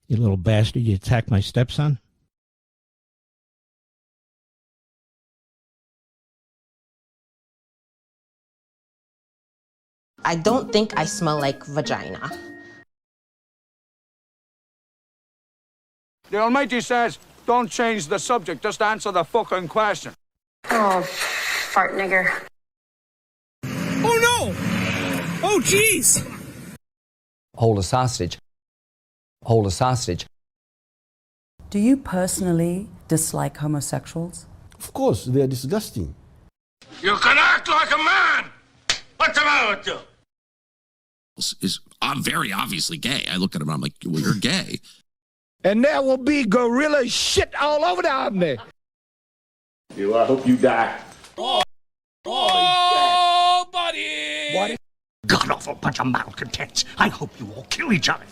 You little bastard, you attacked my stepson? I don't think I smell like vagina. The Almighty says, don't change the subject, just answer the fucking question. Oh, fart nigger. Oh no! Oh jeez! Hold a sausage. Hold a sausage. Do you personally dislike homosexuals? Of course, they're disgusting. You can act like a man! What's the matter with you? Is very obviously gay. I look at him and I'm like, well, you're gay. And there will be gorilla shit all over down there. I hope you die. Oh, buddy! What? God-awful bunch of malcontents. I hope you all kill each other.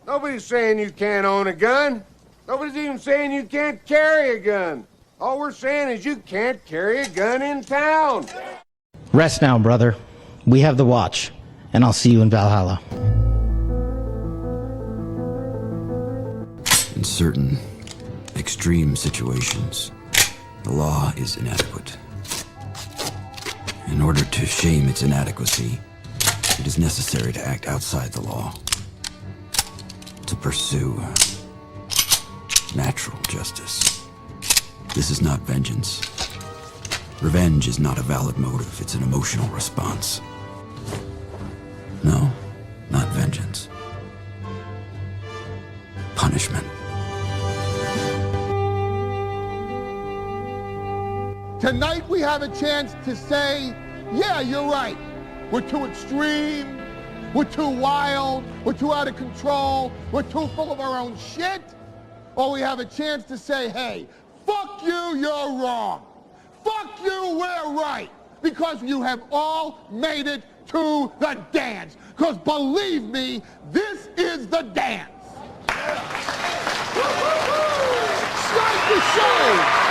Nobody's saying you can't own a gun. Nobody's even saying you can't carry a gun. All we're saying is you can't carry a gun in town. Rest now, brother. We have the watch, and I'll see you in Valhalla. In certain extreme situations, the law is inadequate. In order to shame its inadequacy, it is necessary to act outside the law, to pursue natural justice. This is not vengeance. Revenge is not a valid motive, it's an emotional response. No, not vengeance. Punishment. Tonight we have a chance to say, yeah, you're right. We're too extreme. We're too wild. We're too out of control. We're too full of our own shit. Or we have a chance to say, hey, fuck you, you're wrong. Fuck you, we're right. Because you have all made it to the dance. Because believe me, this is the dance. Start the show.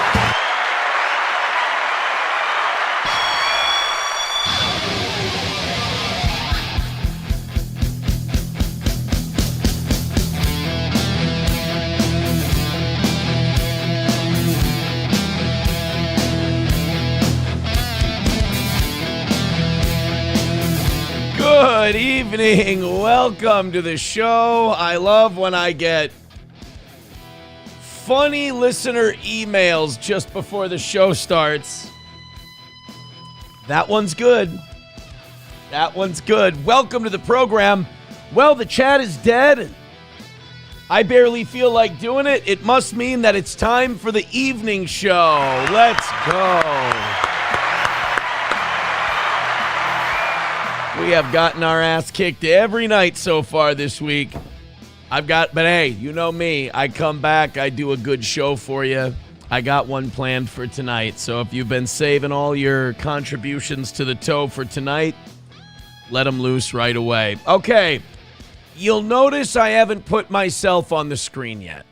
Good evening. Welcome to the show. I love when I get funny listener emails just before the show starts. That one's good. That one's good. Welcome to the program. Well, the chat is dead. I barely feel like doing it. It must mean that it's time for the evening show. Let's go. We have gotten our ass kicked every night so far this week. But hey, you know me. I come back, I do a good show for you. I got one planned for tonight. So if you've been saving all your contributions to the toe for tonight, let them loose right away. Okay, you'll notice I haven't put myself on the screen yet.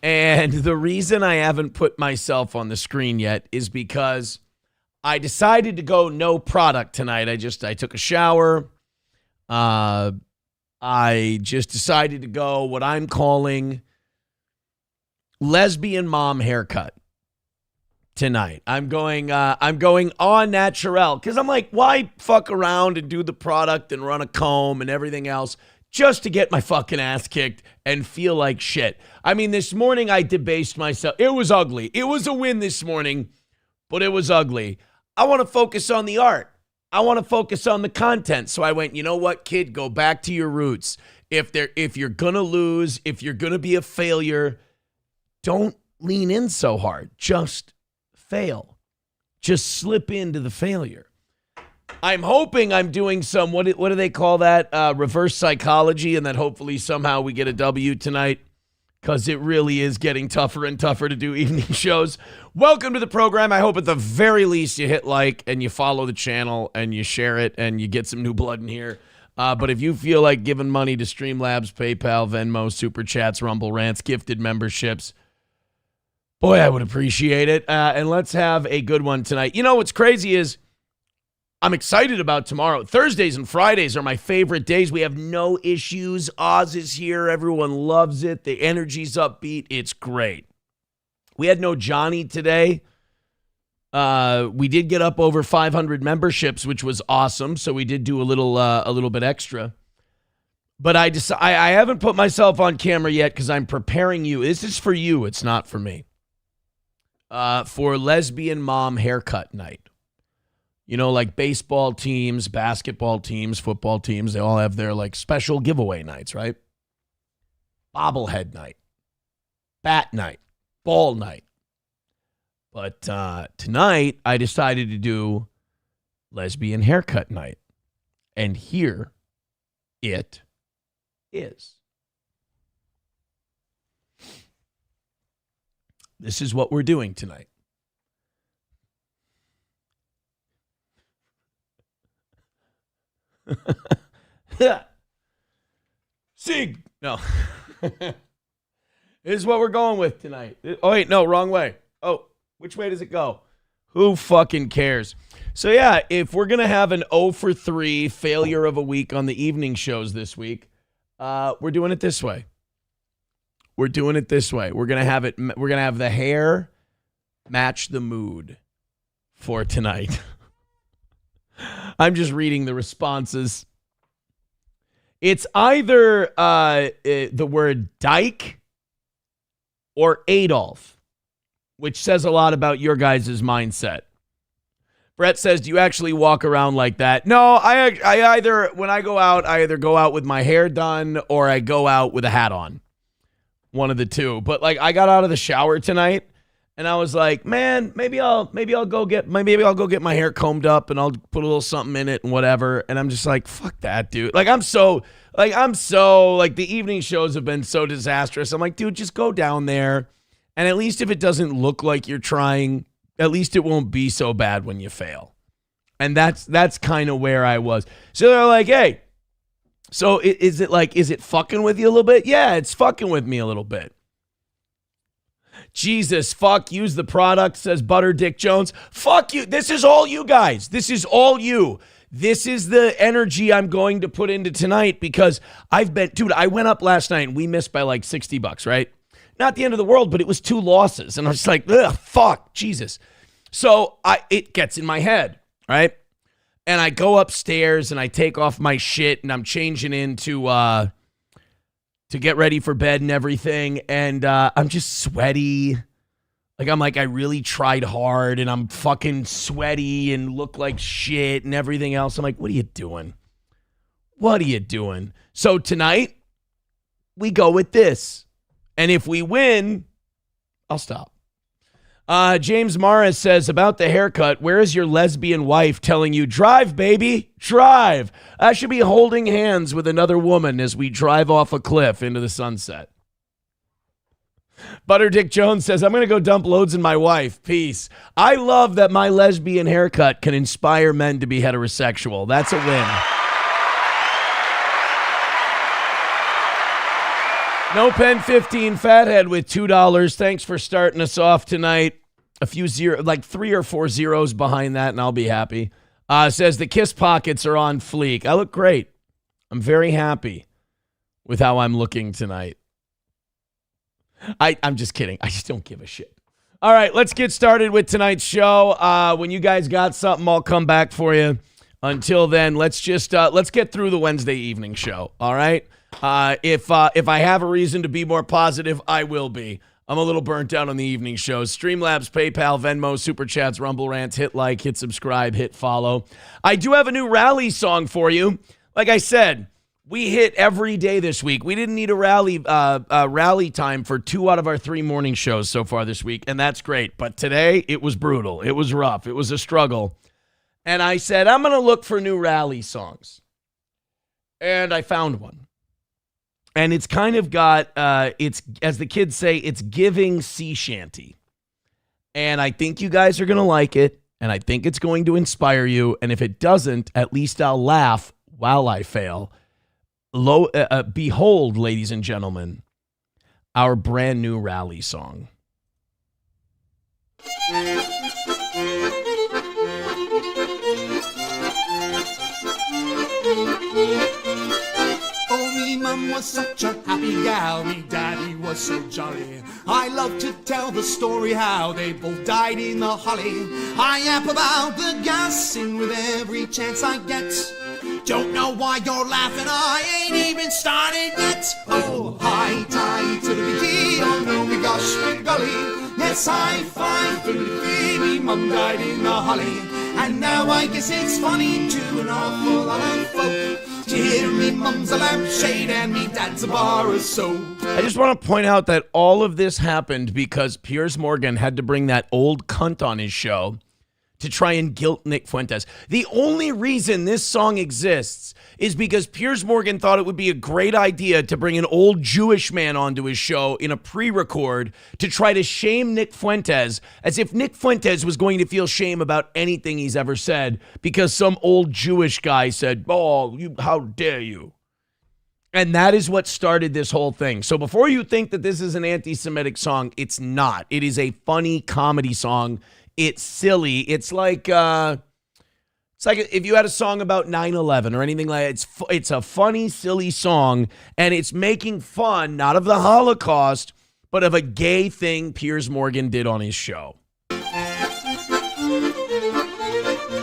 And the reason I haven't put myself on the screen yet is because I decided to go no product tonight. I took a shower. I just decided to go what I'm calling lesbian mom haircut tonight. I'm going en naturel because I'm like, why fuck around and do the product and run a comb and everything else just to get my fucking ass kicked and feel like shit. I mean, this morning I debased myself. It was ugly. It was a win this morning, but it was ugly. I want to focus on the art. I want to focus on the content. So I went, you know what, kid, go back to your roots. If you're going to lose, if you're going to be a failure, don't lean in so hard. Just fail. Just slip into the failure. I'm hoping I'm doing some, what do they call that? Reverse psychology, and that hopefully somehow we get a W tonight. because it really is getting tougher and tougher to do evening shows. Welcome to the program. I hope at the very least you hit like and you follow the channel and you share it and you get some new blood in here. But if you feel like giving money to Streamlabs, PayPal, Venmo, Super Chats, Rumble Rants, gifted memberships, boy, I would appreciate it. And let's have a good one tonight. You know what's crazy is I'm excited about tomorrow. Thursdays and Fridays are my favorite days. We have no issues. Oz is here. Everyone loves it. The energy's upbeat. It's great. We had no Johnny today. We did get up over 500 memberships, which was awesome. So we did do a little bit extra. But I haven't put myself on camera yet because I'm preparing you. This is for you. It's not for me. For lesbian mom haircut night. You know, like baseball teams, basketball teams, football teams, they all have their like special giveaway nights, right? Bobblehead night, bat night, ball night. But tonight, I decided to do lesbian haircut night. And here it is. This is what we're doing tonight. Sig. No. This is what we're going with tonight. Oh, wait, no, wrong way. Oh, which way does it go? Who fucking cares? So, yeah, if we're going to have an 0 for 3 failure of a week on the evening shows this week, we're doing it this way. We're doing it this way. We're going to have the hair match the mood for tonight. I'm just reading the responses. It's either the word dyke or Adolf, which says a lot about your guys' mindset. Brett says, do you actually walk around like that? No, I either, when I go out, I either go out with my hair done or I go out with a hat on. One of the two. But like I got out of the shower tonight and I was like, man, maybe I'll go get my hair combed up and I'll put a little something in it and whatever. And I'm just like, fuck that, dude. Like I'm so the evening shows have been so disastrous. I'm like, dude, just go down there. And at least if it doesn't look like you're trying, at least it won't be so bad when you fail. And that's kind of where I was. So they're like, hey, so is it fucking with you a little bit? Yeah, it's fucking with me a little bit. Jesus, fuck, use the product, says Butter Dick Jones. Fuck you. This is all you guys. This is all you. This is the energy I'm going to put into tonight because I went up last night and we missed by like $60, right? Not the end of the world, but it was 2 losses. And I was like, ugh, fuck, Jesus. So it gets in my head, right? And I go upstairs and I take off my shit and I'm changing into to get ready for bed and everything. And I'm just sweaty. Like I really tried hard and I'm fucking sweaty and look like shit and everything else. I'm like, what are you doing? What are you doing? So tonight, we go with this. And if we win, I'll stop. James Morris says, about the haircut, where is your lesbian wife telling you, drive, baby, drive? I should be holding hands with another woman as we drive off a cliff into the sunset. Butter Dick Jones says, I'm going to go dump loads in my wife. Peace. I love that my lesbian haircut can inspire men to be heterosexual. That's a win. No Pen 15 Fathead with $2. Thanks for starting us off tonight. A few 3 or 4 zeros behind that, and I'll be happy. Says the kiss pockets are on fleek. I look great. I'm very happy with how I'm looking tonight. I'm just kidding. I just don't give a shit. All right, let's get started with tonight's show. When you guys got something, I'll come back for you. Until then, let's get through the Wednesday evening show. All right. If I have a reason to be more positive, I will be. I'm a little burnt out on the evening shows. Streamlabs, PayPal, Venmo, Super Chats, Rumble Rants. Hit like, hit subscribe, hit follow. I do have a new rally song for you. Like I said, we hit every day this week. We didn't need a rally time for 2 out of our 3 morning shows so far this week, and that's great. But today, it was brutal. It was rough. It was a struggle. And I said, I'm going to look for new rally songs. And I found one. And it's kind of got, it's, as the kids say, it's giving sea shanty. And I think you guys are going to like it. And I think it's going to inspire you. And if it doesn't, at least I'll laugh while I fail. Behold, ladies and gentlemen, our brand new rally song. Oh, me mum was such a happy gal, me daddy was so jolly. I love to tell the story how they both died in the holly. I yap about the gassing with every chance I get. Don't know why you're laughing, I ain't even started yet. Oh, high tide to the tea, oh no, me gosh, me golly. Yes, high five to the tea, me mum died in the holly. And now I guess it's funny to an awful lot of folk to hear me mum's a lampshade and me dad's a bar of soap. I just want to point out that all of this happened because Piers Morgan had to bring that old cunt on his show to try and guilt Nick Fuentes. The only reason this song exists is because Piers Morgan thought it would be a great idea to bring an old Jewish man onto his show in a pre-record to try to shame Nick Fuentes, as if Nick Fuentes was going to feel shame about anything he's ever said because some old Jewish guy said, "Oh, how dare you?" And that is what started this whole thing. So before you think that this is an anti-Semitic song, it's not. It is a funny comedy song. It's silly. It's like if you had a song about 9/11 or anything like that. It's a funny, silly song, and it's making fun, not of the Holocaust, but of a gay thing Piers Morgan did on his show.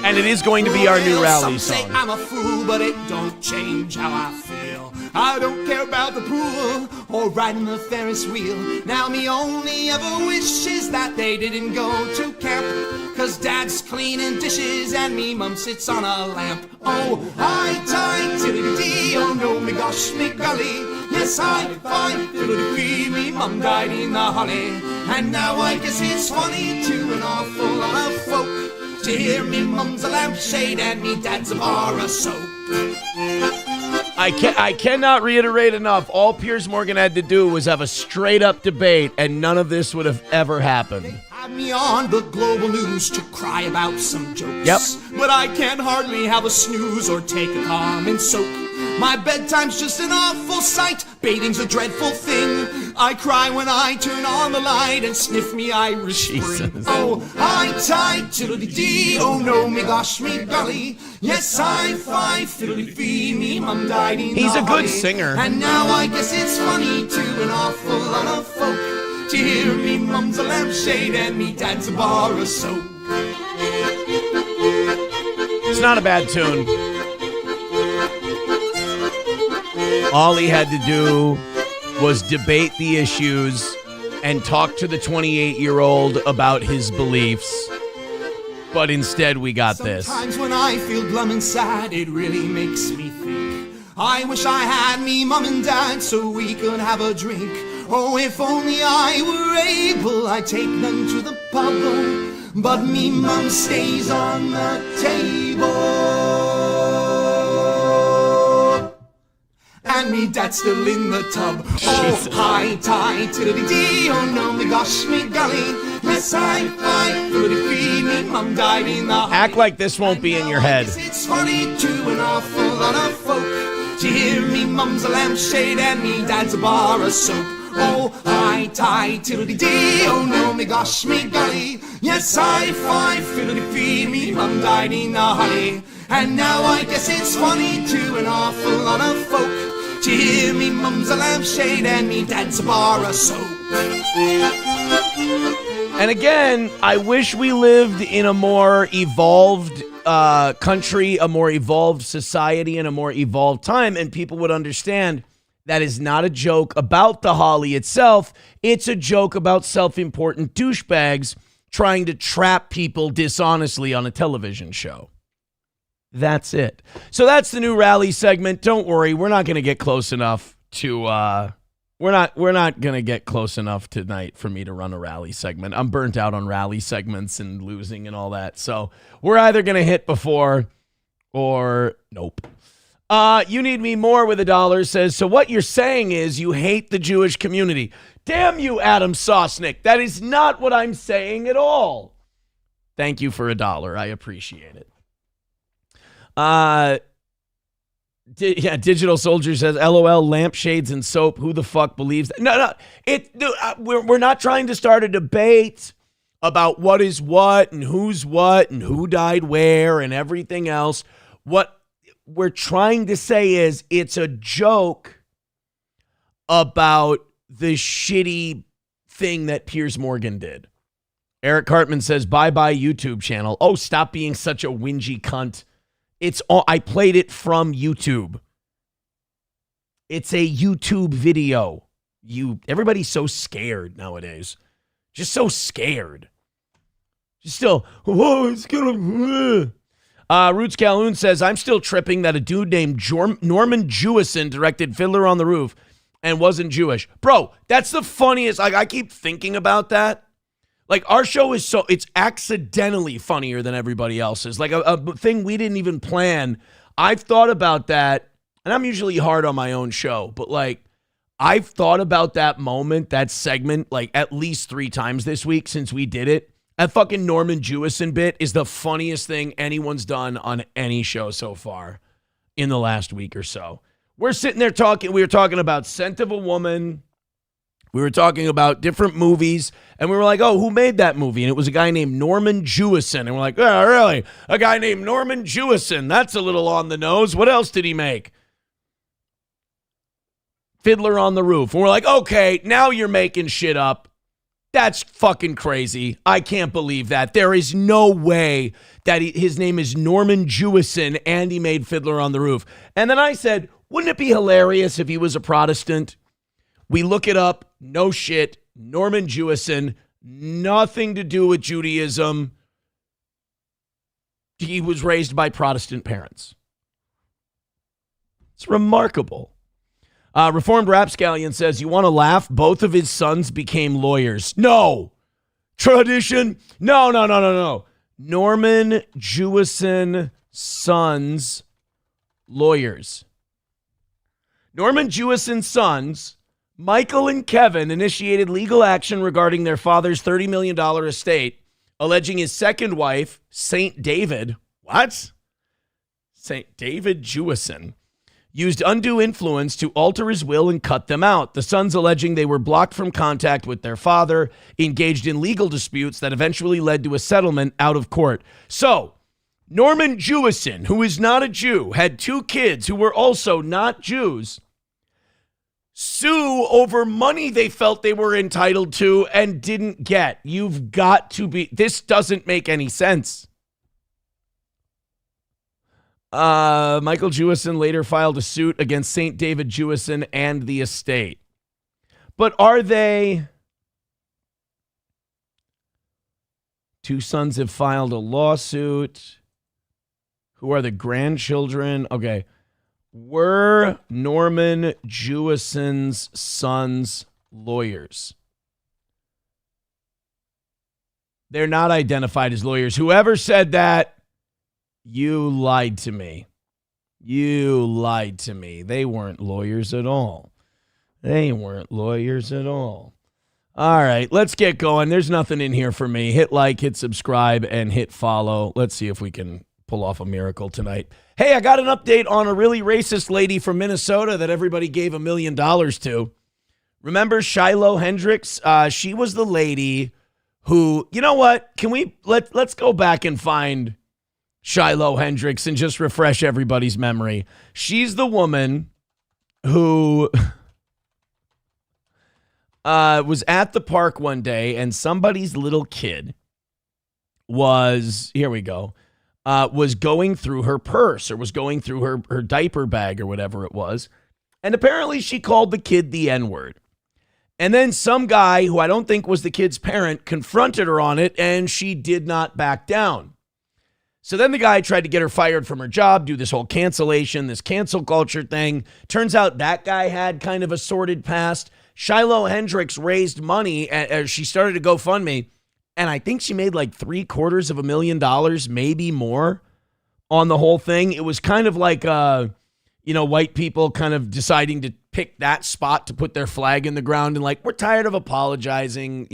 And it is going to be our new rally Some say song. I'm a fool, but it don't change how I feel. I don't care about the pool or riding the Ferris wheel. Now me only ever wish is that they didn't go to camp, 'cause dad's cleaning dishes and me mum sits on a lamp. Oh, high tide, tiddly-dee, oh no, me gosh, me golly. Yes, high five, tiddly-dee, me mum died in the holly. And now I guess it's funny to an awful lot of folk to hear me mum's a lampshade and me dad's a bar of soap. I cannot reiterate enough. All Piers Morgan had to do was have a straight up debate, and none of this would have ever happened. Have me on the global news to cry about some jokes. Yep. But I can't hardly have a snooze or take a common soak. My bedtime's just an awful sight. Bathing's a dreadful thing. I cry when I turn on the light and sniff me Irish Spring. Oh, high tide, tiddly-dee, oh no, me gosh, me golly. Yes, high five, fiddly-fee, me mum died in He's the a good holly. singer. And now I guess it's funny to an awful lot of folk to hear me mum's a lampshade and me dad's a bar of soap. It's not a bad tune. All he had to do was debate the issues and talk to the 28-year-old about his beliefs. But instead, we got this. Sometimes when I feel glum and sad, it really makes me think. I wish I had me mum and dad so we could have a drink. Oh, if only I were able, I'd take them to the pub. But me mum stays on the table. And me dad's still in the tub. Oh, high tide, tiddly-dee, oh no, me gosh, me golly. Yes, high five, tiddly-dee, me mum died in the holly. Act like this won't be in your head. It's funny to an awful lot of folk to hear me mum's a lampshade and me dad's a bar of soap. Oh, high tide, tiddly-dee, oh no, me gosh, me golly. Yes, high five, fiddly-fee, me mum died in the holly. And now I guess it's funny to an awful lot of folk to hear me mum's a lampshade and me dad's a bar of soap. And again, I wish we lived in a more evolved country, a more evolved society, and a more evolved time, and people would understand that is not a joke about the holly itself. It's a joke about self-important douchebags trying to trap people dishonestly on a television show. That's it. So that's the new rally segment. Don't worry, we're not going to get close enough to we're not going to get close enough tonight for me to run a rally segment. I'm burnt out on rally segments and losing and all that. So we're either going to hit before or nope. You Need Me More with $1 says, so what you're saying is you hate the Jewish community. Damn you, Adam Sosnick. That is not what I'm saying at all. Thank you for $1. I appreciate it. Digital Soldier says, LOL, lampshades and soap. Who the fuck believes that? No. We're not trying to start a debate about what is what and who died where and everything else. What we're trying to say is it's a joke about the shitty thing that Piers Morgan did. Eric Cartman says, bye-bye YouTube channel. Oh, stop being such a whingy cunt. It's all, I played it from YouTube. It's a YouTube video. Everybody's so scared nowadays. Just so scared. Just still, it's gonna. Roots Calhoun says, I'm still tripping that a dude named Norman Jewison directed Fiddler on the Roof and wasn't Jewish. Bro, that's the funniest. Like, I keep thinking about that. Like, our show is it's accidentally funnier than everybody else's. Like, a thing we didn't even plan. I've thought about that, and I'm usually hard on my own show, but, like, I've thought about that moment, that segment, like, at least 3 times this week since we did it. That fucking Norman Jewison bit is the funniest thing anyone's done on any show so far in the last week or so. We're sitting there talking. We were talking about Scent of a Woman. We were talking about different movies, and we were like, oh, who made that movie? And it was a guy named Norman Jewison. And we're like, oh, really? A guy named Norman Jewison. That's a little on the nose. What else did he make? Fiddler on the Roof. And we're like, okay, now you're making shit up. That's fucking crazy. I can't believe that. There is no way that his name is Norman Jewison and he made Fiddler on the Roof. And then I said, wouldn't it be hilarious if he was a Protestant? We look it up. No shit. Norman Jewison. Nothing to do with Judaism. He was raised by Protestant parents. It's remarkable. Reformed Rapscallion says, you want to laugh? Both of his sons became lawyers. No. Tradition? No. Norman Jewison sons, lawyers. Norman Jewison's sons, Michael and Kevin, initiated legal action regarding their father's $30 million estate, alleging his second wife, St. David, what? St. David Jewison, used undue influence to alter his will and cut them out. The sons alleging they were blocked from contact with their father, engaged in legal disputes that eventually led to a settlement out of court. So, Norman Jewison, who is not a Jew, had 2 kids who were also not Jews, sue over money they felt they were entitled to and didn't get. You've got to be... This doesn't make any sense. Michael Jewison later filed a suit against St. David Jewison and the estate. But are they... 2 sons have filed a lawsuit. Who are the grandchildren? Okay. Were Norman Jewison's sons lawyers? They're not identified as lawyers. Whoever said that, you lied to me. You lied to me. They weren't lawyers at all. They weren't lawyers at all. All right, let's get going. There's nothing in here for me. Hit like, hit subscribe, and hit follow. Let's see if we can pull off a miracle tonight. Hey, I got an update on a really racist lady from Minnesota that everybody gave $1 million to. Remember Shiloh Hendricks? She was the lady who, you know what? Can we let's go back and find Shiloh Hendricks and just refresh everybody's memory. She's the woman who was at the park one day and somebody's little kid was, here we go, was going through her purse or was going through her diaper bag or whatever it was. And apparently she called the kid the N-word. And then some guy who I don't think was the kid's parent confronted her on it and she did not back down. So then the guy tried to get her fired from her job, do this whole cancellation, this cancel culture thing. Turns out that guy had kind of a sordid past. Shiloh Hendricks raised money as she started a GoFundMe. And I think she made like $750,000, maybe more on the whole thing. It was kind of like, white people kind of deciding to pick that spot to put their flag in the ground and like, we're tired of apologizing,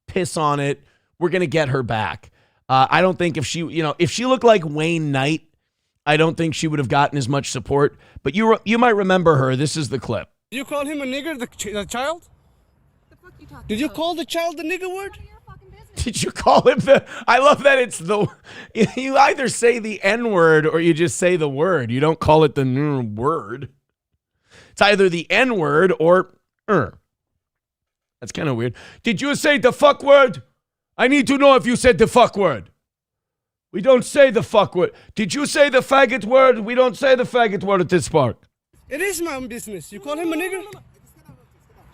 piss on it. We're going to get her back. I don't think if she looked like Wayne Knight, I don't think she would have gotten as much support. But you might remember her. This is the clip. Did you call him a nigger, the child? The fuck you talking Did you call the child the nigger word? Did you call him I love that it's you either say the N-word or you just say the word. You don't call it the word. It's either the N-word or That's kind of weird. Did you say the fuck word? I need to know if you said the fuck word. We don't say the fuck word. Did you say the faggot word? We don't say the faggot word at this park. It is my own business. You call him a nigger?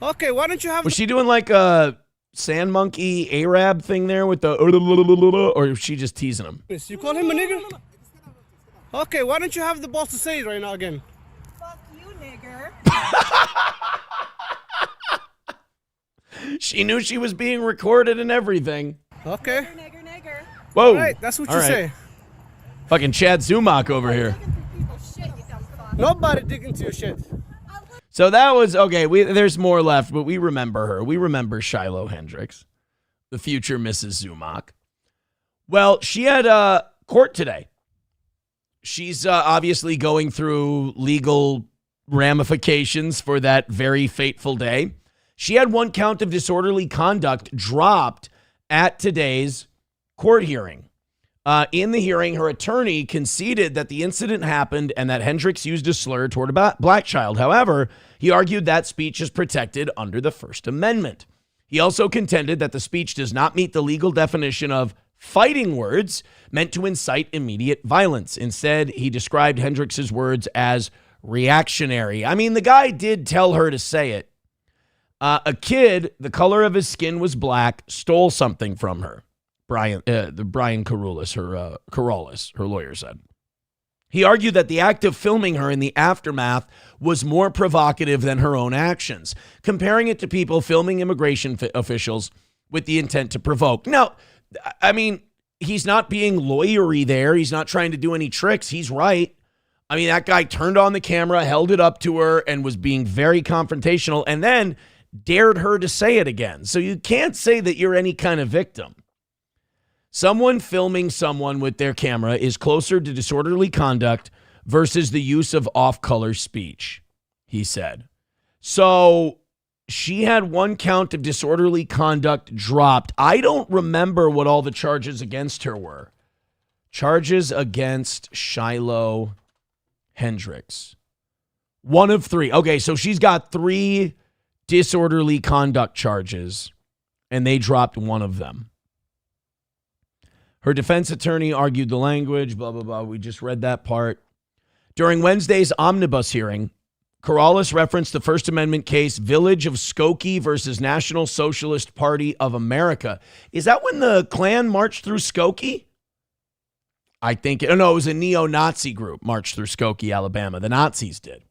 Okay, why don't you have... Was she doing like a sand monkey Arab thing there with the... Or was she just teasing him? You call him a nigger? Okay, why don't you have the boss to say it right now again? Fuck you, nigger. She knew she was being recorded and everything. Okay. Nigger. Whoa. All right, that's what you say. Fucking Chad Zumach over here. Nobody dig into your shit. So that was, okay, there's more left, but we remember her. We remember Shiloh Hendricks, the future Mrs. Zumach. Well, she had court today. She's obviously going through legal ramifications for that very fateful day. She had one count of disorderly conduct dropped at today's court hearing. In the hearing, her attorney conceded that the incident happened and that Hendricks used a slur toward a black child. However, he argued that speech is protected under the First Amendment. He also contended that the speech does not meet the legal definition of fighting words meant to incite immediate violence. Instead, he described Hendricks' words as reactionary. I mean, the guy did tell her to say it. A kid, the color of his skin was black, stole something from her. Brian Carolus, her lawyer said. He argued that the act of filming her in the aftermath was more provocative than her own actions, comparing it to people filming immigration officials with the intent to provoke. Now, I mean, he's not being lawyery there. He's not trying to do any tricks. He's right. I mean, that guy turned on the camera, held it up to her, and was being very confrontational, and then dared her to say it again. So you can't say that you're any kind of victim. Someone filming someone with their camera is closer to disorderly conduct versus the use of off-color speech, he said. So she had one count of disorderly conduct dropped. I don't remember what all the charges against her were. Charges against Shiloh Hendricks. 1 of 3. Okay, so she's got 3 disorderly conduct charges, and they dropped 1 of them. Her defense attorney argued the language, blah, blah, blah. We just read that part. During Wednesday's omnibus hearing, Corrales referenced the First Amendment case, Village of Skokie versus National Socialist Party of America. Is that when the Klan marched through Skokie? I think, it was a neo-Nazi group marched through Skokie, Alabama. The Nazis did.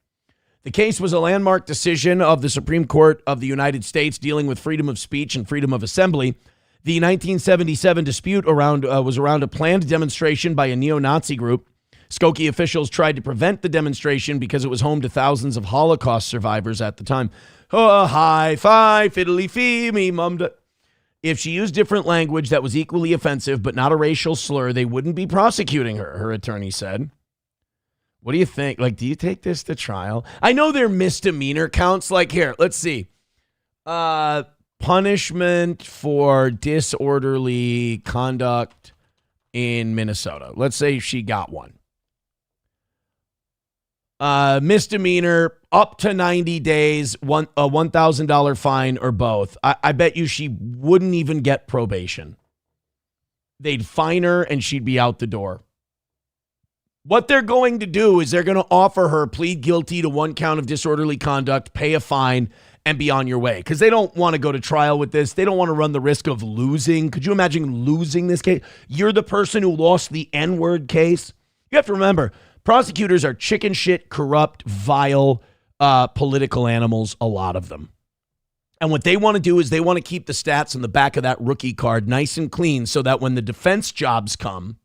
The case was a landmark decision of the Supreme Court of the United States dealing with freedom of speech and freedom of assembly. The 1977 dispute was around a planned demonstration by a neo-Nazi group. Skokie officials tried to prevent the demonstration because it was home to thousands of Holocaust survivors at the time. Oh, high five, fiddly fee, me mum. If she used different language that was equally offensive but not a racial slur, they wouldn't be prosecuting her, her attorney said. What do you think? Like, do you take this to trial? I know they're misdemeanor counts. Like, here, let's see. Punishment for disorderly conduct in Minnesota. Let's say she got one. Misdemeanor, up to 90 days, a $1,000 fine or both. I bet you she wouldn't even get probation. They'd fine her and she'd be out the door. What they're going to do is they're going to offer her plead guilty to 1 count of disorderly conduct, pay a fine, and be on your way. Because they don't want to go to trial with this. They don't want to run the risk of losing. Could you imagine losing this case? You're the person who lost the N-word case. You have to remember, prosecutors are chicken shit, corrupt, vile, political animals, a lot of them. And what they want to do is they want to keep the stats on the back of that rookie card nice and clean so that when the defense jobs come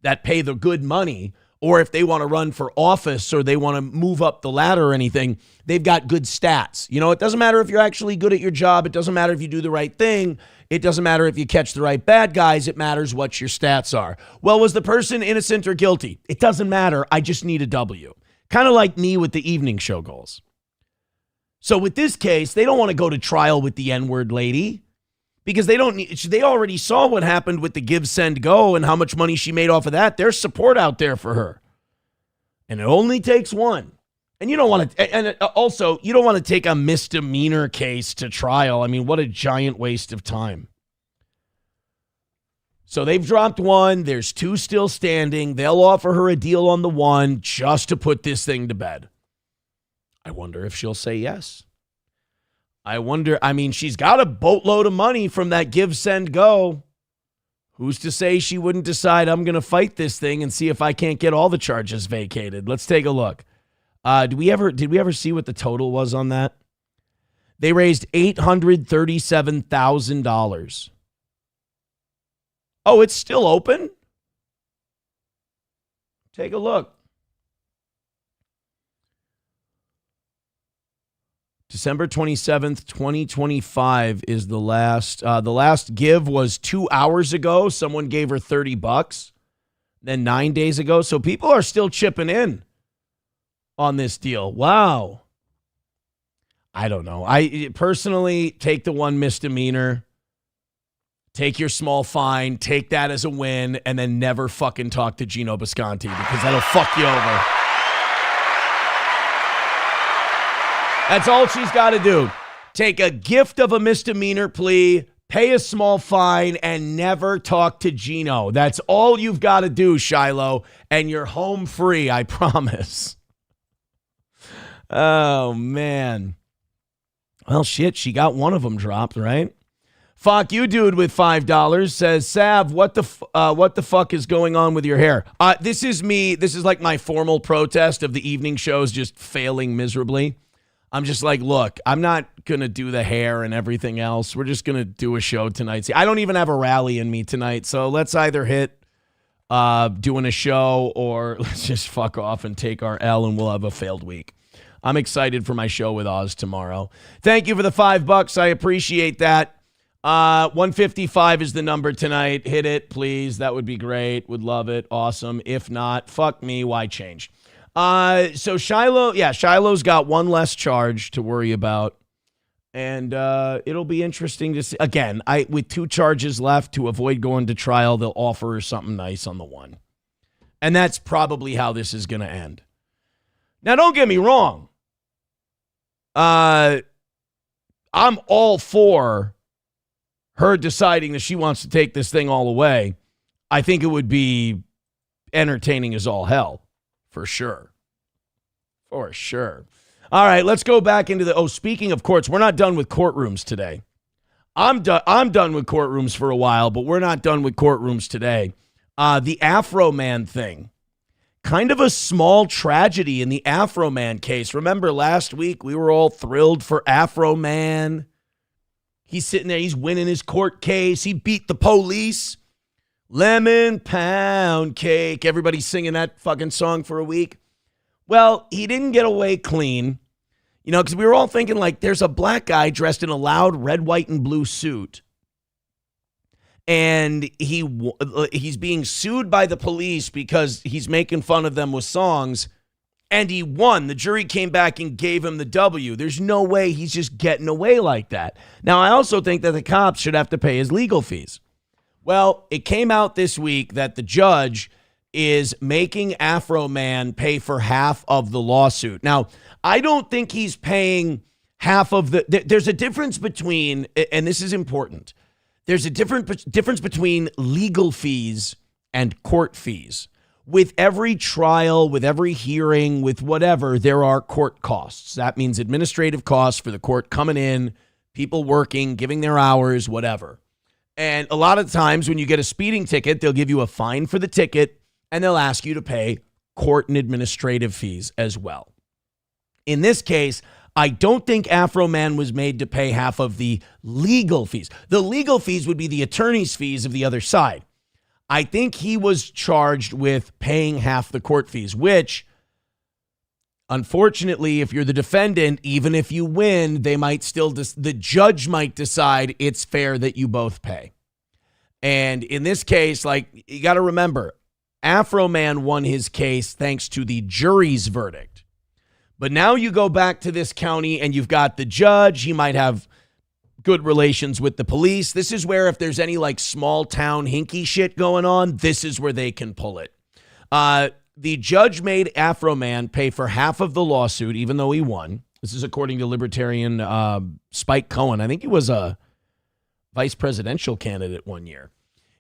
that pay the good money, or if they want to run for office or they want to move up the ladder or anything, they've got good stats. You know, it doesn't matter if you're actually good at your job. It doesn't matter if you do the right thing. It doesn't matter if you catch the right bad guys. It matters what your stats are. Well, was the person innocent or guilty? It doesn't matter. I just need a W. Kind of like me with the evening show goals. So with this case, they don't want to go to trial with the N-word lady because they already saw what happened with the give, send, go and how much money she made off of that. There's support out there for her. And it only takes one. And you don't want to, and also, you don't want to take a misdemeanor case to trial. I mean, what a giant waste of time. So they've dropped one. There's two still standing. They'll offer her a deal on the one just to put this thing to bed. I wonder if she'll say yes. She's got a boatload of money from that give, send, go. Who's to say she wouldn't decide I'm going to fight this thing and see if I can't get all the charges vacated? Let's take a look. Did we ever see what the total was on that? They raised $837,000. Oh, it's still open? Take a look. December 27th, 2025 is the last. The last give was 2 hours ago. Someone gave her $30. Then 9 days ago. So people are still chipping in on this deal. Wow. I don't know. I personally take the one misdemeanor. Take your small fine. Take that as a win. And then never fucking talk to Gino Bisconti because that'll fuck you over. That's all she's got to do. Take a gift of a misdemeanor plea, pay a small fine, and never talk to Gino. That's all you've got to do, Shiloh, and you're home free, I promise. Oh, man. Well, shit, she got one of them dropped, right? Fuck you, dude, with $5 says, Sav, what the fuck is going on with your hair? This is me. This is like my formal protest of the evening shows just failing miserably. I'm just like, look, I'm not going to do the hair and everything else. We're just going to do a show tonight. See, I don't even have a rally in me tonight. So let's either hit doing a show or let's just fuck off and take our L and we'll have a failed week. I'm excited for my show with Oz tomorrow. Thank you for the $5. I appreciate that. 155 is the number tonight. Hit it, please. That would be great. Would love it. Awesome. If not, fuck me. Why change? So Shiloh's got one less charge to worry about. And it'll be interesting to see. Again, with two charges left to avoid going to trial, they'll offer her something nice on the one. And that's probably how this is going to end. Now, don't get me wrong. I'm all for her deciding that she wants to take this thing all away. I think it would be entertaining as all hell. For sure. For sure. All right, let's go back into speaking of courts, we're not done with courtrooms today. I'm done with courtrooms for a while, but we're not done with courtrooms today. The Afroman thing. Kind of a small tragedy in the Afroman case. Remember last week we were all thrilled for Afroman. He's sitting there, he's winning his court case. He beat the police. Lemon pound cake. Everybody's singing that fucking song for a week. Well, he didn't get away clean, because we were all thinking like there's a black guy dressed in a loud red, white, and blue suit. And he's being sued by the police because he's making fun of them with songs. And he won. The jury came back and gave him the W. There's no way he's just getting away like that. Now, I also think that the cops should have to pay his legal fees. Well, it came out this week that the judge is making Afroman pay for half of the lawsuit. Now, I don't think he's paying half of there's a difference between, and this is important, there's a difference between legal fees and court fees. With every trial, with every hearing, with whatever, there are court costs. That means administrative costs for the court coming in, people working, giving their hours, whatever. And a lot of times when you get a speeding ticket, they'll give you a fine for the ticket and they'll ask you to pay court and administrative fees as well. In this case, I don't think Afroman was made to pay half of the legal fees. The legal fees would be the attorney's fees of the other side. I think he was charged with paying half the court fees, which, unfortunately, if you're the defendant, even if you win, they might still, the judge might decide it's fair that you both pay. And in this case, like, you got to remember, Afroman won his case thanks to the jury's verdict. But now you go back to this county and you've got the judge. He might have good relations with the police. This is where if there's any like small town hinky shit going on, this is where they can pull it. The judge made Afroman pay for half of the lawsuit, even though he won. This is according to libertarian Spike Cohen. I think he was a vice presidential candidate one year.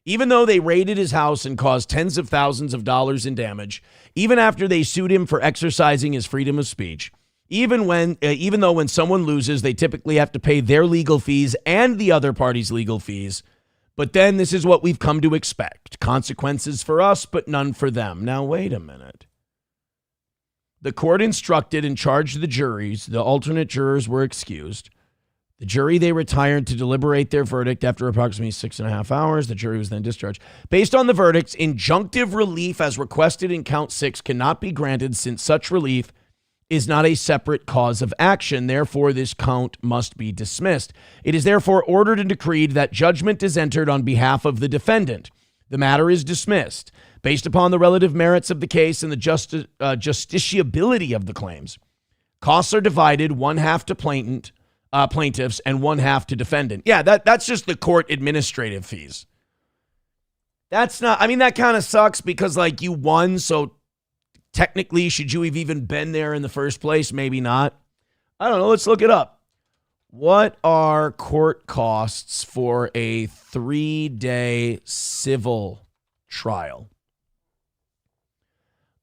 Even though they raided his house and caused tens of thousands of dollars in damage, even after they sued him for exercising his freedom of speech, even though when someone loses, they typically have to pay their legal fees and the other party's legal fees. But then this is what we've come to expect. Consequences for us, but none for them. Now, wait a minute. The court instructed and charged the juries. The alternate jurors were excused. The jury, they retired to deliberate their verdict after approximately 6.5 hours. The jury was then discharged. Based on the verdicts, injunctive relief as requested in count 6 cannot be granted since such relief is not a separate cause of action. Therefore, this count must be dismissed. It is therefore ordered and decreed that judgment is entered on behalf of the defendant. The matter is dismissed. Based upon the relative merits of the case and the justiciability of the claims, costs are divided, one half to plaintiffs and one half to defendant. Yeah, that's just the court administrative fees. That's not, I mean, that kind of sucks because like you won, so technically, should you have even been there in the first place? Maybe not. I don't know. Let's look it up. What are court costs for a 3-day civil trial?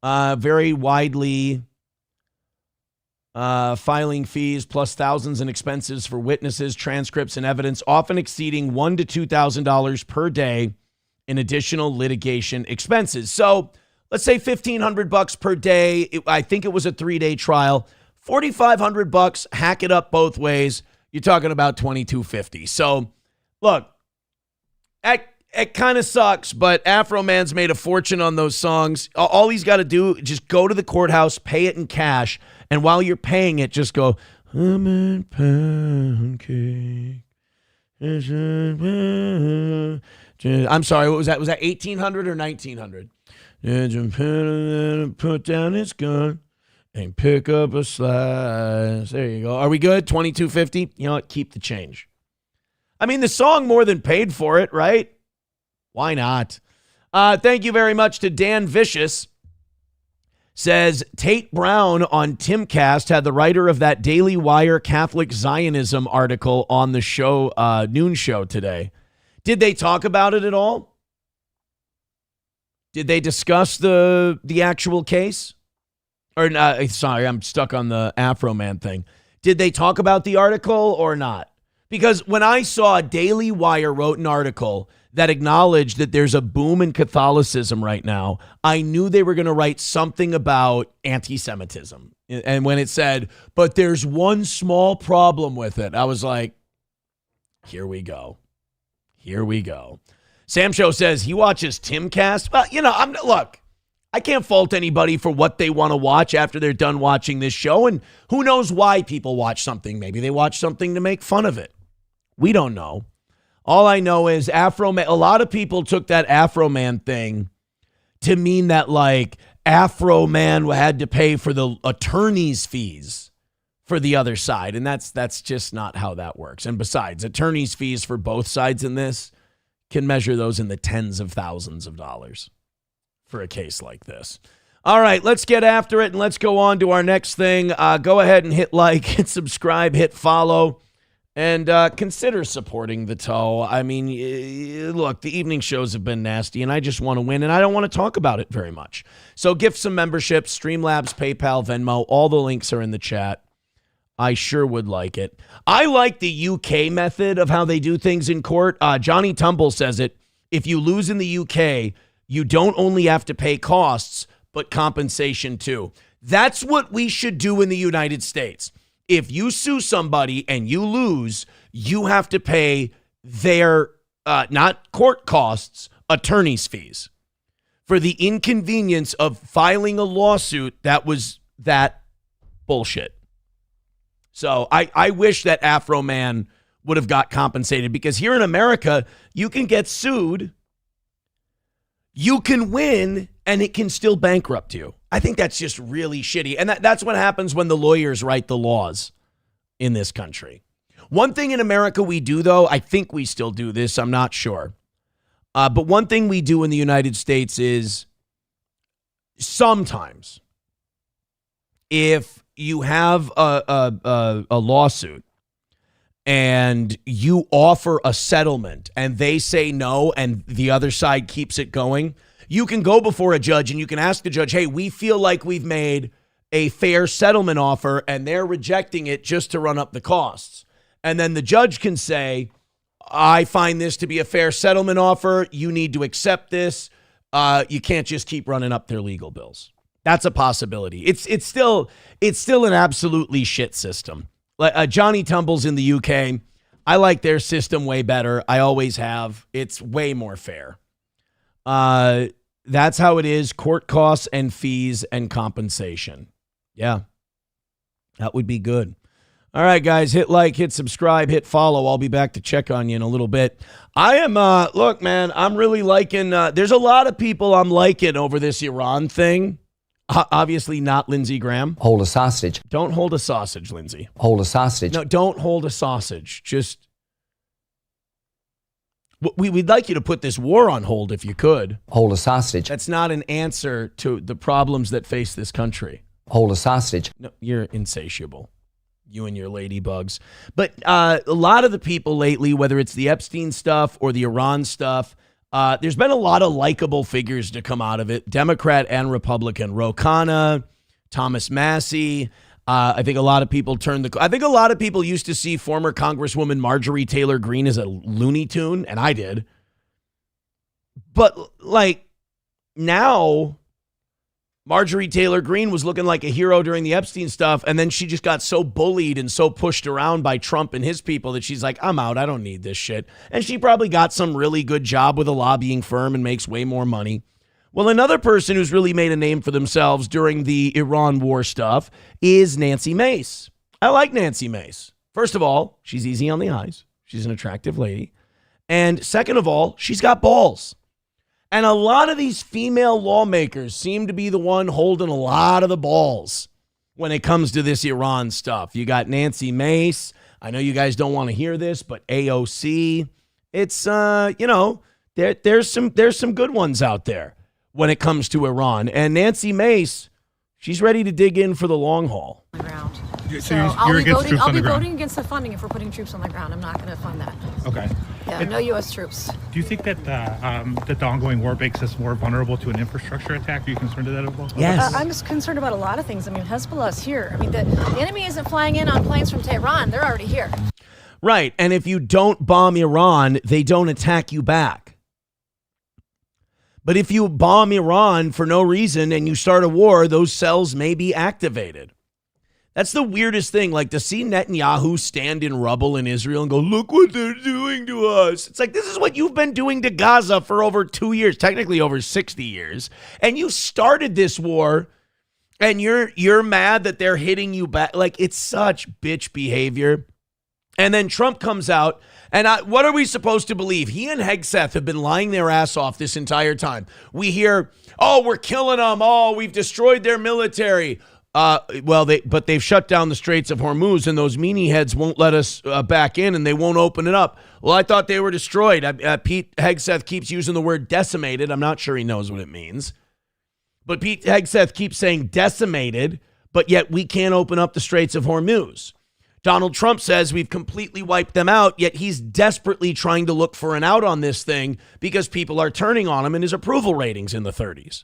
Very widely, filing fees plus thousands in expenses for witnesses, transcripts, and evidence, often exceeding $1,000 to $2,000 per day in additional litigation expenses. So let's say $1,500 per day. I think it was a 3-day trial. $4,500, hack it up both ways. You're talking about $2,250. So look, it kind of sucks, but Afroman's made a fortune on those songs. All he's got to do, just go to the courthouse, pay it in cash, and while you're paying it, just go, I'm in pancake. I'm sorry, what was that? Was that 1,800 or 1,900? Put down his gun and pick up a slice. There you go. Are we good? $2,250. You know what? Keep the change. I mean, the song more than paid for it, right? Why not? Thank you very much to Dan Vicious. Says Tate Brown on Timcast had the writer of that Daily Wire Catholic Zionism article on the show, noon show today. Did they talk about it at all? Did they discuss the actual case? Or sorry, I'm stuck on the Afroman thing. Did they talk about the article or not? Because when I saw Daily Wire wrote an article that acknowledged that there's a boom in Catholicism right now, I knew they were going to write something about anti-Semitism. And when it said, but there's one small problem with it, I was like, here we go. Here we go. Sam Show says he watches Timcast. Well, you know, look, I can't fault anybody for what they want to watch after they're done watching this show. And who knows why people watch something. Maybe they watch something to make fun of it. We don't know. All I know is Afroman. A lot of people took that Afroman thing to mean that like Afroman had to pay for the attorney's fees for the other side. And that's just not how that works. And besides, attorney's fees for both sides in this can measure those in the tens of thousands of dollars for a case like this. All right, let's get after it and let's go on to our next thing. Go ahead and hit like, hit subscribe, hit follow, and consider supporting the toe. I mean, look, the evening shows have been nasty, and I just want to win, and I don't want to talk about it very much. So gift some memberships, Streamlabs, PayPal, Venmo. All the links are in the chat. I sure would like it. I like the UK method of how they do things in court. Johnny Tumble says it. If you lose in the UK, you don't only have to pay costs, but compensation too. That's what we should do in the United States. If you sue somebody and you lose, you have to pay their, not court costs, attorney's fees for the inconvenience of filing a lawsuit that was that bullshit. So I wish that Afroman would have got compensated, because here in America, you can get sued, you can win, and it can still bankrupt you. I think that's just really shitty. And that's what happens when the lawyers write the laws in this country. One thing in America we do, though, I think we still do this, I'm not sure. But one thing we do in the United States is sometimes if you have a lawsuit and you offer a settlement and they say no and the other side keeps it going, you can go before a judge and you can ask the judge, hey, we feel like we've made a fair settlement offer and they're rejecting it just to run up the costs. And then the judge can say, I find this to be a fair settlement offer. You need to accept this. You can't just keep running up their legal bills. That's a possibility. It's still an absolutely shit system. Like Johnny Tumbles in the UK, I like their system way better. I always have. It's way more fair. That's how it is. Court costs and fees and compensation. Yeah, that would be good. All right, guys, hit like, hit subscribe, hit follow. I'll be back to check on you in a little bit. I am, look, man, I'm really liking, there's a lot of people I'm liking over this Iran thing. Obviously not Lindsey Graham. Hold a sausage. Don't hold a sausage, Lindsey. Hold a sausage. No, don't hold a sausage. Just, we'd like you to put this war on hold if you could. Hold a sausage. That's not an answer to the problems that face this country. Hold a sausage. No, you're insatiable. You and your ladybugs. But a lot of the people lately, whether it's the Epstein stuff or the Iran stuff, there's been a lot of likable figures to come out of it, Democrat and Republican. Ro Khanna, Thomas Massey. I think a lot of people used to see former Congresswoman Marjorie Taylor Greene as a Looney Tune, and I did. But like now, Marjorie Taylor Greene was looking like a hero during the Epstein stuff, and then she just got so bullied and so pushed around by Trump and his people that she's like, I'm out. I don't need this shit. And she probably got some really good job with a lobbying firm and makes way more money. Well, another person who's really made a name for themselves during the Iran war stuff is Nancy Mace. I like Nancy Mace. First of all, she's easy on the eyes. She's an attractive lady. And second of all, she's got balls. And a lot of these female lawmakers seem to be the one holding a lot of the balls when it comes to this Iran stuff. You got Nancy Mace. I know you guys don't want to hear this, but AOC. It's there's some good ones out there when it comes to Iran. And Nancy Mace, she's ready to dig in for the long haul. So I'll be voting against the funding if we're putting troops on the ground. I'm not going to fund that. Okay. Yeah, no U.S. troops. Do you think that the ongoing war makes us more vulnerable to an infrastructure attack? Are you concerned of that as well? Yes. I'm just concerned about a lot of things. I mean, Hezbollah's here. I mean, the enemy isn't flying in on planes from Tehran. They're already here. Right. And if you don't bomb Iran, they don't attack you back. But if you bomb Iran for no reason and you start a war, those cells may be activated. That's the weirdest thing. Like, to see Netanyahu stand in rubble in Israel and go, look what they're doing to us. It's like, this is what you've been doing to Gaza for over 2 years, technically over 60 years. And you started this war and you're mad that they're hitting you back. Like, it's such bitch behavior. And then Trump comes out, and what are we supposed to believe? He and Hegseth have been lying their ass off this entire time. We hear, oh, we're killing them. Oh, we've destroyed their military. But they've shut down the Straits of Hormuz, and those meanie heads won't let us back in, and they won't open it up. Well, I thought they were destroyed. Pete Hegseth keeps using the word decimated. I'm not sure he knows what it means. But Pete Hegseth keeps saying decimated, but yet we can't open up the Straits of Hormuz. Donald Trump says we've completely wiped them out, yet he's desperately trying to look for an out on this thing because people are turning on him and his approval ratings in the 30s.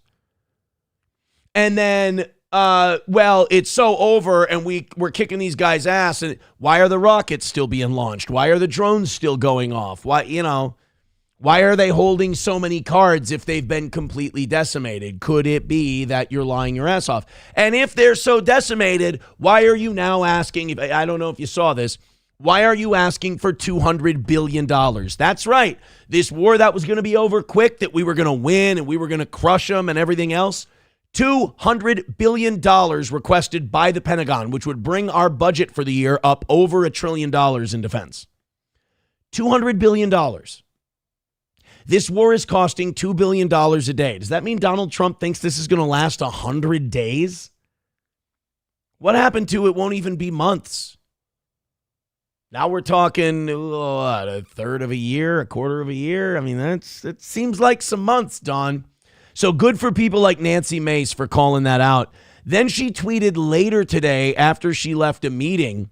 And then, it's so over and we're kicking these guys' ass. And why are the rockets still being launched? Why are the drones still going off? Why are they holding so many cards if they've been completely decimated? Could it be that you're lying your ass off? And if they're so decimated, why are you now asking, I don't know if you saw this, Why are you asking for $200 billion? That's right. This war that was going to be over quick, that we were going to win and we were going to crush them and everything else. $200 billion requested by the Pentagon, which would bring our budget for the year up over $1 trillion in defense. $200 billion. This war is costing $2 billion a day. Does that mean Donald Trump thinks this is going to last 100 days? What happened to it won't even be months? Now we're talking a third of a year, a quarter of a year. I mean, it seems like some months, Don. So good for people like Nancy Mace for calling that out. Then she tweeted later today after she left a meeting,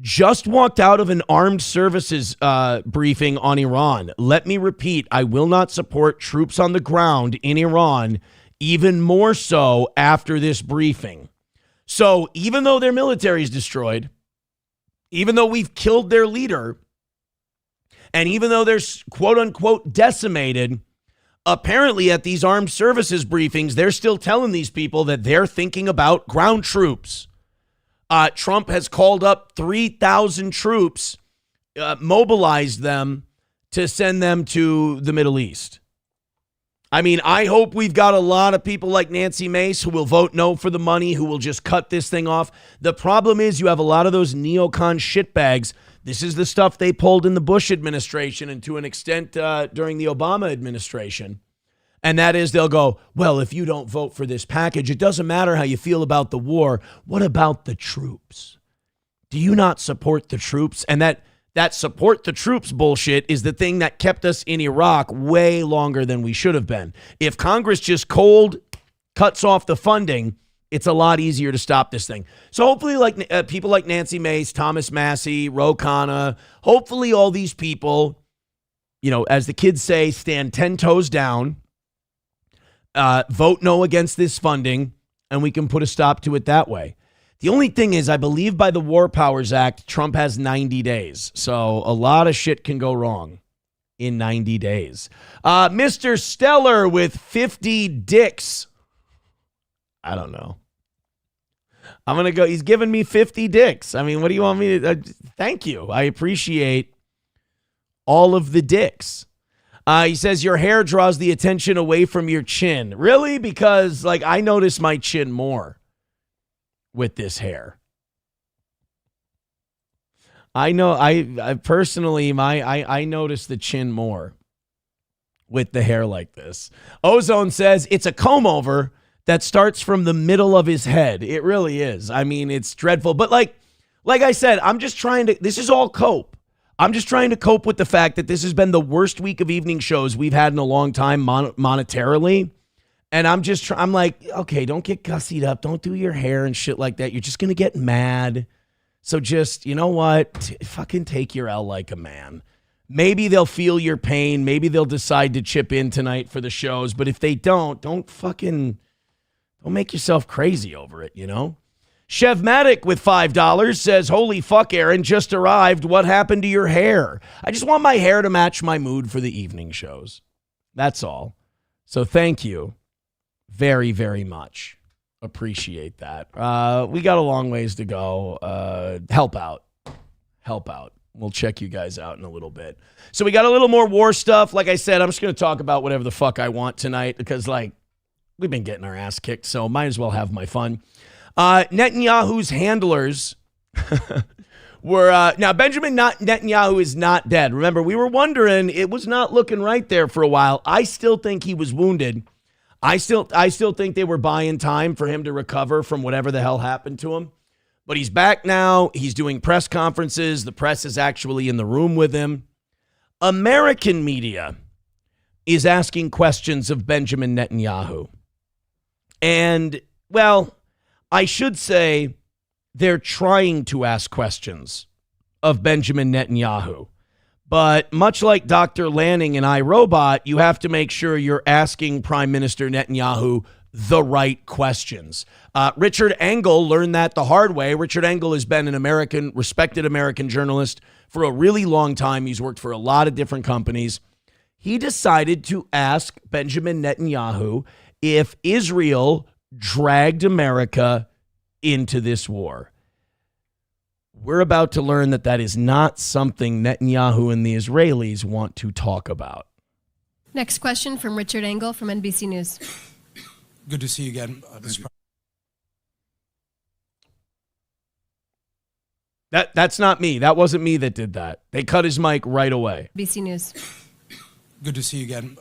just walked out of an armed services briefing on Iran. Let me repeat, I will not support troops on the ground in Iran, even more so after this briefing. So even though their military is destroyed, even though we've killed their leader, and even though they're quote unquote decimated, apparently at these armed services briefings, they're still telling these people that they're thinking about ground troops. Trump has called up 3,000 troops, mobilized them to send them to the Middle East. I mean, I hope we've got a lot of people like Nancy Mace who will vote no for the money, who will just cut this thing off. The problem is you have a lot of those neocon shitbags. This is the stuff they pulled in the Bush administration and to an extent during the Obama administration. And that is they'll go, well, if you don't vote for this package, it doesn't matter how you feel about the war. What about the troops? Do you not support the troops? And that support the troops bullshit is the thing that kept us in Iraq way longer than we should have been. If Congress just cold cuts off the funding, it's a lot easier to stop this thing. So hopefully like people like Nancy Mace, Thomas Massie, Ro Khanna, hopefully all these people, you know, as the kids say, stand 10 toes down, vote no against this funding, and we can put a stop to it that way. The only thing is, I believe by the War Powers Act, Trump has 90 days. So a lot of shit can go wrong in 90 days. Mr. Stellar with 50 dicks. I don't know. I'm going to go. He's giving me 50 dicks. I mean, what do you want me to? Thank you. I appreciate all of the dicks. He says your hair draws the attention away from your chin. Really? Because like I notice my chin more with this hair. I know I personally I notice the chin more with the hair like this. Ozone says it's a comb over that starts from the middle of his head. It really is. I mean, it's dreadful. But like I said, I'm just trying to, this is all cope. I'm just trying to cope with the fact that this has been the worst week of evening shows we've had in a long time monetarily. And I'm like, okay, don't get gussied up. Don't do your hair and shit like that. You're just going to get mad. So just, you know what? Fucking take your L like a man. Maybe they'll feel your pain. Maybe they'll decide to chip in tonight for the shows. But if they don't make yourself crazy over it, you know? Chevmatic with $5 says, holy fuck, Aaron, just arrived. What happened to your hair? I just want my hair to match my mood for the evening shows. That's all. So thank you very, very much. Appreciate that. We got a long ways to go. Help out. We'll check you guys out in a little bit. So we got a little more war stuff. Like I said, I'm just going to talk about whatever the fuck I want tonight because, like, we've been getting our ass kicked, so might as well have my fun. Netanyahu's handlers were... now, Benjamin Netanyahu is not dead. Remember, we were wondering, it was not looking right there for a while. I still think he was wounded. I still think they were buying time for him to recover from whatever the hell happened to him. But he's back now. He's doing press conferences. The press is actually in the room with him. American media is asking questions of Benjamin Netanyahu. And, well, I should say they're trying to ask questions of Benjamin Netanyahu. But much like Dr. Lanning in iRobot, you have to make sure you're asking Prime Minister Netanyahu the right questions. Richard Engel learned that the hard way. Richard Engel has been an respected American journalist for a really long time. He's worked for a lot of different companies. He decided to ask Benjamin Netanyahu if Israel dragged America into this war. We're about to learn that that is not something Netanyahu and the Israelis want to talk about. Next question from Richard Engel from NBC News. Good to see you again. That's not me. That wasn't me that did that. They cut his mic right away. NBC News. Good to see you again.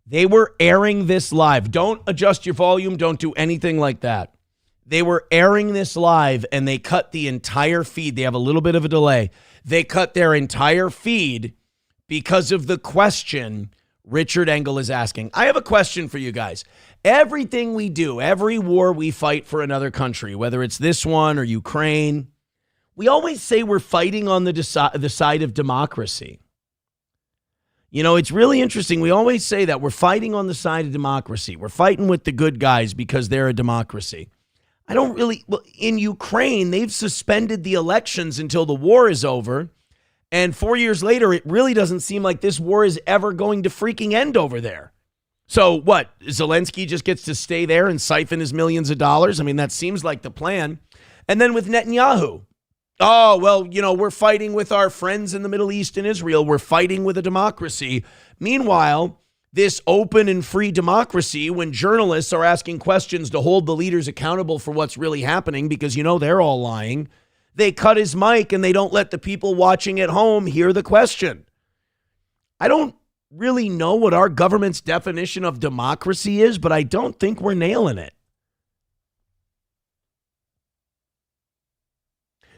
They were airing this live. Don't adjust your volume. Don't do anything like that. They were airing this live and they cut the entire feed. They have a little bit of a delay. They cut their entire feed because of the question Richard Engel is asking. I have a question for you guys. Everything we do, every war we fight for another country, whether it's this one or Ukraine, we always say we're fighting on the side of democracy. You know, it's really interesting. We always say that we're fighting on the side of democracy. We're fighting with the good guys because they're a democracy. I don't really, in Ukraine, they've suspended the elections until the war is over. And 4 years later, it really doesn't seem like this war is ever going to freaking end over there. So what, Zelensky just gets to stay there and siphon his millions of dollars? I mean, that seems like the plan. And then with Netanyahu, oh, well, you know, we're fighting with our friends in the Middle East and Israel. We're fighting with a democracy. Meanwhile, this open and free democracy, when journalists are asking questions to hold the leaders accountable for what's really happening, because, you know, they're all lying, they cut his mic and they don't let the people watching at home hear the question. I don't really know what our government's definition of democracy is, but I don't think we're nailing it.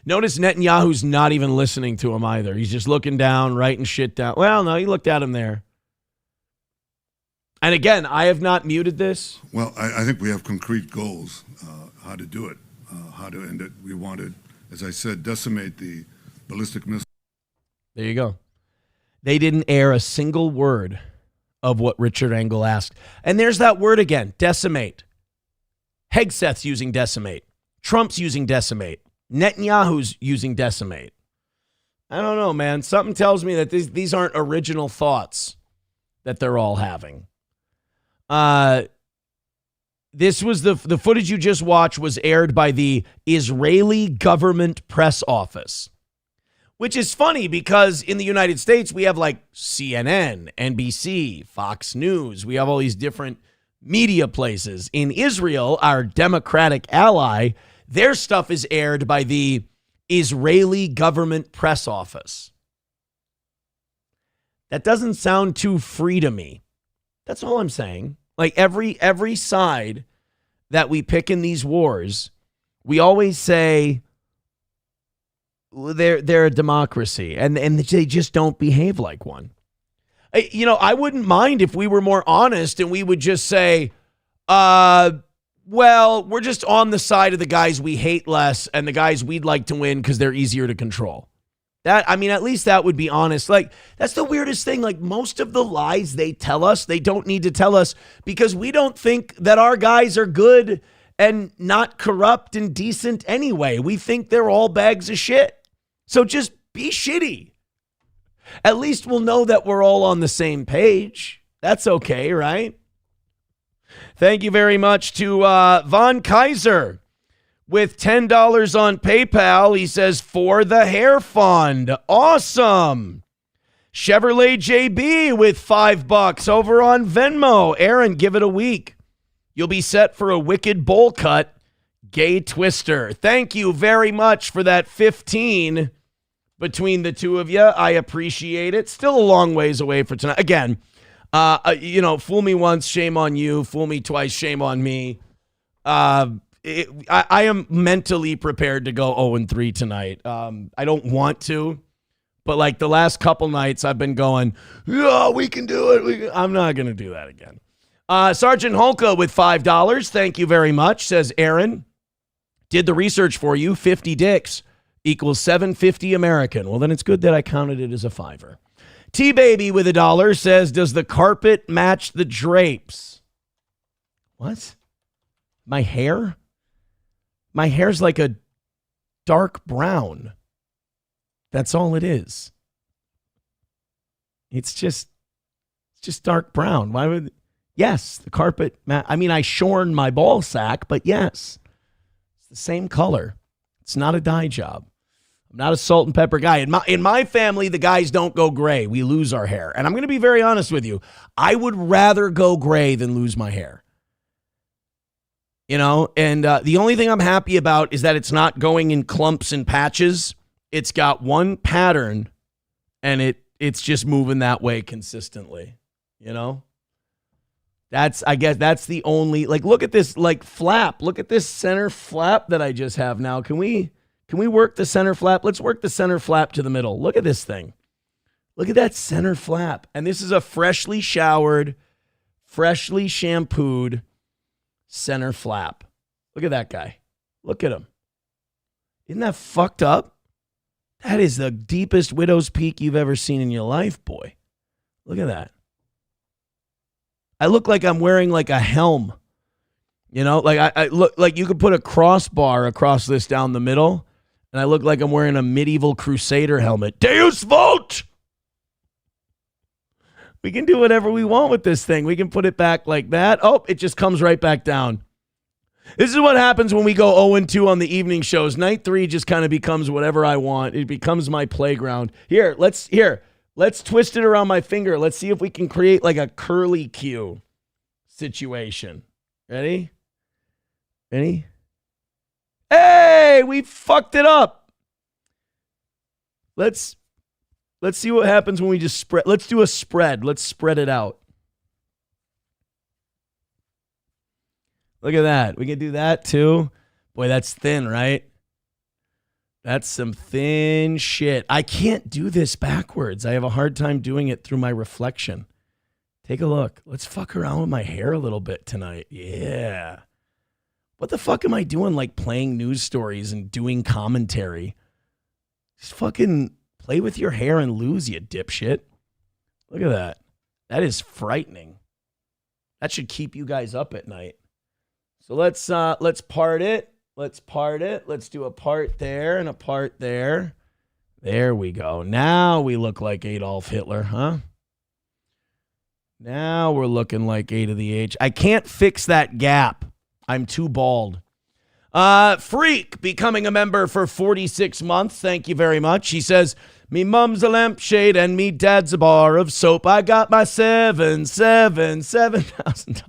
Notice Netanyahu's not even listening to him either. He's just looking down, writing shit down. Well, no, he looked at him there. And again, I have not muted this. Well, I think we have concrete goals, how to do it, how to end it. We want to, as I said, decimate the ballistic missile. There you go. They didn't air a single word of what Richard Engel asked. And there's that word again, decimate. Hegseth's using decimate. Trump's using decimate. Netanyahu's using decimate. I don't know, man. Something tells me that these aren't original thoughts that they're all having. This was the footage you just watched was aired by the Israeli government press office, which is funny because in the United States, we have like CNN, NBC, Fox News. We have all these different media places. In Israel, our democratic ally, their stuff is aired by the Israeli government press office. That doesn't sound too free to me. That's all I'm saying. Like every side that we pick in these wars, we always say they're a democracy and they just don't behave like one. You know, I wouldn't mind if we were more honest and we would just say, well, we're just on the side of the guys we hate less and the guys we'd like to win because they're easier to control. That, I mean, at least that would be honest. Like, that's the weirdest thing. Like, most of the lies they tell us, they don't need to tell us because we don't think that our guys are good and not corrupt and decent anyway. We think they're all bags of shit. So just be shitty. At least we'll know that we're all on the same page. That's okay, right? Thank you very much to Von Kaiser with $10 on PayPal. He says, for the hair fund. Awesome. Chevrolet JB with $5 over on Venmo. Aaron, give it a week. You'll be set for a wicked bowl cut. Gay Twister. Thank you very much for that 15 between the two of you. I appreciate it. Still a long ways away for tonight. Again, you know, fool me once, shame on you. Fool me twice, shame on me. I am mentally prepared to go 0-3 tonight. I don't want to, but like the last couple nights I've been going, yeah, we can do it. I'm not going to do that again. Sergeant Holka with $5. Thank you very much. Says Aaron, did the research for you. 50 dicks equals 750 American. Well, then it's good that I counted it as a $5. T-Baby with $1 says, does the carpet match the drapes? What? My hair? My hair's like a dark brown. That's all it is. It's just It's just dark brown. Why would? Yes, the carpet. I mean, I shorn my ball sack, but yes, it's the same color. It's not a dye job. I'm not a salt and pepper guy. In my family, the guys don't go gray. We lose our hair. And I'm going to be very honest with you. I would rather go gray than lose my hair. You know, and the only thing I'm happy about is that it's not going in clumps and patches. It's got one pattern, and it's just moving that way consistently. You know? I guess that's the only, like, look at this, like, flap. Look at this center flap that I just have now. Can we work the center flap? Let's work the center flap to the middle. Look at this thing. Look at that center flap. And this is a freshly showered, freshly shampooed center flap. Look at that guy. Look at him. Isn't that fucked up? That is the deepest widow's peak you've ever seen in your life, boy. Look at that. I look like I'm wearing like a helm. You know, like I look like you could put a crossbar across this down the middle, and I look like I'm wearing a medieval crusader helmet. Deus Vult! We can do whatever we want with this thing. We can put it back like that. Oh, it just comes right back down. This is what happens when we go 0-2 on the evening shows. Night 3 just kind of becomes whatever I want. It becomes my playground. Let's twist it around my finger. Let's see if we can create like a curly Q situation. Ready? Ready? Hey, we fucked it up. Let's see what happens when we just spread. Let's do a spread. Let's spread it out. Look at that. We can do that too. Boy, that's thin, right? That's some thin shit. I can't do this backwards. I have a hard time doing it through my reflection. Take a look. Let's fuck around with my hair a little bit tonight. Yeah. What the fuck am I doing, like playing news stories and doing commentary? Just fucking play with your hair and lose, you dipshit. Look at that. That is frightening. That should keep you guys up at night. So let's part it. Let's part it. Let's do a part there and a part there. There we go. Now we look like Adolf Hitler, huh? Now we're looking like A to the H. I can't fix that gap. I'm too bald. Freak becoming a member for 46 months. Thank you very much. He says, me mum's a lampshade and me dad's a bar of soap. I got my $7,000.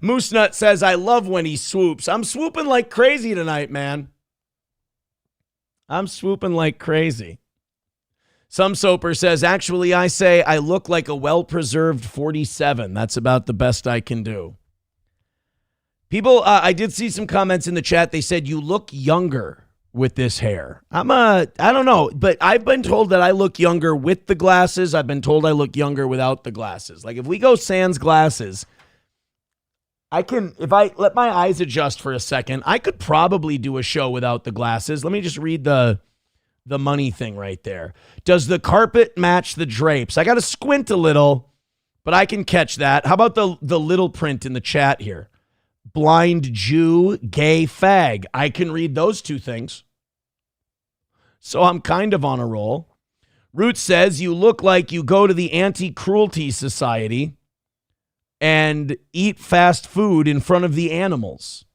Moose Nut says, I love when he swoops. I'm swooping like crazy tonight, man. I'm swooping like crazy. Some Soaper says, actually, I say I look like a well-preserved 47. That's about the best I can do. People, I did see some comments in the chat. They said, you look younger with this hair. I don't know, but I've been told that I look younger with the glasses. I've been told I look younger without the glasses. Like if we go sans glasses, if I let my eyes adjust for a second, I could probably do a show without the glasses. Let me just read the money thing right there. Does the carpet match the drapes? I got to squint a little, but I can catch that. How about the little print in the chat here? Blind Jew, gay fag. I can read those two things. So I'm kind of on a roll. Root says you look like you go to the Anti-Cruelty Society and eat fast food in front of the animals.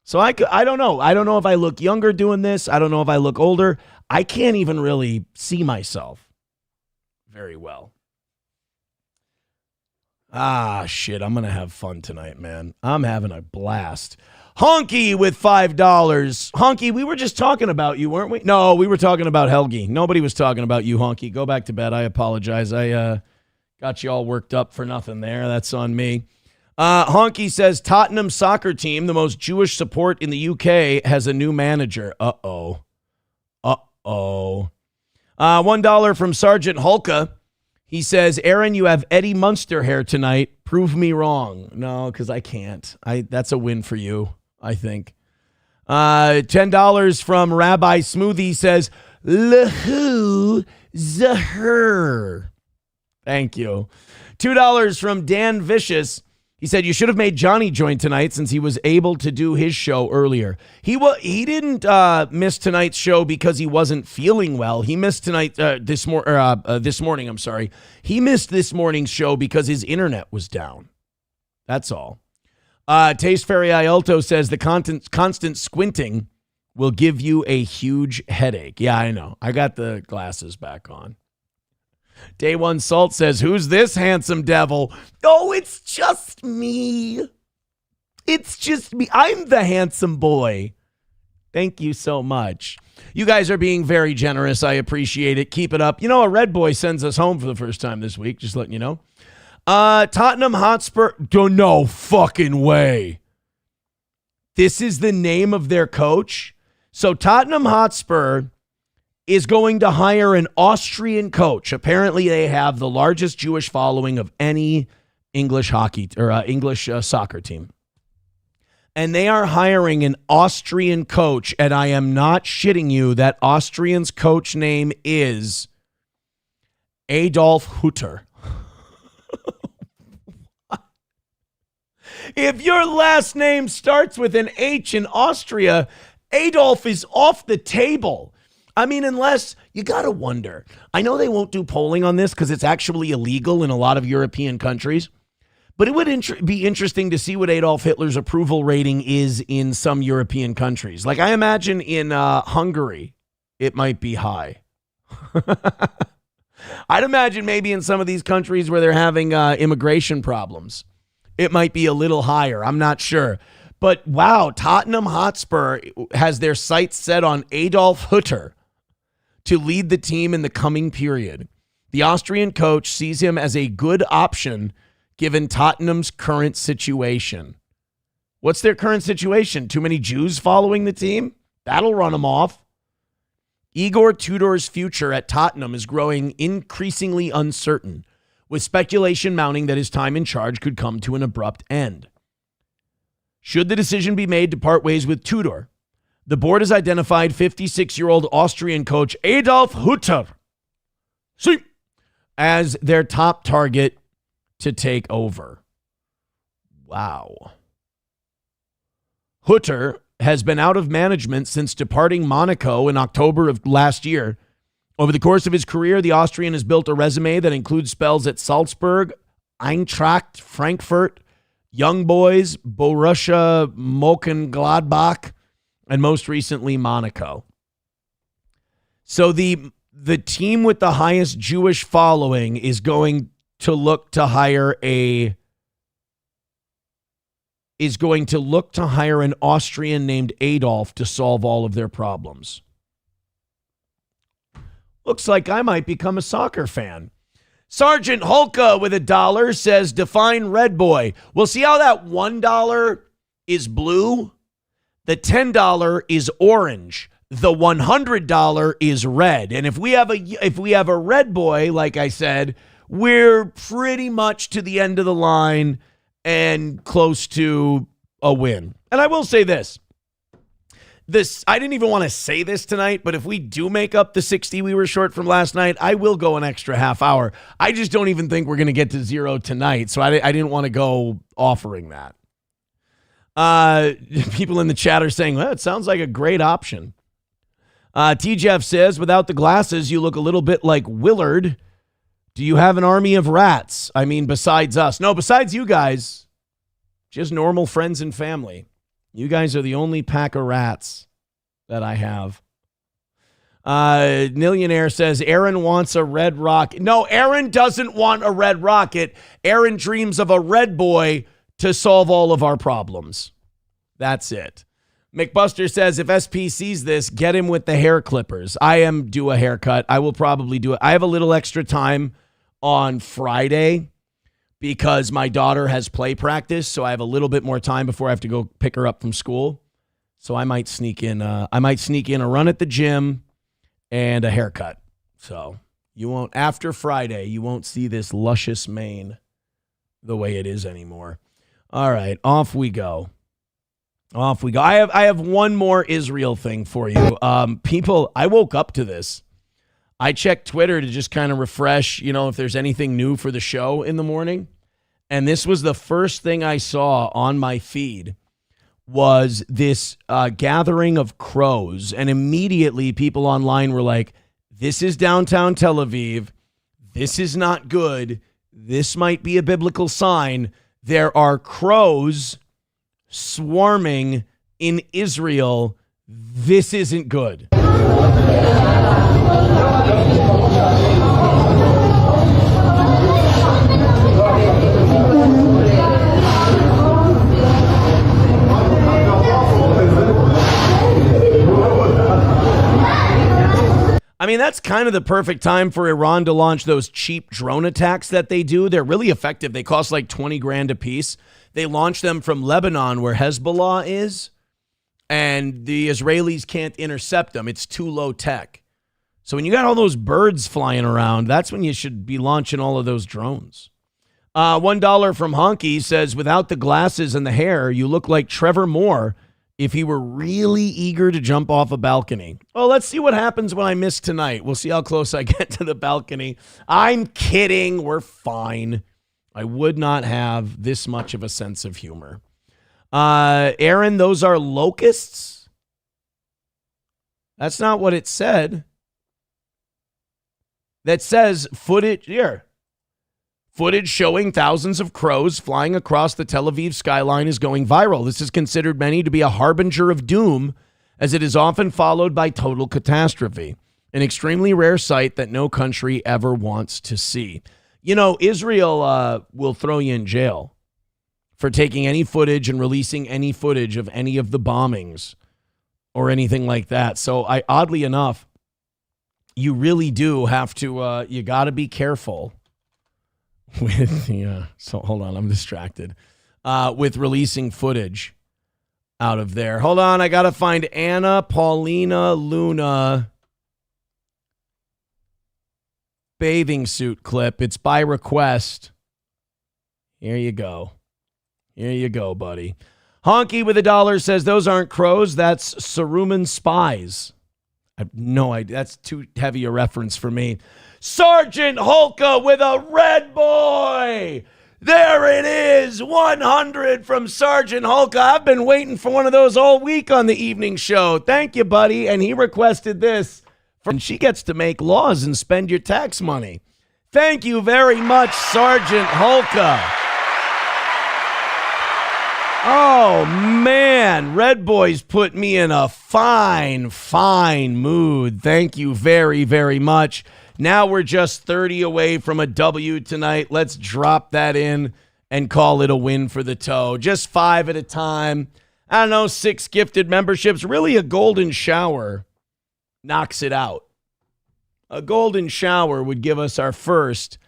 So I don't know. I don't know if I look younger doing this. I don't know if I look older. I can't even really see myself very well. Ah, shit. I'm going to have fun tonight, man. I'm having a blast. Honky with $5. Honky, we were just talking about you, weren't we? No, we were talking about Helgi. Nobody was talking about you, Honky. Go back to bed. I apologize. I got you all worked up for nothing there. That's on me. Honky says, Tottenham soccer team, the most Jewish support in the UK, has a new manager. Uh-oh. $1 from Sergeant Hulka. He says, Aaron, you have Eddie Munster hair tonight. Prove me wrong. No, because I can't. That's a win for you, I think. $10 from Rabbi Smoothie says, Lahu Zahur. Thank you. $2 from Dan Vicious. He said, you should have made Johnny join tonight since he was able to do his show earlier. He didn't miss tonight's show because he wasn't feeling well. He missed this morning. I'm sorry. He missed this morning's show because his internet was down. That's all. Taste Fairy Ialto says the constant squinting will give you a huge headache. Yeah, I know. I got the glasses back on. Day One Salt says, who's this handsome devil? Oh, it's just me. It's just me. I'm the handsome boy. Thank you so much. You guys are being very generous. I appreciate it. Keep it up. You know, a red boy sends us home for the first time this week. Just letting you know. Tottenham Hotspur. No fucking way. This is the name of their coach. So Tottenham Hotspur is going to hire an Austrian coach. Apparently, they have the largest Jewish following of any English soccer team. And they are hiring an Austrian coach, and I am not shitting you. That Austrian's coach name is Adolf Hutter. If your last name starts with an H in Austria, Adolf is off the table. I mean, unless you got to wonder. I know they won't do polling on this because it's actually illegal in a lot of European countries. But it would be interesting to see what Adolf Hitler's approval rating is in some European countries. Like I imagine in Hungary, it might be high. I'd imagine maybe in some of these countries where they're having immigration problems, it might be a little higher. I'm not sure. But wow, Tottenham Hotspur has their sights set on Adolf Hutter to lead the team in the coming period. The Austrian coach sees him as a good option given Tottenham's current situation. What's their current situation? Too many Jews following the team? That'll run them off. Igor Tudor's future at Tottenham is growing increasingly uncertain, with speculation mounting that his time in charge could come to an abrupt end. Should the decision be made to part ways with Tudor, the board has identified 56-year-old Austrian coach Adolf Hutter as their top target to take over. Wow. Hutter has been out of management since departing Monaco in October of last year. Over the course of his career, the Austrian has built a resume that includes spells at Salzburg, Eintracht Frankfurt, Young Boys, Borussia Mönchengladbach, and most recently Monaco. So the team with the highest Jewish following is going to look to hire an Austrian named Adolf to solve all of their problems. Looks like I might become a soccer fan. Sergeant Holka with $1 says, define red boy. Well, see how that $1 is blue? The $10 is orange. The $100 is red. And if we have a red boy, like I said, we're pretty much to the end of the line and close to a win. And I will say this, I didn't even want to say this tonight, but if we do make up the 60 we were short from last night, I will go an extra half hour. I just don't even think we're going to get to 0 tonight, so I didn't want to go offering that. People in the chat are saying, well, it sounds like a great option. T-Jeff says, without the glasses, you look a little bit like Willard. Do you have an army of rats? I mean, besides us. No, besides you guys. Just normal friends and family. You guys are the only pack of rats that I have. Millionaire says, Aaron wants a red rocket. No, Aaron doesn't want a red rocket. Aaron dreams of a red boy to solve all of our problems. That's it. McBuster says, if SP sees this, get him with the hair clippers. I am due a haircut. I will probably do it. I have a little extra time on Friday because my daughter has play practice, so I have a little bit more time before I have to go pick her up from school. So I might sneak in a run at the gym and a haircut. So after Friday, you won't see this luscious mane the way it is anymore. All right, off we go. I have one more Israel thing for you. I woke up to this. I checked Twitter to just kind of refresh, if there's anything new for the show in the morning. and this was the first thing I saw on my feed, was this gathering of crows. And immediately people online were like, this is downtown Tel Aviv. This is not good. This might be a biblical sign. There are crows swarming in Israel. This isn't good. I mean, that's kind of the perfect time for Iran to launch those cheap drone attacks that they do. They're really effective. They cost like 20 grand a piece. They launch them from Lebanon, where Hezbollah is, and the Israelis can't intercept them. It's too low tech. So when you got all those birds flying around, that's when you should be launching all of those drones. $1 from Honky says, without the glasses and the hair, you look like Trevor Moore if he were really eager to jump off a balcony. Well, let's see what happens when I miss tonight. We'll see how close I get to the balcony. I'm kidding. We're fine. I would not have this much of a sense of humor. Aaron, those are locusts? That's not what it said. That says footage here. Footage showing thousands of crows flying across the Tel Aviv skyline is going viral. This is considered many to be a harbinger of doom, as it is often followed by total catastrophe, an extremely rare sight that no country ever wants to see. You know, Israel will throw you in jail for taking any footage and releasing any footage of any of the bombings or anything like that. So oddly enough, you really do have to, you got to be careful with the, so hold on, I'm distracted, with releasing footage out of there. Hold on, I got to find Anna Paulina Luna bathing suit clip. It's by request. Here you go. Here you go, buddy. Honky with $1 says, those aren't crows, that's Saruman spies. I have no idea. That's too heavy a reference for me. Sergeant Holka with a red boy. There it is. 100 from Sergeant Holka. I've been waiting for one of those all week on the evening show. Thank you, buddy. And he requested this. And she gets to make laws and spend your tax money. Thank you very much, Sergeant Holka. Oh, man. Red Boys put me in a fine, fine mood. Thank you very, very much. Now we're just 30 away from a W tonight. Let's drop that in and call it a win for the toe. Just 5 at a time. I don't know, 6 gifted memberships. Really, a golden shower knocks it out. A golden shower would give us our first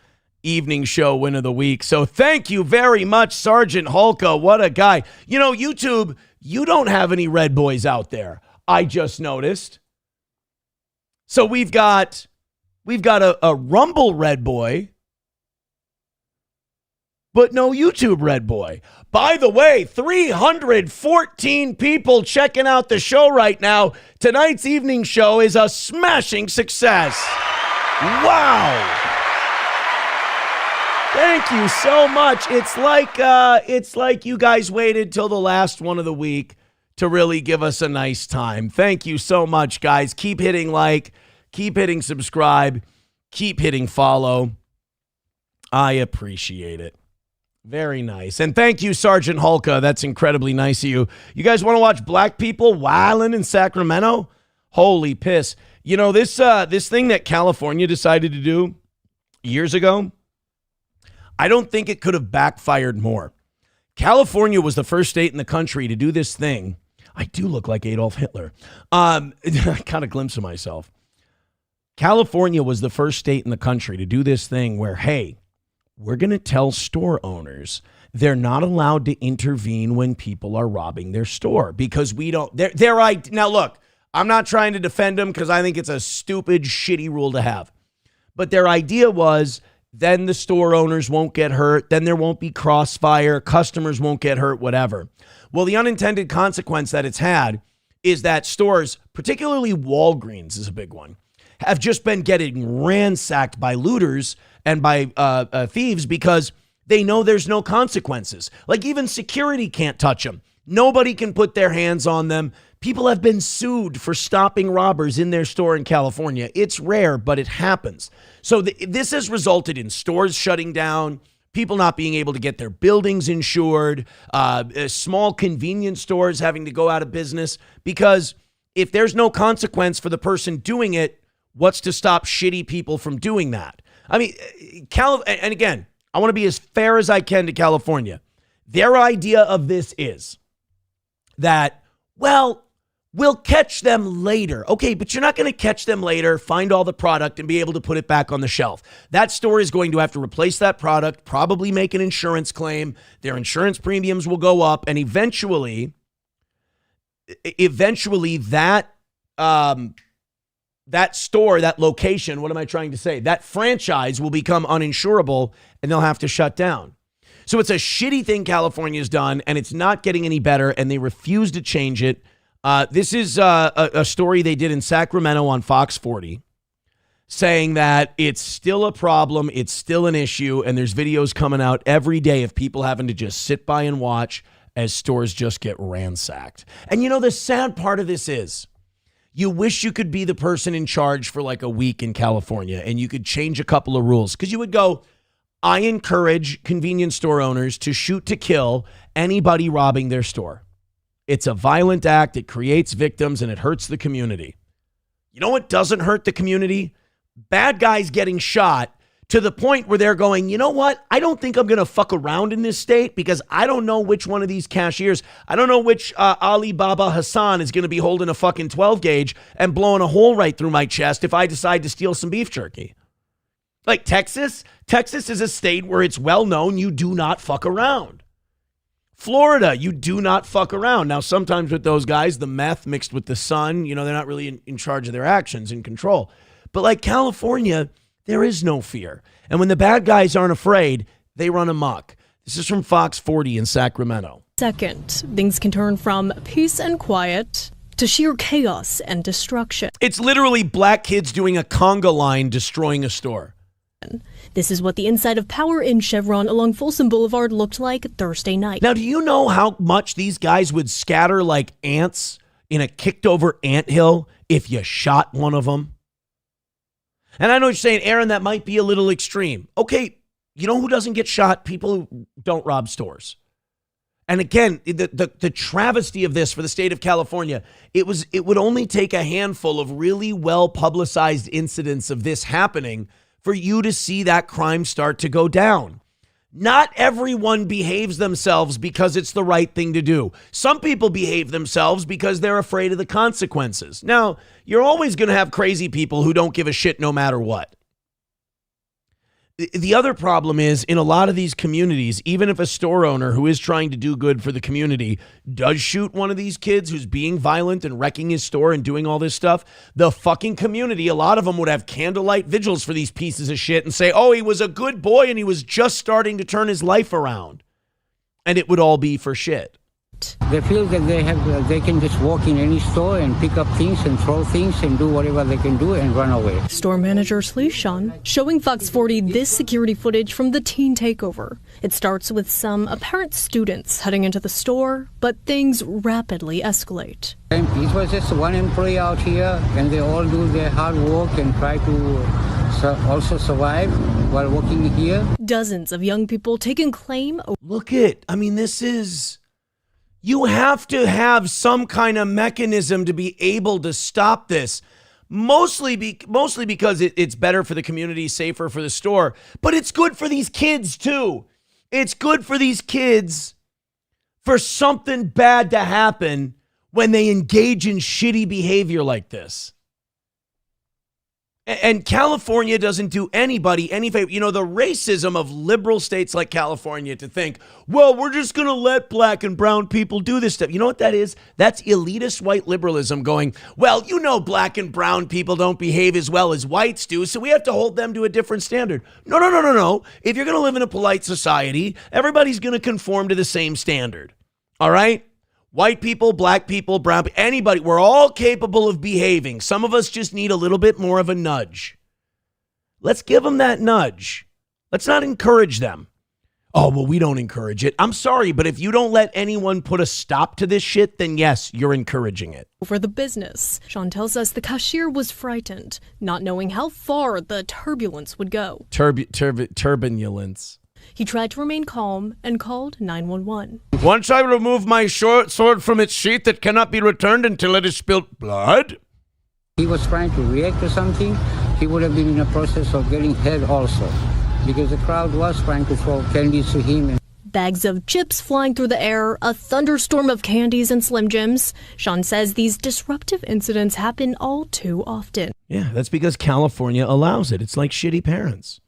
evening show win of the week. So thank you very much, Sergeant Holka. What a guy. You know, YouTube, you don't have any Red Boys out there. I just noticed. So we've got a Rumble Red Boy, but no YouTube Red Boy. By the way, 314 people checking out the show right now. Tonight's evening show is a smashing success. Wow. Thank you so much. It's like you guys waited till the last one of the week to really give us a nice time. Thank you so much, guys. Keep hitting like, keep hitting subscribe, keep hitting follow. I appreciate it. Very nice. And thank you, Sergeant Holka. That's incredibly nice of you. You guys want to watch black people wilding in Sacramento? Holy piss. You know, this thing that California decided to do years ago, I don't think it could have backfired more. California was the first state in the country to do this thing. I do look like Adolf Hitler. Kind of glimpse of myself. California was the first state in the country to do this thing where, hey, we're going to tell store owners they're not allowed to intervene when people are robbing their store because we don't. Now, look, I'm not trying to defend them because I think it's a stupid, shitty rule to have. But their idea was then the store owners won't get hurt. Then there won't be crossfire. Customers won't get hurt, whatever. Well, the unintended consequence that it's had is that stores, particularly Walgreens is a big one, have just been getting ransacked by looters and by thieves because They know there's no consequences. Like even security can't touch them. Nobody can put their hands on them. People have been sued for stopping robbers in their store in California. It's rare, but it happens. So this has resulted in stores shutting down, people not being able to get their buildings insured, small convenience stores having to go out of business, because if there's no consequence for the person doing it, what's to stop shitty people from doing that? I mean, and again, I want to be as fair as I can to California. Their idea of this is that, well, we'll catch them later. Okay, but you're not going to catch them later, find all the product, and be able to put it back on the shelf. That store is going to have to replace that product, probably make an insurance claim. Their insurance premiums will go up, and eventually that store, that location, what am I trying to say? That franchise will become uninsurable, and they'll have to shut down. So it's a shitty thing California's done, and it's not getting any better, and they refuse to change it. This is a story they did in Sacramento on Fox 40, saying that it's still a problem, it's still an issue, and there's videos coming out every day of people having to just sit by and watch as stores just get ransacked. And you know, the sad part of this is, you wish you could be the person in charge for like a week in California, and you could change a couple of rules, because you would go, I encourage convenience store owners to shoot to kill anybody robbing their store. It's a violent act. It creates victims and it hurts the community. You know what doesn't hurt the community? Bad guys getting shot to the point where they're going, you know what? I don't think I'm going to fuck around in this state because I don't know which one of these cashiers, I don't know which Alibaba Hassan is going to be holding a fucking 12 gauge and blowing a hole right through my chest if I decide to steal some beef jerky. Like Texas is a state where it's well known you do not fuck around. Florida, you do not fuck around. Now, sometimes with those guys, the meth mixed with the sun, you know, they're not really in charge of their actions, in control. But like California, there is no fear. And when the bad guys aren't afraid, they run amok. This is from Fox 40 in Sacramento. Second, things can turn from peace and quiet to sheer chaos and destruction. It's literally black kids doing a conga line destroying a store. This is what the inside of Power Inn Chevron along Folsom Boulevard looked like Thursday night. Now, do you know how much these guys would scatter like ants in a kicked over anthill if you shot one of them? And I know you're saying, Aaron, that might be a little extreme. Okay, you know who doesn't get shot? People who don't rob stores. And again, the travesty of this for the state of California, it would only take a handful of really well-publicized incidents of this happening for you to see that crime start to go down. Not everyone behaves themselves because it's the right thing to do. Some people behave themselves because they're afraid of the consequences. Now, you're always going to have crazy people who don't give a shit no matter what. The other problem is, in a lot of these communities, even if a store owner who is trying to do good for the community does shoot one of these kids who's being violent and wrecking his store and doing all this stuff, the fucking community, a lot of them would have candlelight vigils for these pieces of shit and say, oh, he was a good boy and he was just starting to turn his life around. And it would all be for shit. They feel that they can just walk in any store and pick up things and throw things and do whatever they can do and run away. Store manager Slishan showing Fox 40 this security footage from the teen takeover. It starts with some apparent students heading into the store, but things rapidly escalate. It was just one employee out here, and they all do their hard work and try to also survive while working here. Dozens of young people taking claim. This is... You have to have some kind of mechanism to be able to stop this. Mostly because it's better for the community, safer for the store, but it's good for these kids too. It's good for these kids for something bad to happen when they engage in shitty behavior like this. And California doesn't do anybody any favor. You know, the racism of liberal states like California to think, well, we're just going to let black and brown people do this stuff. You know what that is? That's elitist white liberalism going, well, you know, black and brown people don't behave as well as whites do, so we have to hold them to a different standard. No. If you're going to live in a polite society, everybody's going to conform to the same standard. All right? White people, black people, brown people, anybody, we're all capable of behaving. Some of us just need a little bit more of a nudge. Let's give them that nudge. Let's not encourage them. Oh, well, we don't encourage it. I'm sorry, but if you don't let anyone put a stop to this shit, then yes, you're encouraging it. Over the business, Sean tells us the cashier was frightened, not knowing how far the turbulence would go. Turbulence. He tried to remain calm and called 911. Once I remove my short sword from its sheath, it cannot be returned until it has spilt blood. He was trying to react to something. He would have been in a process of getting hit also, because the crowd was trying to throw candies to him. Bags of chips flying through the air, a thunderstorm of candies and Slim Jims. Sean says these disruptive incidents happen all too often. Yeah, that's because California allows it. It's like shitty parents.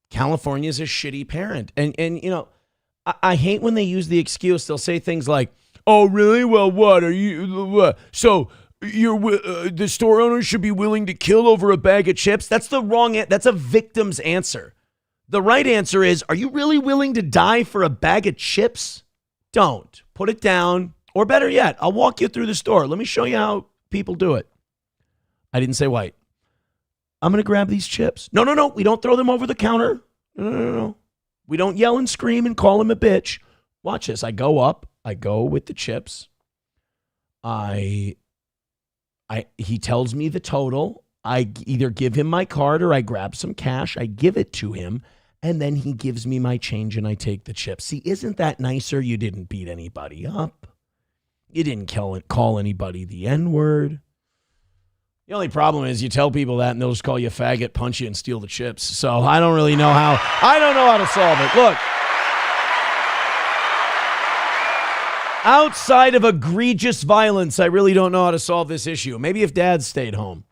California's a shitty parent. And you know, I hate when they use the excuse. They'll say things like, oh, really? Well, what are you? What? So the store owner should be willing to kill over a bag of chips? That's the wrong. That's a victim's answer. The right answer is, are you really willing to die for a bag of chips? Don't. Put it down. Or better yet, I'll walk you through the store. Let me show you how people do it. I didn't say white. I'm going to grab these chips. No. We don't throw them over the counter. No. We don't yell and scream and call him a bitch. Watch this. I go up. I go with the chips. He tells me the total. I either give him my card or I grab some cash. I give it to him. And then he gives me my change and I take the chips. See, isn't that nicer? You didn't beat anybody up. You didn't call anybody the N-word. The only problem is you tell people that and they'll just call you a faggot, punch you, and steal the chips. So I don't really know how. I don't know how to solve it. Look. Outside of egregious violence, I really don't know how to solve this issue. Maybe if Dad stayed home.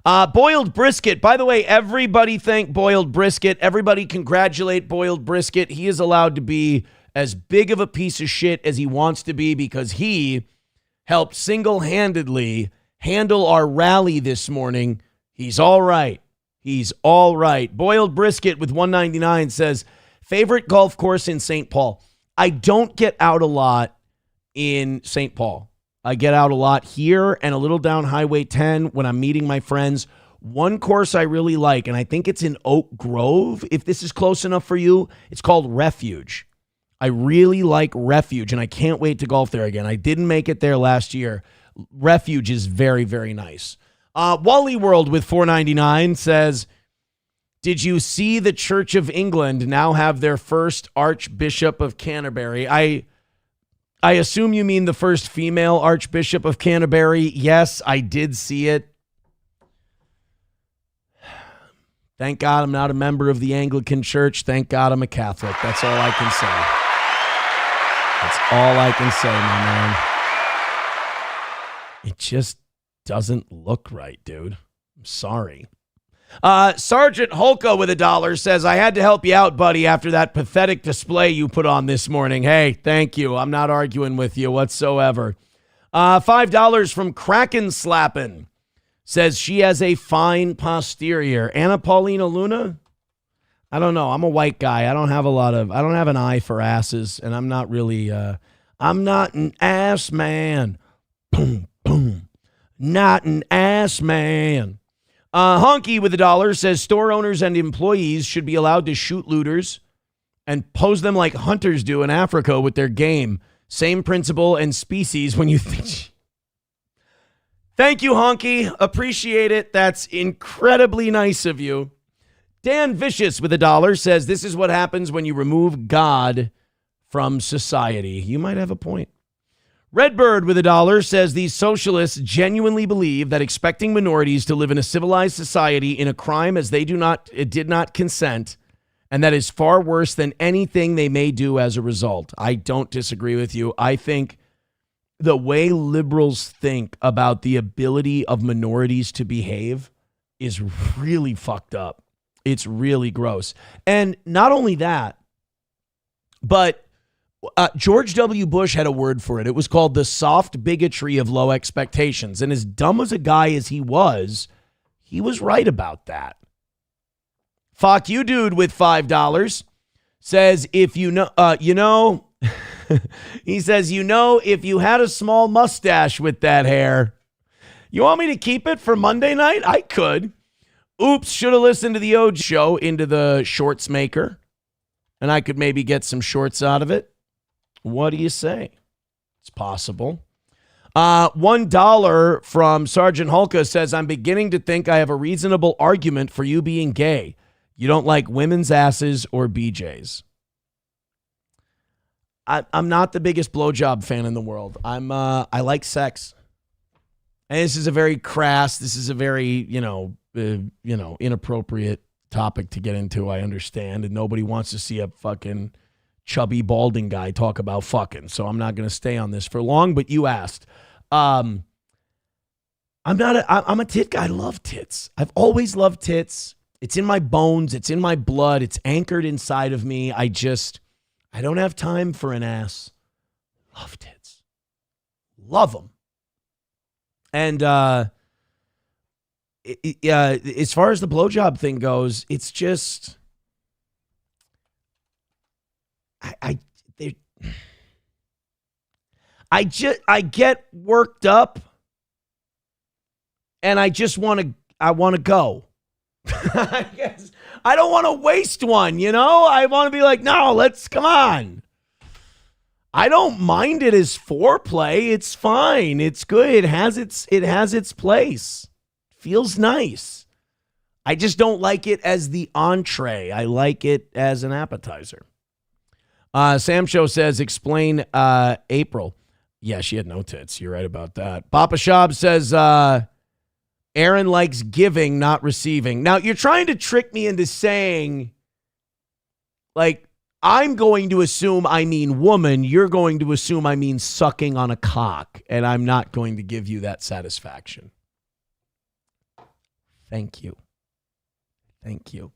Boiled brisket. By the way, everybody thank Boiled Brisket. Everybody congratulate Boiled Brisket. He is allowed to be as big of a piece of shit as he wants to be because he helped single-handedly handle our rally this morning. He's all right. He's all right. Boiled Brisket with $1.99 says, favorite golf course in St. Paul. I don't get out a lot in St. Paul. I get out a lot here and a little down Highway 10 when I'm meeting my friends. One course I really like, and I think it's in Oak Grove, if this is close enough for you, it's called Refuge. I really like Refuge, and I can't wait to golf there again. I didn't make it there last year. Refuge is very, very nice. Wally World with $4.99 says, did you see the Church of England now have their first Archbishop of Canterbury? I assume you mean the first female Archbishop of Canterbury. Yes, I did see it. Thank God I'm not a member of the Anglican Church. Thank God I'm a Catholic. That's all I can say. That's all I can say, my man. It just doesn't look right, dude. I'm sorry. Sergeant Holka with $1 says, I had to help you out, buddy, after that pathetic display you put on this morning. Hey, thank you. I'm not arguing with you whatsoever. $5 from Kraken Slappin' says she has a fine posterior. Anna Paulina Luna? I don't know. I'm a white guy. I don't have an eye for asses, and I'm not really, I'm not an ass man. Boom, boom. Not an ass man. Honky with $1 says store owners and employees should be allowed to shoot looters and pose them like hunters do in Africa with their game. Same principle and species when you think. Thank you, Honky. Appreciate it. That's incredibly nice of you. Dan Vicious with $1 says this is what happens when you remove God from society. You might have a point. Redbird with $1 says these socialists genuinely believe that expecting minorities to live in a civilized society in a crime as they did not consent, and that is far worse than anything they may do as a result. I don't disagree with you. I think the way liberals think about the ability of minorities to behave is really fucked up. It's really gross. And not only that, but George W. Bush had a word for it. It was called the soft bigotry of low expectations. And as dumb as a guy as he was right about that. Fuck you, dude, with $5 says, if you know, he says, if you had a small mustache with that hair, you want me to keep it for Monday night? I could. Oops, should have listened to the OG show, Into the Shorts Maker. and I could maybe get some shorts out of it. What do you say? It's possible. $1 from Sergeant Hulka says, I'm beginning to think I have a reasonable argument for you being gay. You don't like women's asses or BJs. I'm not the biggest blowjob fan in the world. I like sex. And this is a very crass, this is a very, inappropriate topic to get into, I understand. And nobody wants to see a fucking chubby balding guy talk about fucking. So I'm not going to stay on this for long, but you asked. I'm a tit guy. I love tits. I've always loved tits. It's in my bones. It's in my blood. It's anchored inside of me. I don't have time for an ass. Love tits. Love them. And as far as the blowjob thing goes, it's just I get worked up, and I want to go. I guess I don't want to waste one, I want to be like, no, come on. I don't mind it as foreplay. It's fine. It's good. It has its place. Feels nice. I just don't like it as the entree. I like it as an appetizer. Sam Show says, explain April. Yeah, she had no tits. You're right about that. Papa Shab says, Aaron likes giving, not receiving. Now, you're trying to trick me into saying, like, I'm going to assume I mean woman. You're going to assume I mean sucking on a cock, and I'm not going to give you that satisfaction. Thank you. Thank you.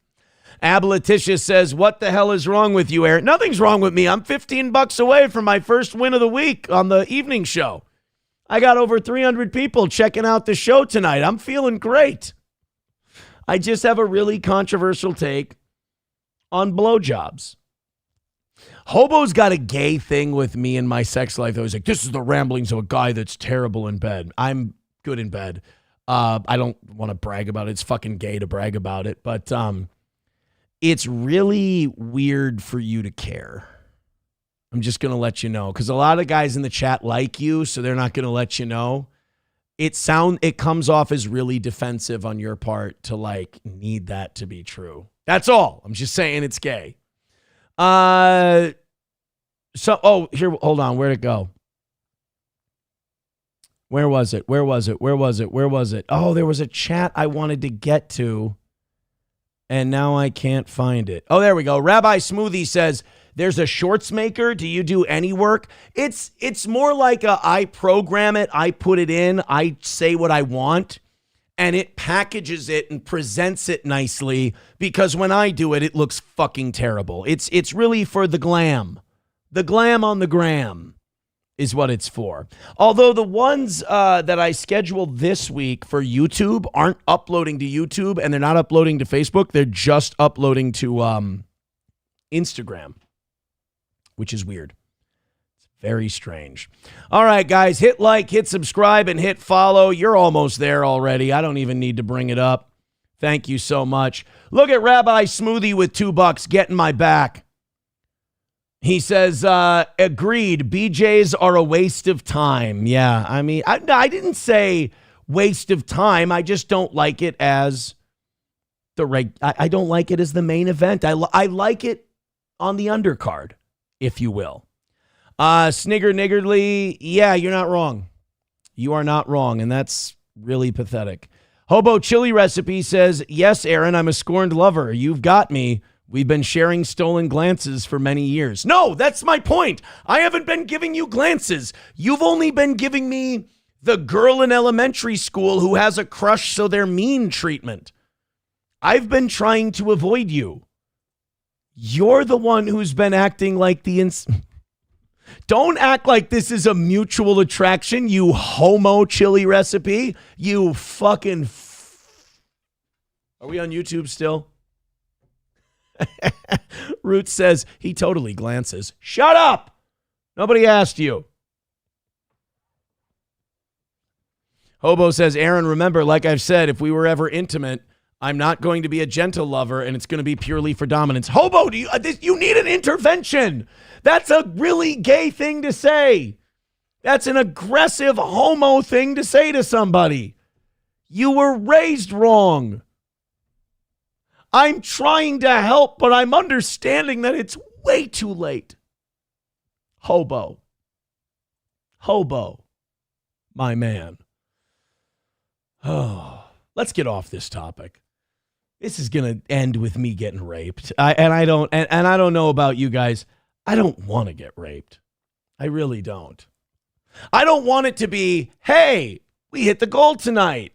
Abletitia says, what the hell is wrong with you, Aaron? Nothing's wrong with me. I'm $15 away from my first win of the week on the evening show. I got over 300 people checking out the show tonight. I'm feeling great. I just have a really controversial take on blowjobs. Hobo's got a gay thing with me in my sex life. I was like, this is the ramblings of a guy that's terrible in bed. I'm good in bed. I don't want to brag about it. It's fucking gay to brag about it. But it's really weird for you to care. I'm just going to let you know. Because a lot of guys in the chat like you, so they're not going to let you know. It comes off as really defensive on your part to need that to be true. That's all. I'm just saying it's gay. Here, hold on. Where'd it go? Where was it? Oh, there was a chat I wanted to get to, and now I can't find it. Oh, there we go. Rabbi Smoothie says, there's a shorts maker. Do you do any work? It's more like I program it. I put it in. I say what I want, and it packages it and presents it nicely, because when I do it, it looks fucking terrible. It's really for the glam. The glam on the gram is what it's for. Although the ones that I scheduled this week for YouTube aren't uploading to YouTube, and they're not uploading to Facebook. They're just uploading to Instagram, which is weird. It's very strange. All right, guys, hit like, hit subscribe, and hit follow. You're almost there already. I don't even need to bring it up. Thank you so much. Look at Rabbi Smoothie with $2 getting my back. He says, agreed, BJs are a waste of time. Yeah, I mean, I didn't say waste of time. I just don't like it as I don't like it as the main event. I like it on the undercard, if you will. Snigger Niggerly, yeah, you're not wrong. You are not wrong, and that's really pathetic. Hobo Chili Recipe says, yes, Aaron, I'm a scorned lover. You've got me. We've been sharing stolen glances for many years. No, that's my point. I haven't been giving you glances. You've only been giving me the girl in elementary school who has a crush so they're mean treatment. I've been trying to avoid you. You're the one who's been acting like Don't act like this is a mutual attraction, you homo Chili Recipe. You fucking... Are we on YouTube still? Root says he totally glances. Shut up! Nobody asked you. Hobo says, Aaron, remember, like I've said, if we were ever intimate, I'm not going to be a gentle lover, and it's going to be purely for dominance. Hobo, you need an intervention. That's a really gay thing to say. That's an aggressive homo thing to say to somebody. You were raised wrong. I'm trying to help, but I'm understanding that it's way too late. Hobo. Hobo. My man. Oh, let's get off this topic. This is going to end with me getting raped. I don't know about you guys. I don't want to get raped. I really don't. I don't want it to be, hey, we hit the goal tonight.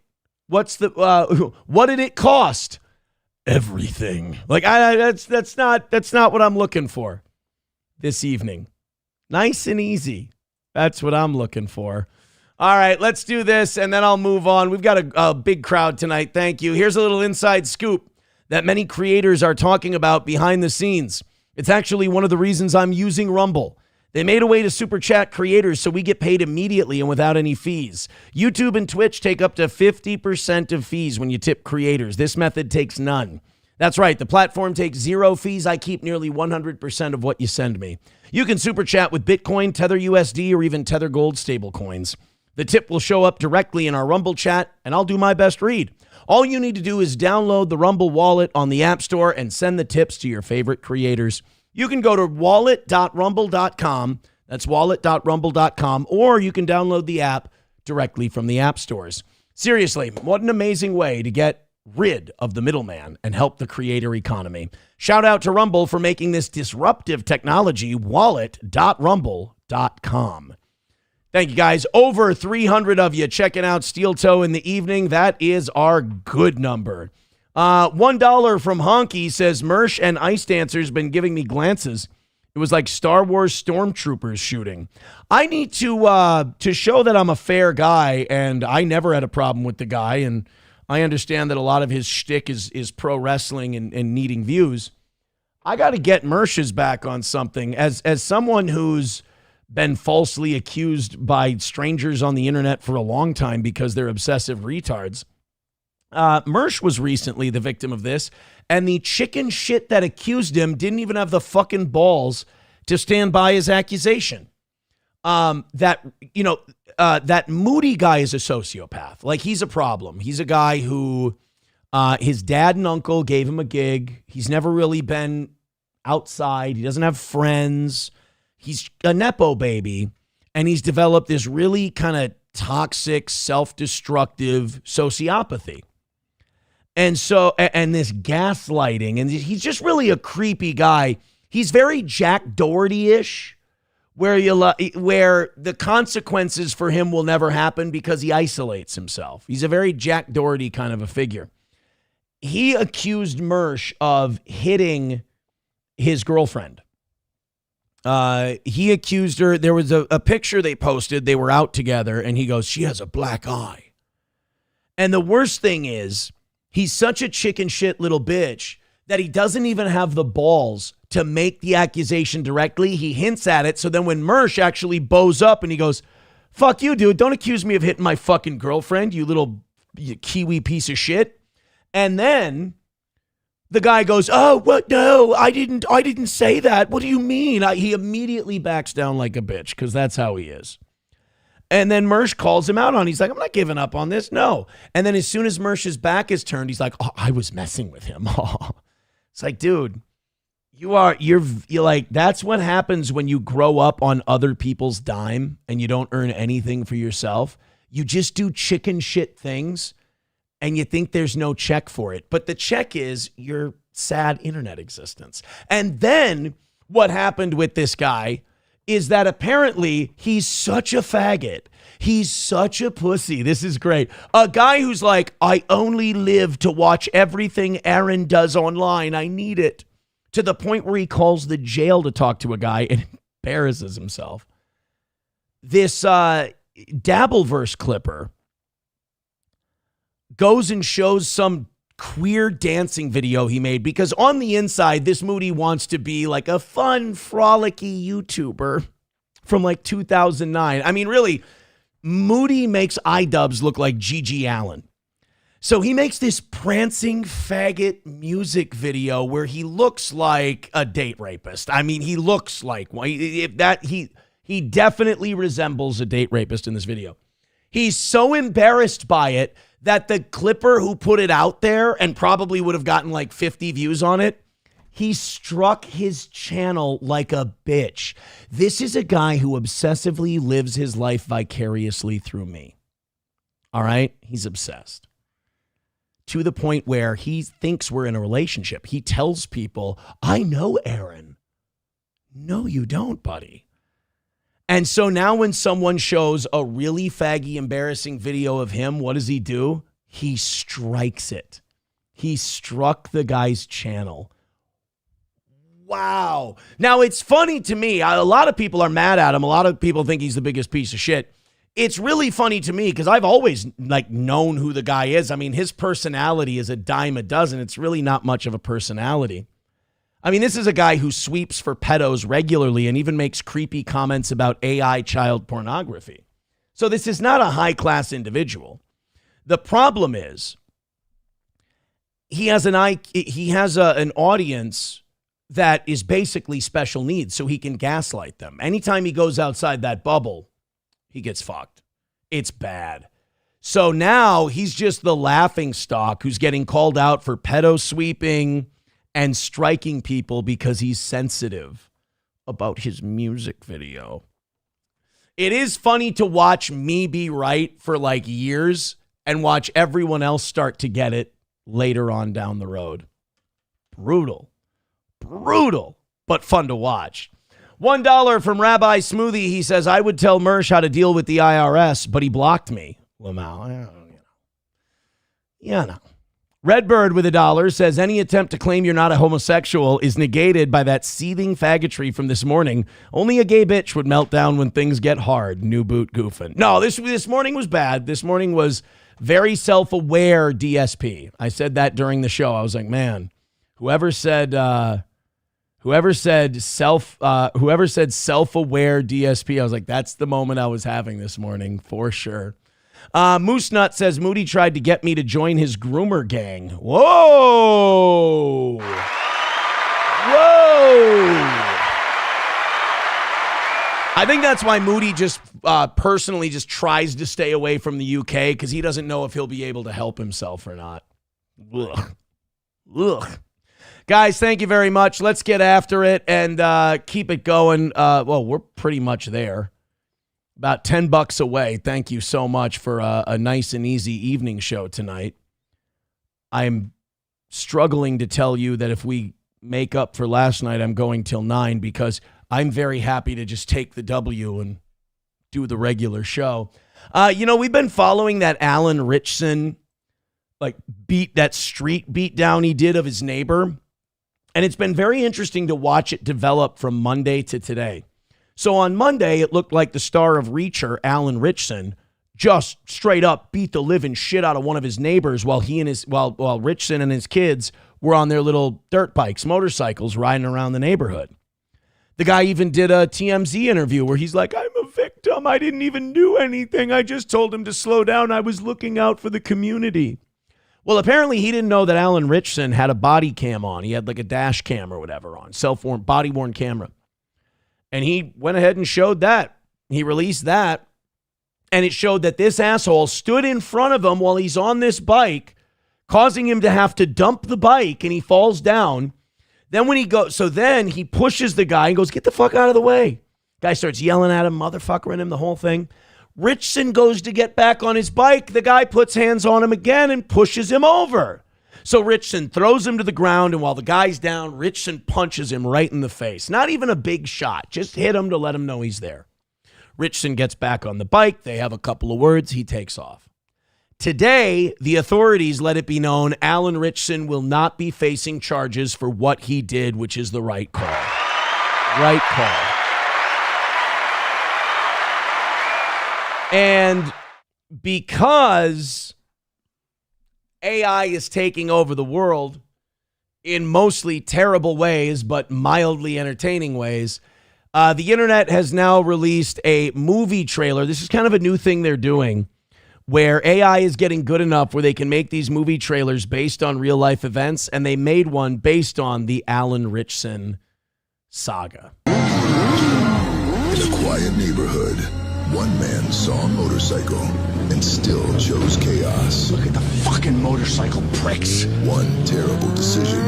What did it cost? Everything. Like that's not what I'm looking for this evening. Nice and easy. That's what I'm looking for. All right, let's do this, and then I'll move on. We've got a big crowd tonight. Thank you. Here's a little inside scoop that many creators are talking about behind the scenes. It's actually one of the reasons I'm using Rumble. They made a way to super chat creators so we get paid immediately and without any fees. YouTube and Twitch take up to 50% of fees when you tip creators. This method takes none. That's right. The platform takes 0 fees. I keep nearly 100% of what you send me. You can super chat with Bitcoin, Tether USD, or even Tether Gold stablecoins. The tip will show up directly in our Rumble chat, and I'll do my best read. All you need to do is download the Rumble wallet on the App Store and send the tips to your favorite creators. You can go to wallet.rumble.com. That's wallet.rumble.com, or you can download the app directly from the app stores. Seriously, what an amazing way to get rid of the middleman and help the creator economy. Shout out to Rumble for making this disruptive technology, wallet.rumble.com. Thank you, guys. Over 300 of you checking out Steel Toe in the evening. That is our good number. $1 from Honky says, Mersh and Ice Dancer's been giving me glances. It was like Star Wars stormtroopers shooting. I need to show that I'm a fair guy, and I never had a problem with the guy, and I understand that a lot of his shtick is pro wrestling and needing views. I got to get Mersh's back on something. As someone who's been falsely accused by strangers on the internet for a long time because they're obsessive retards, Mersh was recently the victim of this, and the chicken shit that accused him didn't even have the fucking balls to stand by his accusation. That Moody guy is a sociopath. Like, he's a problem. He's a guy who his dad and uncle gave him a gig. He's never really been outside. He doesn't have friends. He's a Nepo baby, and he's developed this really kind of toxic, self-destructive sociopathy. And so, and this gaslighting, and he's just really a creepy guy. He's very Jack Doherty-ish, where the consequences for him will never happen because he isolates himself. He's a very Jack Doherty kind of a figure. He accused Mersh of hitting his girlfriend. He accused her. There was a picture they posted. They were out together, and he goes, she has a black eye. And the worst thing is, he's such a chicken shit little bitch that he doesn't even have the balls to make the accusation directly. He hints at it. So then when Mersh actually bows up and he goes, fuck you, dude, don't accuse me of hitting my fucking girlfriend, you little Kiwi piece of shit. And then the guy goes, oh, what? No, I didn't say that. What do you mean? He immediately backs down like a bitch because that's how he is. And then Mersh calls him out on it. He's like, I'm not giving up on this. No. And then as soon as Mersh's back is turned, he's like, oh, I was messing with him. It's like, dude, you're like, that's what happens when you grow up on other people's dime and you don't earn anything for yourself. You just do chicken shit things and you think there's no check for it. But the check is your sad internet existence. And then what happened with this guy is that apparently he's such a faggot. He's such a pussy. This is great. A guy who's like, I only live to watch everything Aaron does online. I need it. To the point where he calls the jail to talk to a guy and embarrasses himself. This Dabbleverse clipper goes and shows some queer dancing video he made because on the inside, this Moody wants to be like a fun, frolicky YouTuber from like 2009. I mean, really, Moody makes iDubbbz look like Gigi Allen. So he makes this prancing faggot music video where he looks like a date rapist. I mean, he looks like one. He definitely resembles a date rapist in this video. He's so embarrassed by it that the clipper who put it out there and probably would have gotten like 50 views on it, he struck his channel like a bitch. This is a guy who obsessively lives his life vicariously through me. All right? He's obsessed. To the point where he thinks we're in a relationship. He tells people, I know Aaron. No, you don't, buddy. And so now when someone shows a really faggy, embarrassing video of him, what does he do? He strikes it. He struck the guy's channel. Wow. Now, it's funny to me. A lot of people are mad at him. A lot of people think he's the biggest piece of shit. It's really funny to me because I've always known who the guy is. I mean, his personality is a dime a dozen. It's really not much of a personality. I mean, this is a guy who sweeps for pedos regularly and even makes creepy comments about AI child pornography. So this is not a high-class individual. The problem is he has an audience that is basically special needs, so he can gaslight them. Anytime he goes outside that bubble, he gets fucked. It's bad. So now he's just the laughing stock who's getting called out for pedo sweeping and striking people because he's sensitive about his music video. It is funny to watch me be right for like years and watch everyone else start to get it later on down the road. Brutal, but fun to watch. $1 from Rabbi Smoothie. He says, I would tell Mersh how to deal with the IRS, but he blocked me. Lamau, no. Redbird with $1 says, any attempt to claim you're not a homosexual is negated by that seething faggotry from this morning. Only a gay bitch would melt down when things get hard. New boot goofing. No, this morning was bad. This morning was very self-aware DSP. I said that during the show. I was like, man, whoever said self-aware DSP, I was like, that's the moment I was having this morning for sure. Moose Nut says Moody tried to get me to join his groomer gang. Whoa. I think that's why Moody just personally just tries to stay away from the UK because he doesn't know if he'll be able to help himself or not. Ugh. Guys, thank you very much. Let's get after it and keep it going. Well, we're pretty much there. About $10 away. Thank you so much for a nice and easy evening show tonight. I'm struggling to tell you that if we make up for last night, I'm going till 9 because I'm very happy to just take the W and do the regular show. We've been following that Alan Richson street beat down he did of his neighbor. And it's been very interesting to watch it develop from Monday to today. So on Monday, it looked like the star of Reacher, Alan Richson, just straight up beat the living shit out of one of his neighbors while Richson and his kids were on their little dirt bikes, motorcycles, riding around the neighborhood. The guy even did a TMZ interview where he's like, I'm a victim. I didn't even do anything. I just told him to slow down. I was looking out for the community. Well, apparently he didn't know that Alan Richson had a body cam on. He had like a dash cam or whatever on, body-worn camera. And he went ahead and showed that. He released that. And it showed that this asshole stood in front of him while he's on this bike, causing him to have to dump the bike, and he falls down. Then then he pushes the guy and goes, get the fuck out of the way. Guy starts yelling at him, motherfuckering him, the whole thing. Richson goes to get back on his bike. The guy puts hands on him again and pushes him over. So Richson throws him to the ground, and while the guy's down, Richson punches him right in the face. Not even a big shot. Just hit him to let him know he's there. Richson gets back on the bike. They have a couple of words. He takes off. Today, the authorities let it be known Alan Richson will not be facing charges for what he did, which is the right call. Right call. And because AI is taking over the world in mostly terrible ways, but mildly entertaining ways, the internet has now released a movie trailer. This is kind of a new thing they're doing, where AI is getting good enough where they can make these movie trailers based on real life events, and they made one based on the Alan Richson saga. In a quiet neighborhood, one man saw a motorcycle and still chose chaos. Look at the fucking motorcycle pricks. One terrible decision.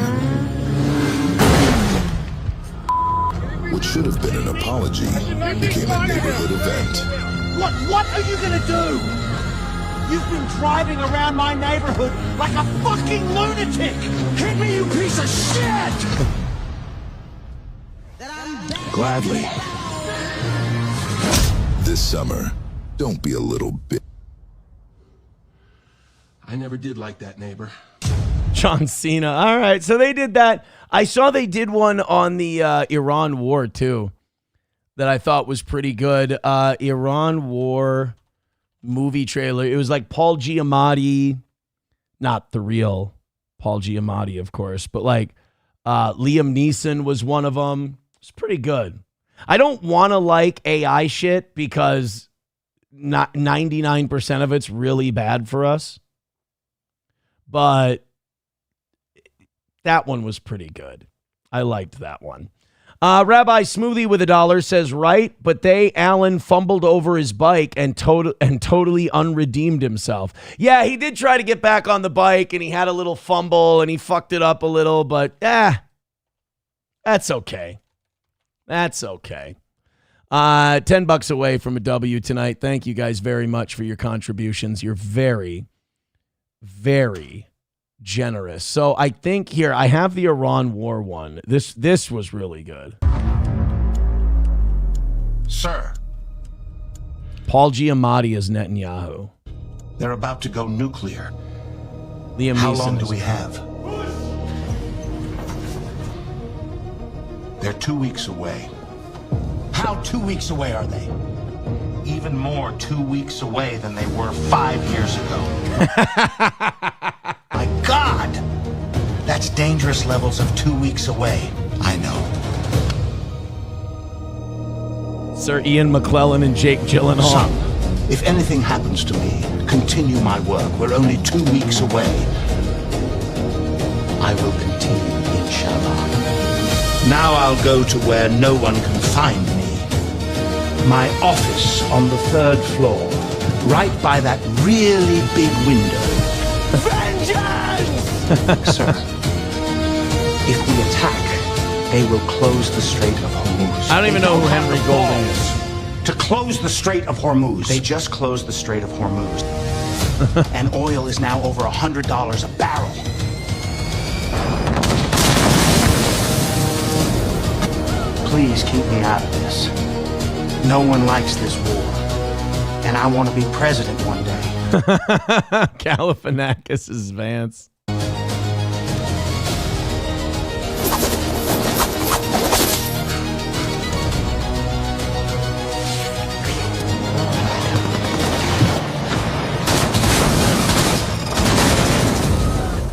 What should have been an apology became a neighborhood event. What are you gonna do? You've been driving around my neighborhood like a fucking lunatic! Hit me, you piece of shit! Gladly. This summer, don't be a little bit. I never did like that neighbor. John Cena. All right, so they did that. I saw they did one on the Iran war, too, that I thought was pretty good. Iran war movie trailer. It was like Paul Giamatti, not the real Paul Giamatti, of course, but like Liam Neeson was one of them. It's pretty good. I don't want to like AI shit because not 99% of it's really bad for us. But that one was pretty good. I liked that one. Rabbi Smoothie with $1 says, right, but Alan fumbled over his bike and totally unredeemed himself. Yeah, he did try to get back on the bike and he had a little fumble and he fucked it up a little, but that's okay. That's okay. $10 away from a W tonight. Thank you guys very much for your contributions. You're very, very generous. So I think here I have the Iran war one. This was really good. Sir, Paul Giamatti as Netanyahu. they're about to go nuclear. Liam How Neeson long do is- we have? They're 2 weeks away. How 2 weeks away are they? Even more 2 weeks away than they were 5 years ago. My God! That's dangerous levels of 2 weeks away. I know. Sir Ian McClellan and Jake Gyllenhaal. Son, if anything happens to me, continue my work. We're only 2 weeks away. I will continue, inshallah. Now I'll go to where no one can find me. My office on the 3rd floor, right by that really big window. Vengeance! Sir, if we attack, they will close the Strait of Hormuz. I don't even know who Henry Golding is. To close the Strait of Hormuz. They just closed the Strait of Hormuz. And oil is now over $100 a barrel. Please keep me out of this. No one likes this war. And I want to be president one day. Galifianakis' Vance.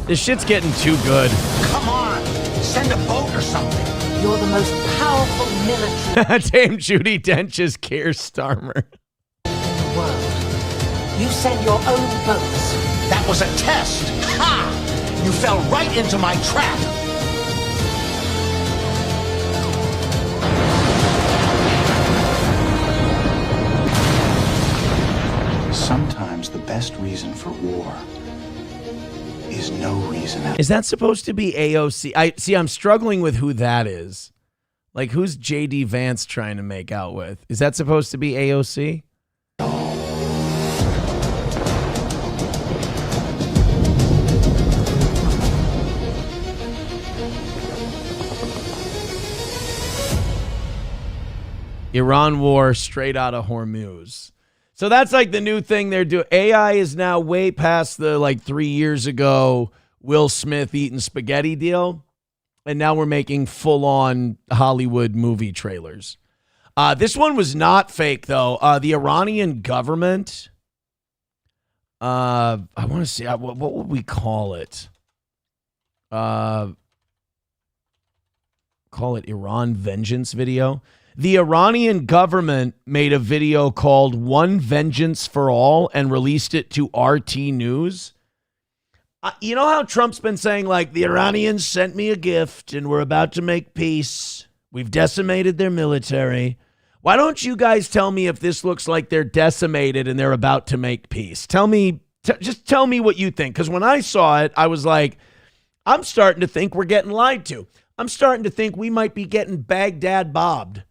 This shit's getting too good. Come on, send a boat or something. You're the most powerful military Dame Judi Dench is Keir Starmer. in the world. You send your own boats. That was a test. Ha! You fell right into my trap. Sometimes the best reason for war is no reason at all. Is that supposed to be AOC? I'm struggling with who that is. Like, who's JD Vance trying to make out with? Is that supposed to be AOC? Iran war straight out of Hormuz. So that's like the new thing they're doing. AI is now way past the like 3 years ago Will Smith eating spaghetti deal. And now we're making full-on Hollywood movie trailers. This one was not fake, though. The Iranian government, I want to see, what would we call it? Call call it Iran vengeance video. The Iranian government made a video called One Vengeance for All and released it to RT News. You know how Trump's been saying, like, the Iranians sent me a gift and we're about to make peace. We've decimated their military. Why don't you guys tell me if this looks like they're decimated and they're about to make peace? Tell me, just tell me what you think. Because when I saw it, I was like, I'm starting to think we're getting lied to. I'm starting to think we might be getting Baghdad bobbed.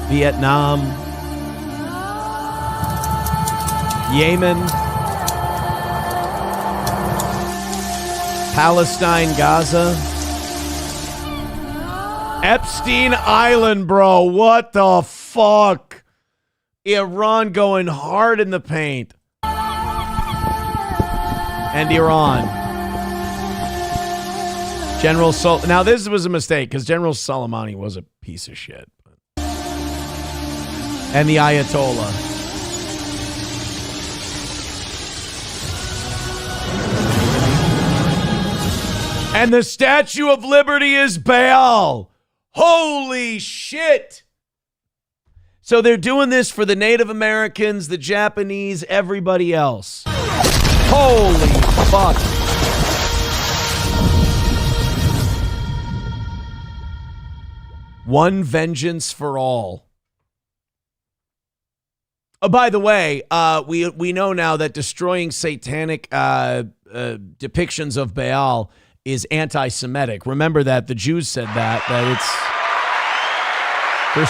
Vietnam, Yemen, Palestine, Gaza, Epstein Island, bro. What the fuck? Iran going hard in the paint. And Iran. Now this was a mistake because General Soleimani was a piece of shit. And the Ayatollah. And the Statue of Liberty is Baal. Holy shit. So they're doing this for the Native Americans, the Japanese, everybody else. Holy fuck. One vengeance for all. Oh, by the way, we know now that destroying satanic depictions of Baal is anti-Semitic. Remember that the Jews said that it's for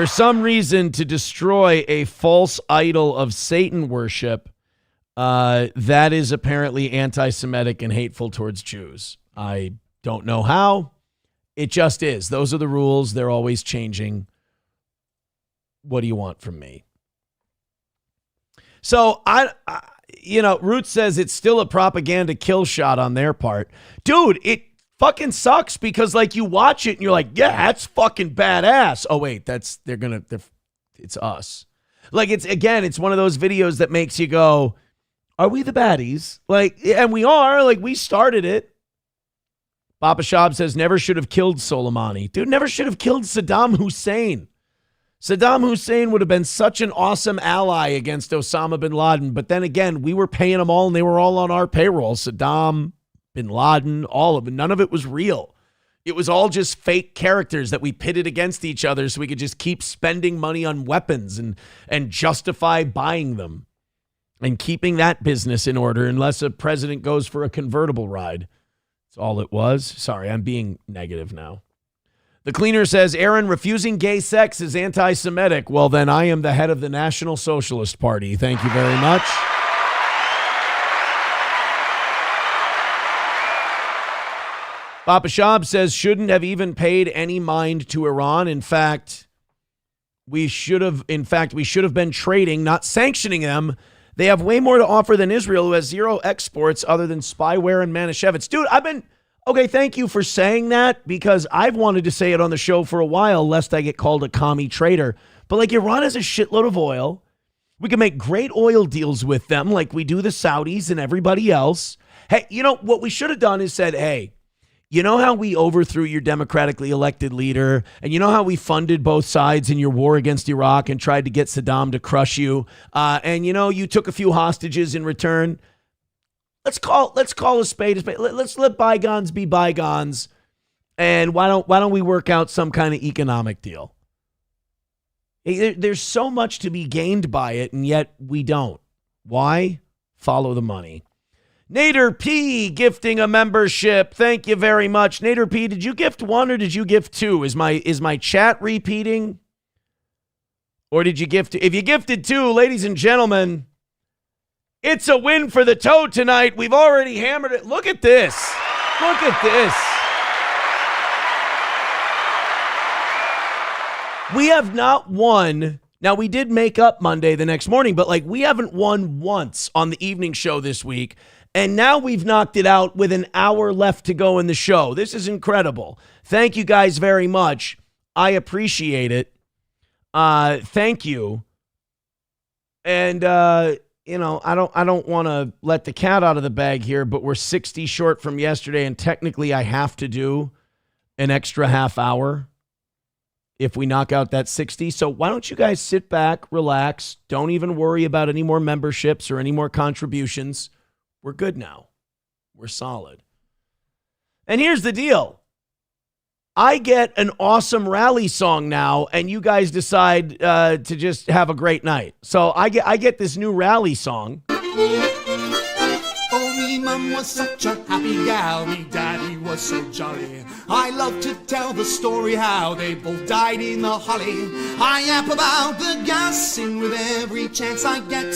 some reason to destroy a false idol of Satan worship, that is apparently anti-Semitic and hateful towards Jews. I don't know how. It just is. Those are the rules. They're always changing. What do you want from me? So Root says it's still a propaganda kill shot on their part. Dude, it fucking sucks because like you watch it and you're like, yeah, that's fucking badass. Oh wait, it's us. Like it's one of those videos that makes you go, are we the baddies? Like, and we are, like we started it. Papa Shab says never should have killed Soleimani. Dude, never should have killed Saddam Hussein. Saddam Hussein would have been such an awesome ally against Osama bin Laden. But then again, we were paying them all and they were all on our payroll. Saddam, bin Laden, all of it. None of it was real. It was all just fake characters that we pitted against each other so we could just keep spending money on weapons and justify buying them and keeping that business in order unless a president goes for a convertible ride. That's all it was. Sorry, I'm being negative now. The Cleaner says, Aaron, refusing gay sex is anti-Semitic. Well, then I am the head of the National Socialist Party. Thank you very much. Papa Shab says, shouldn't have even paid any mind to Iran. In fact, we should have been trading, not sanctioning them. They have way more to offer than Israel, who has zero exports other than spyware and Manischewitz. Dude, okay, thank you for saying that because I've wanted to say it on the show for a while, lest I get called a commie traitor. But like Iran has a shitload of oil. We can make great oil deals with them like we do the Saudis and everybody else. Hey, you know, what we should have done is said, hey, you know how we overthrew your democratically elected leader and you know how we funded both sides in your war against Iraq and tried to get Saddam to crush you? And, you know, you took a few hostages in return. Let's call a spade a spade. Let's let bygones be bygones. And why don't we work out some kind of economic deal? There's so much to be gained by it, and yet we don't. Why? Follow the money. Nader P gifting a membership. Thank you very much. Nader P, did you gift one or did you gift two? Is my chat repeating? Or did you gift two? If you gifted two, ladies and gentlemen, it's a win for the toe tonight. We've already hammered it. Look at this. Look at this. We have not won. Now, we did make up Monday the next morning, but like we haven't won once on the evening show this week. And now we've knocked it out with an hour left to go in the show. This is incredible. Thank you guys very much. I appreciate it. Thank you. And you know, I don't want to let the cat out of the bag here, but we're 60 short from yesterday, and technically I have to do an extra half hour if we knock out that 60. So why don't you guys sit back, relax, don't even worry about any more memberships or any more contributions. We're good now. We're solid. And here's the deal. I get an awesome rally song now, and you guys decide to just have a great night. So I get this new rally song. Oh, me mum was such a happy gal, me daddy was so jolly. I love to tell the story how they both died in the holly. I yap about the gassing with every chance I get.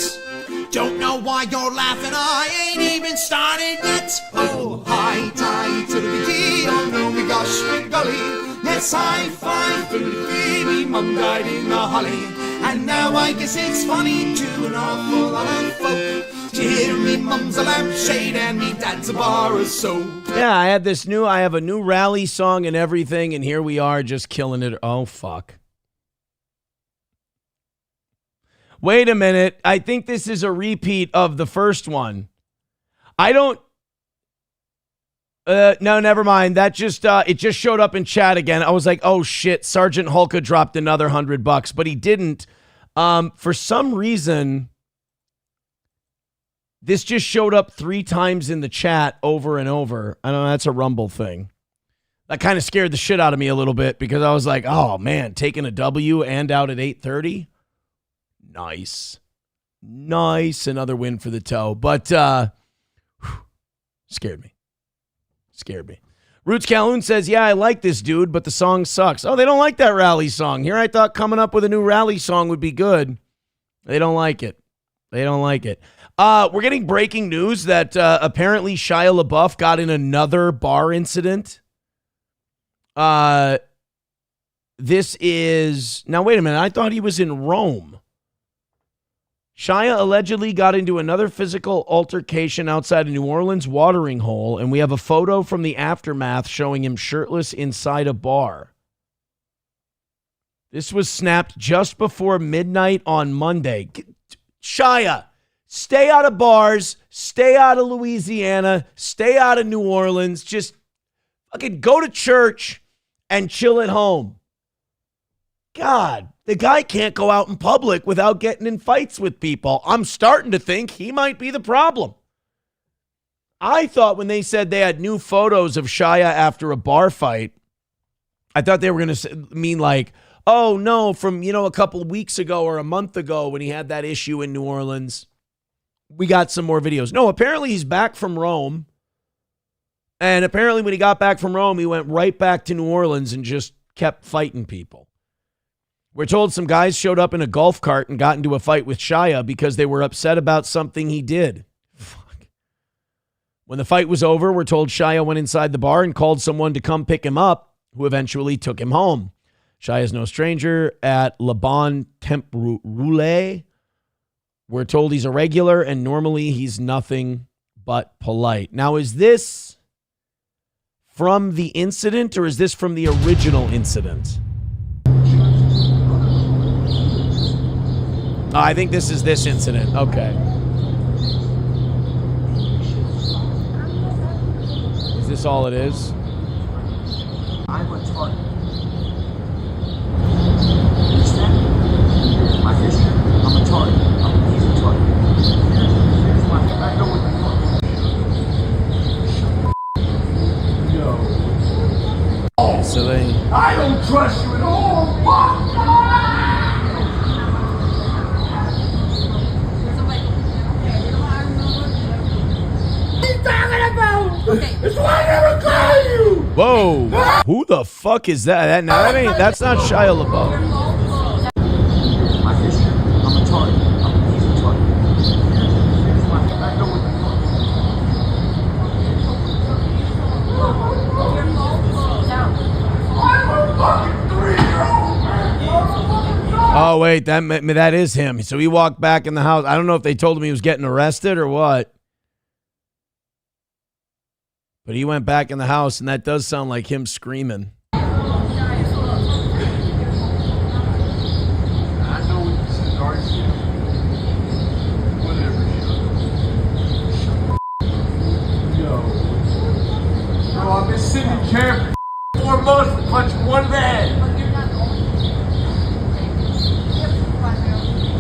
Don't know why you're laughing, I ain't even started yet. Oh, high tide to the tea, oh no, me gosh, me golly. Yes, high five to the tea, me mum died in the holly. And now I guess it's funny to an awful lot of folk to hear me mum's a lampshade and me dad's a bar of soap. Yeah, I have a new rally song and everything, and here we are just killing it. Oh, fuck. Wait a minute. I think this is a repeat of the first one. No, never mind. That just it just showed up in chat again. I was like, oh shit, Sergeant Hulka dropped another $100, but he didn't. For some reason, this just showed up 3 times in the chat over and over. I don't know, that's a Rumble thing. That kind of scared the shit out of me a little bit because I was like, oh man, taking a W and out at 8:30. Nice. Another win for the toe. But scared me. Roots Calhoun says, yeah, I like this dude, but the song sucks. Oh, they don't like that rally song. Here I thought coming up with a new rally song would be good. They don't like it. We're getting breaking news that apparently Shia LaBeouf got in another bar incident. This is... Now, wait a minute. I thought he was in Rome. Shia allegedly got into another physical altercation outside a New Orleans watering hole, and we have a photo from the aftermath showing him shirtless inside a bar. This was snapped just before midnight on Monday. Shia, stay out of bars, stay out of Louisiana, stay out of New Orleans. Just fucking go to church and chill at home. God, the guy can't go out in public without getting in fights with people. I'm starting to think he might be the problem. I thought when they said they had new photos of Shia after a bar fight, I thought they were going to mean like, oh no, from, a couple of weeks ago or a month ago when he had that issue in New Orleans, we got some more videos. No, apparently he's back from Rome. And apparently when he got back from Rome, he went right back to New Orleans and just kept fighting people. We're told some guys showed up in a golf cart and got into a fight with Shia because they were upset about something he did. Fuck. When the fight was over, we're told Shia went inside the bar and called someone to come pick him up, who eventually took him home. Shia is no stranger at Le Bon Temp Roulé. We're told he's a regular, and normally he's nothing but polite. Now, is this from the incident, or is this from the original incident? Oh, I think this is this incident. Okay. Is this all it is? I'm a target. Understand? My mission, I'm a target. I'm an easy target. Here's my I know what you want. So they... I don't trust you at all. It's why I never call you. Whoa! Who the fuck is that? That's not Shia LaBeouf. My mission, I'm a target. I'm an easy target. Here's my I know what Oh wait, that is him. So he walked back in the house. I don't know if they told him he was getting arrested or what. But he went back in the house, and that does sound like him screaming.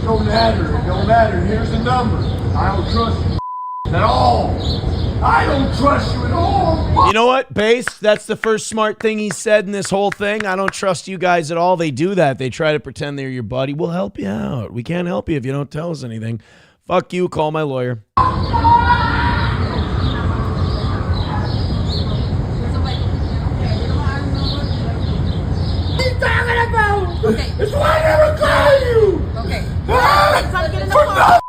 don't matter. It don't matter. Here's the number. I don't trust you at all. I don't trust you at all. You know what, Bass? That's the first smart thing he said in this whole thing. I don't trust you guys at all. They do that. They try to pretend they're your buddy. We'll help you out. We can't help you if you don't tell us anything. Fuck you. Call my lawyer. Okay. It's why I never call you. Okay. Come get in the car.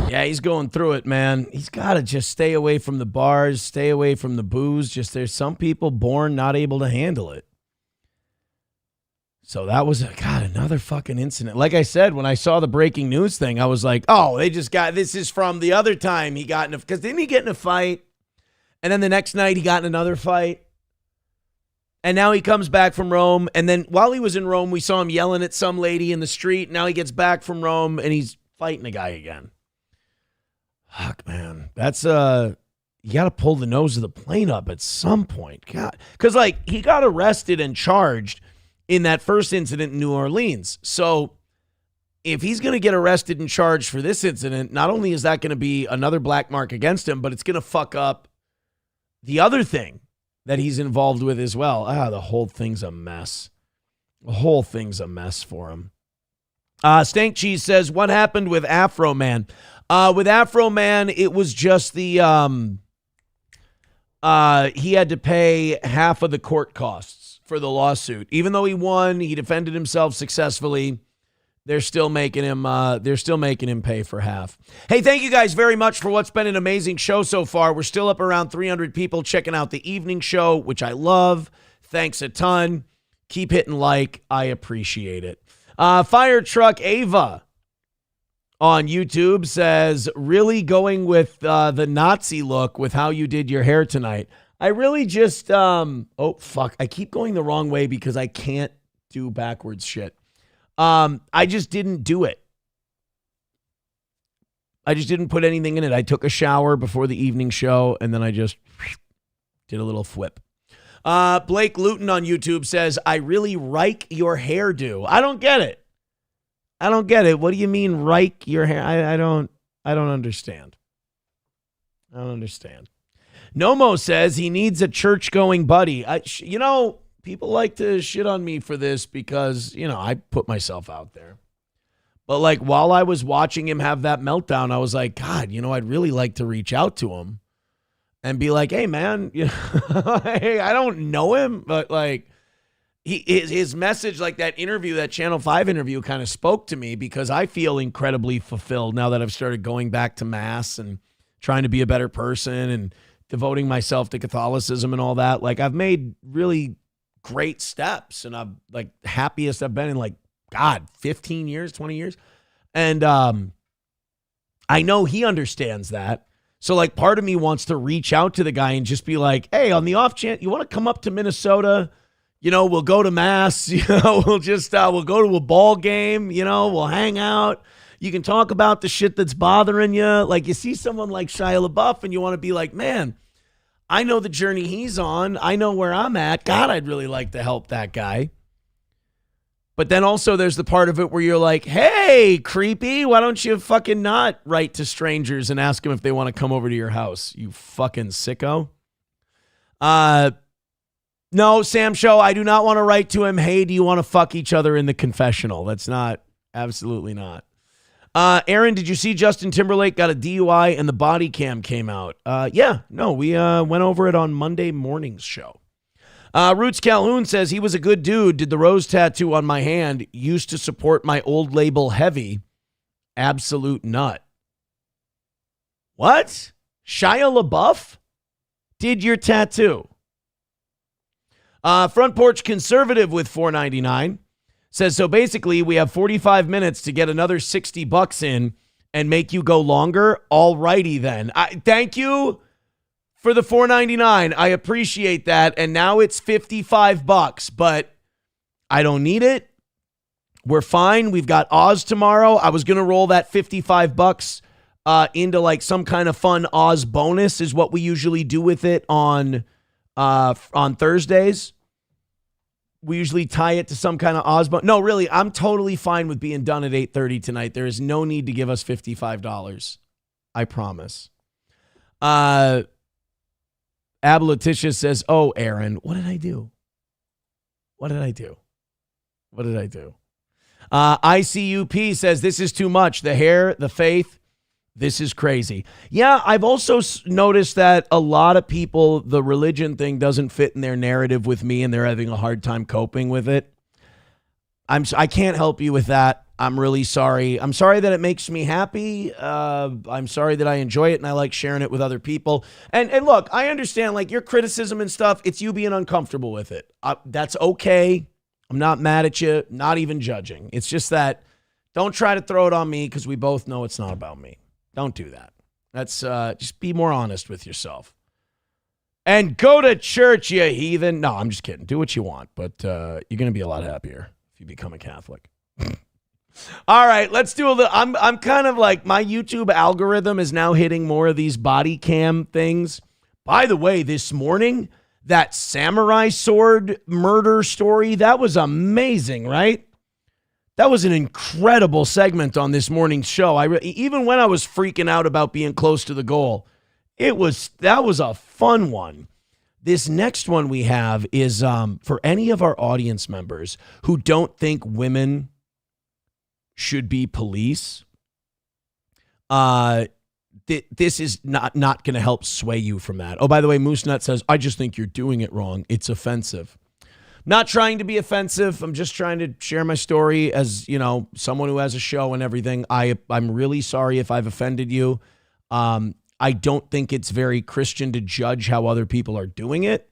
Yeah, he's going through it, man. He's got to just stay away from the bars, stay away from the booze. Just there's some people born not able to handle it. So that was, another fucking incident. Like I said, when I saw the breaking news thing, I was like, oh, they just got, this is from the other time he got in a, because didn't he get in a fight? And then the next night he got in another fight. And now he comes back from Rome. And then while he was in Rome, we saw him yelling at some lady in the street. Now he gets back from Rome and he's fighting a guy again. Fuck, man. That's, you got to pull the nose of the plane up at some point. God. Because, like, he got arrested and charged in that first incident in New Orleans. So if he's going to get arrested and charged for this incident, not only is that going to be another black mark against him, but it's going to fuck up the other thing that he's involved with as well. The whole thing's a mess. The whole thing's a mess for him. Stank Cheese says, what happened with Afroman? With Afroman, it was just the, he had to pay half of the court costs for the lawsuit. Even though he won, he defended himself successfully. They're still making him pay for half. Hey, thank you guys very much for what's been an amazing show so far. We're still up around 300 people checking out the evening show, which I love. Thanks a ton. Keep hitting like. I appreciate it. Fire Truck Ava on YouTube says, really going with the Nazi look with how you did your hair tonight. I really just, oh, fuck. I keep going the wrong way because I can't do backwards shit. I just didn't do it. I just didn't put anything in it. I took a shower before the evening show, and then I just did a little flip. Blake Luton on YouTube says, I really like your hairdo. I don't get it. I don't get it. What do you mean, rike your hair? I don't understand. I don't understand. Nomo says he needs a church-going buddy. People like to shit on me for this because, I put myself out there. But, like, while I was watching him have that meltdown, I was like, God, I'd really like to reach out to him and be like, hey, man, hey, I don't know him, but, like, his message, like that interview, that Channel 5 interview kind of spoke to me because I feel incredibly fulfilled now that I've started going back to Mass and trying to be a better person and devoting myself to Catholicism and all that. Like, I've made really great steps and I'm like happiest I've been in 15 years, 20 years. And I know he understands that. So like part of me wants to reach out to the guy and just be like, hey, on the off chance, you want to come up to Minnesota? We'll go to Mass, we'll just, we'll go to a ball game, we'll hang out. You can talk about the shit that's bothering you. Like you see someone like Shia LaBeouf and you want to be like, man, I know the journey he's on. I know where I'm at. God, I'd really like to help that guy. But then also there's the part of it where you're like, hey, creepy, why don't you fucking not write to strangers and ask them if they want to come over to your house, you fucking sicko? No, Sam Show, I do not want to write to him, hey, do you want to fuck each other in the confessional? That's not, absolutely not. Aaron, did you see Justin Timberlake got a DUI and the body cam came out? We went over it on Monday morning's show. Roots Calhoun says he was a good dude, did the rose tattoo on my hand, used to support my old label Heavy. Absolute nut. What? Shia LaBeouf did your tattoo? Front Porch Conservative with $4.99 says, so basically we have 45 minutes to get another $60 in and make you go longer. All righty then. Thank you for the $4.99. I appreciate that. And now it's $55, but I don't need it. We're fine. We've got Oz tomorrow. I was going to roll that $55 into like some kind of fun Oz bonus is what we usually do with it on Thursdays. We usually tie it to some kind of Oz bonus. No, really, I'm totally fine with being done at 8:30 tonight. There is no need to give us $55. I promise. Ab Letitia says, oh, Aaron, what did I do? What did I do? What did I do? ICUP says, this is too much. The hair, the faith, this is crazy. Yeah, I've also noticed that a lot of people, the religion thing doesn't fit in their narrative with me and they're having a hard time coping with it. I can't help you with that. I'm really sorry. I'm sorry that it makes me happy. I'm sorry that I enjoy it and I like sharing it with other people. And look, I understand like your criticism and stuff. It's you being uncomfortable with it. That's okay. I'm not mad at you, not even judging. It's just that don't try to throw it on me because we both know it's not about me. Don't do that. That's just be more honest with yourself. And go to church, you heathen. No, I'm just kidding. Do what you want, but you're going to be a lot happier if you become a Catholic. All right, let's do a little. I'm kind of like my YouTube algorithm is now hitting more of these body cam things. By the way, this morning, that samurai sword murder story, that was amazing, right? That was an incredible segment on this morning's show. Even when I was freaking out about being close to the goal, that was a fun one. This next one we have is for any of our audience members who don't think women should be police. This is not going to help sway you from that. Oh, by the way, Moose Nut says, I just think you're doing it wrong. It's offensive. Not trying to be offensive. I'm just trying to share my story as, you know, someone who has a show and everything. I'm really sorry if I've offended you. I don't think it's very Christian to judge how other people are doing it.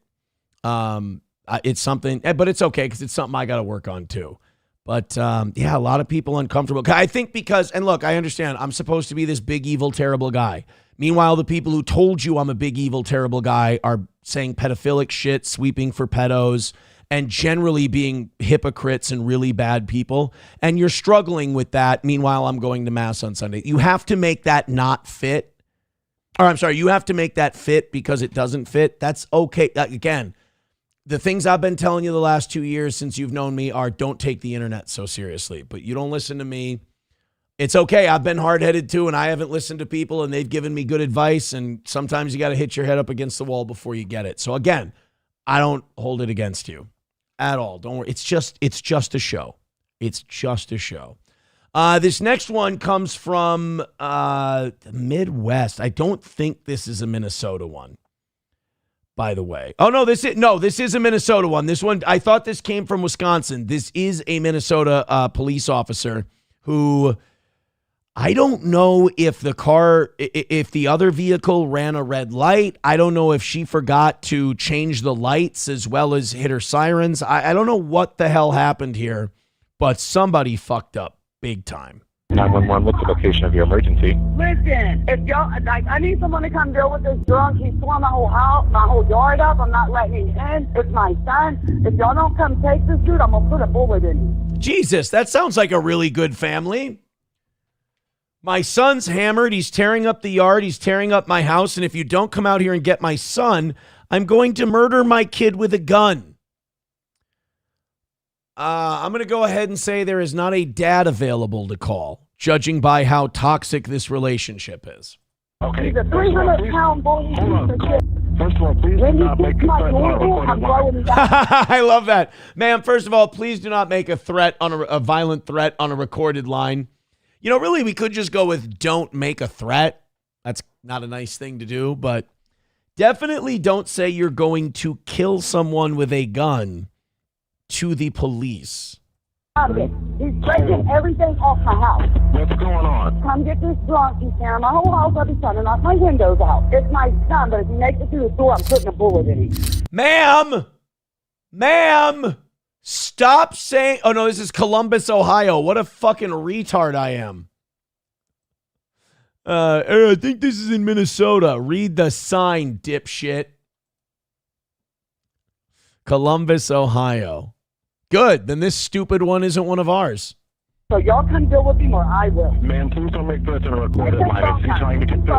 It's something, but it's okay because it's something I got to work on too. But yeah, a lot of people uncomfortable. I think because, and look, I understand I'm supposed to be this big, evil, terrible guy. Meanwhile, the people who told you I'm a big, evil, terrible guy are saying pedophilic shit, sweeping for pedos, and generally being hypocrites and really bad people. And you're struggling with that. Meanwhile, I'm going to mass on Sunday. You have to make that not fit. Or I'm sorry, you have to make that fit because it doesn't fit. That's okay. Again, the things I've been telling you the last 2 years since you've known me are don't take the internet so seriously. But you don't listen to me. It's okay. I've been hard-headed too, and I haven't listened to people, and they've given me good advice. And sometimes you got to hit your head up against the wall before you get it. So again, I don't hold it against you at all. Don't worry. It's just a show. It's just a show. This next one comes from the Midwest. I don't think this is a Minnesota one, by the way. Oh, no, this is a Minnesota one. This one, I thought this came from Wisconsin. This is a Minnesota police officer who, I don't know if if the other vehicle ran a red light. I don't know if she forgot to change the lights as well as hit her sirens. I don't know what the hell happened here, but somebody fucked up big time. 911, what's the location of your emergency? Listen, if y'all, like, I need someone to come deal with this drunk. He's torn my whole house, my whole yard up. I'm not letting him in. It's my son. If y'all don't come take this dude, I'm gonna put a bullet in him. Jesus, that sounds like a really good family. My son's hammered. He's tearing up the yard. He's tearing up my house. And if you don't come out here and get my son, I'm going to murder my kid with a gun. I'm going to go ahead and say there is not a dad available to call, judging by how toxic this relationship is. Okay. He's a 300-pound bully. First of all, please do not make a threat on a recorded line. I love that. Ma'am, first of all, please do not make a threat on a violent threat on a recorded line. You know, really, we could just go with don't make a threat. That's not a nice thing to do, but definitely don't say you're going to kill someone with a gun to the police. He's breaking everything off my house. What's going on? Come get this drunk. He's tearing my whole house up. He's trying to knock my windows out. It's my son, but if he makes it through the door, I'm putting a bullet in him. Ma'am, stop saying, oh no, this is Columbus, Ohio. What a fucking retard I am. I think this is in Minnesota. Read the sign, dipshit. Columbus, Ohio. Good. Then this stupid one isn't one of ours. So y'all can deal with him or I will. Man, please don't make threats on a recorded line. It's trying to get the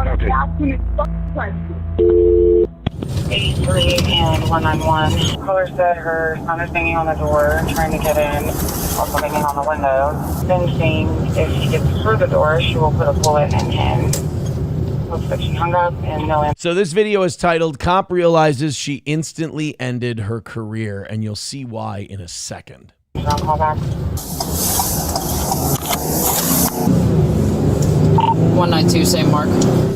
83 and 191. Caller said her son is banging on the door, trying to get in, also banging on the window. Then saying if he gets through the door, she will put a bullet in him. Looks like she hung up and no answer. So this video is titled "Cop Realizes She Instantly Ended Her Career," and you'll see why in a second. I'll call back. 192, same mark.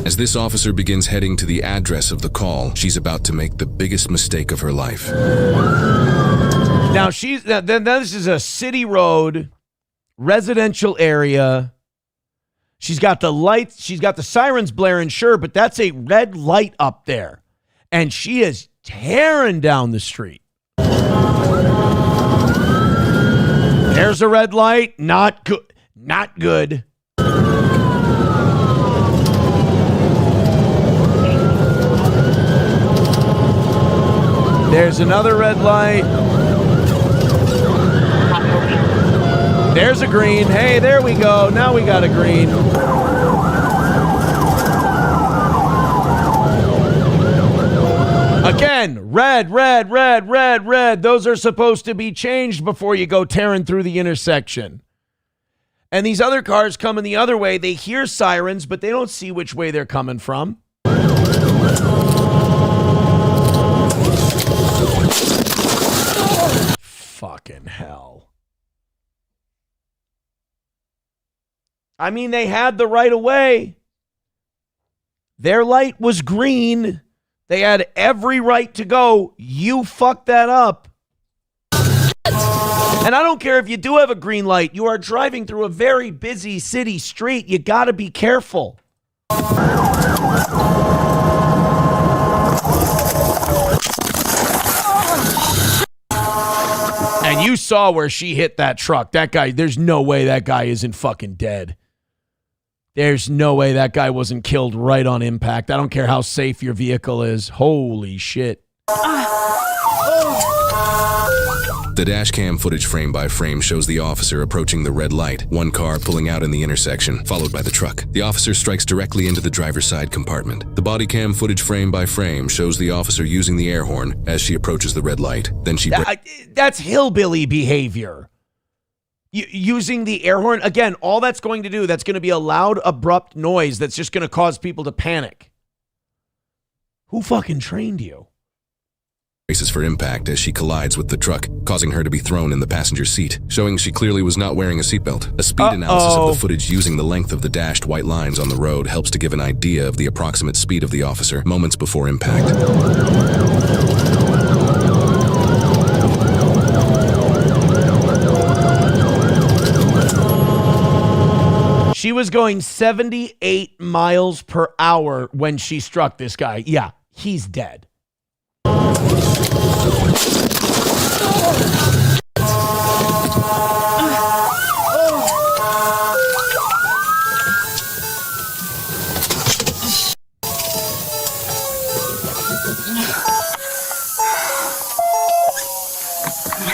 As this officer begins heading to the address of the call, she's about to make the biggest mistake of her life. Now this is a city road, residential area. She's got the lights, she's got the sirens blaring, sure, but that's a red light up there. And she is tearing down the street. There's a red light, not good. Not good. There's another red light. There's a green. Hey, there we go. Now we got a green. Again, red, red, red, red, red. Those are supposed to be changed before you go tearing through the intersection. And these other cars coming the other way, they hear sirens, but they don't see which way they're coming from. Fucking hell. I mean, they had the right of way. Their light was green. They had every right to go. You fucked that up. And I don't care if you do have a green light. You are driving through a very busy city street. You got to be careful. And you saw where she hit that truck. That guy, there's no way that guy isn't fucking dead. There's no way that guy wasn't killed right on impact. I don't care how safe your vehicle is. Holy shit. The dash cam footage frame by frame shows the officer approaching the red light, one car pulling out in the intersection, followed by the truck. The officer strikes directly into the driver's side compartment. The body cam footage frame by frame shows the officer using the air horn as she approaches the red light. Then she... That's hillbilly behavior. Using the air horn, again, all that's going to do, that's going to be a loud, abrupt noise that's just going to cause people to panic. Who fucking trained you? Braces for impact as she collides with the truck, causing her to be thrown in the passenger seat, showing she clearly was not wearing a seatbelt. A speed analysis of the footage using the length of the dashed white lines on the road helps to give an idea of the approximate speed of the officer moments before impact. She was going 78 miles per hour when she struck this guy. Yeah, he's dead.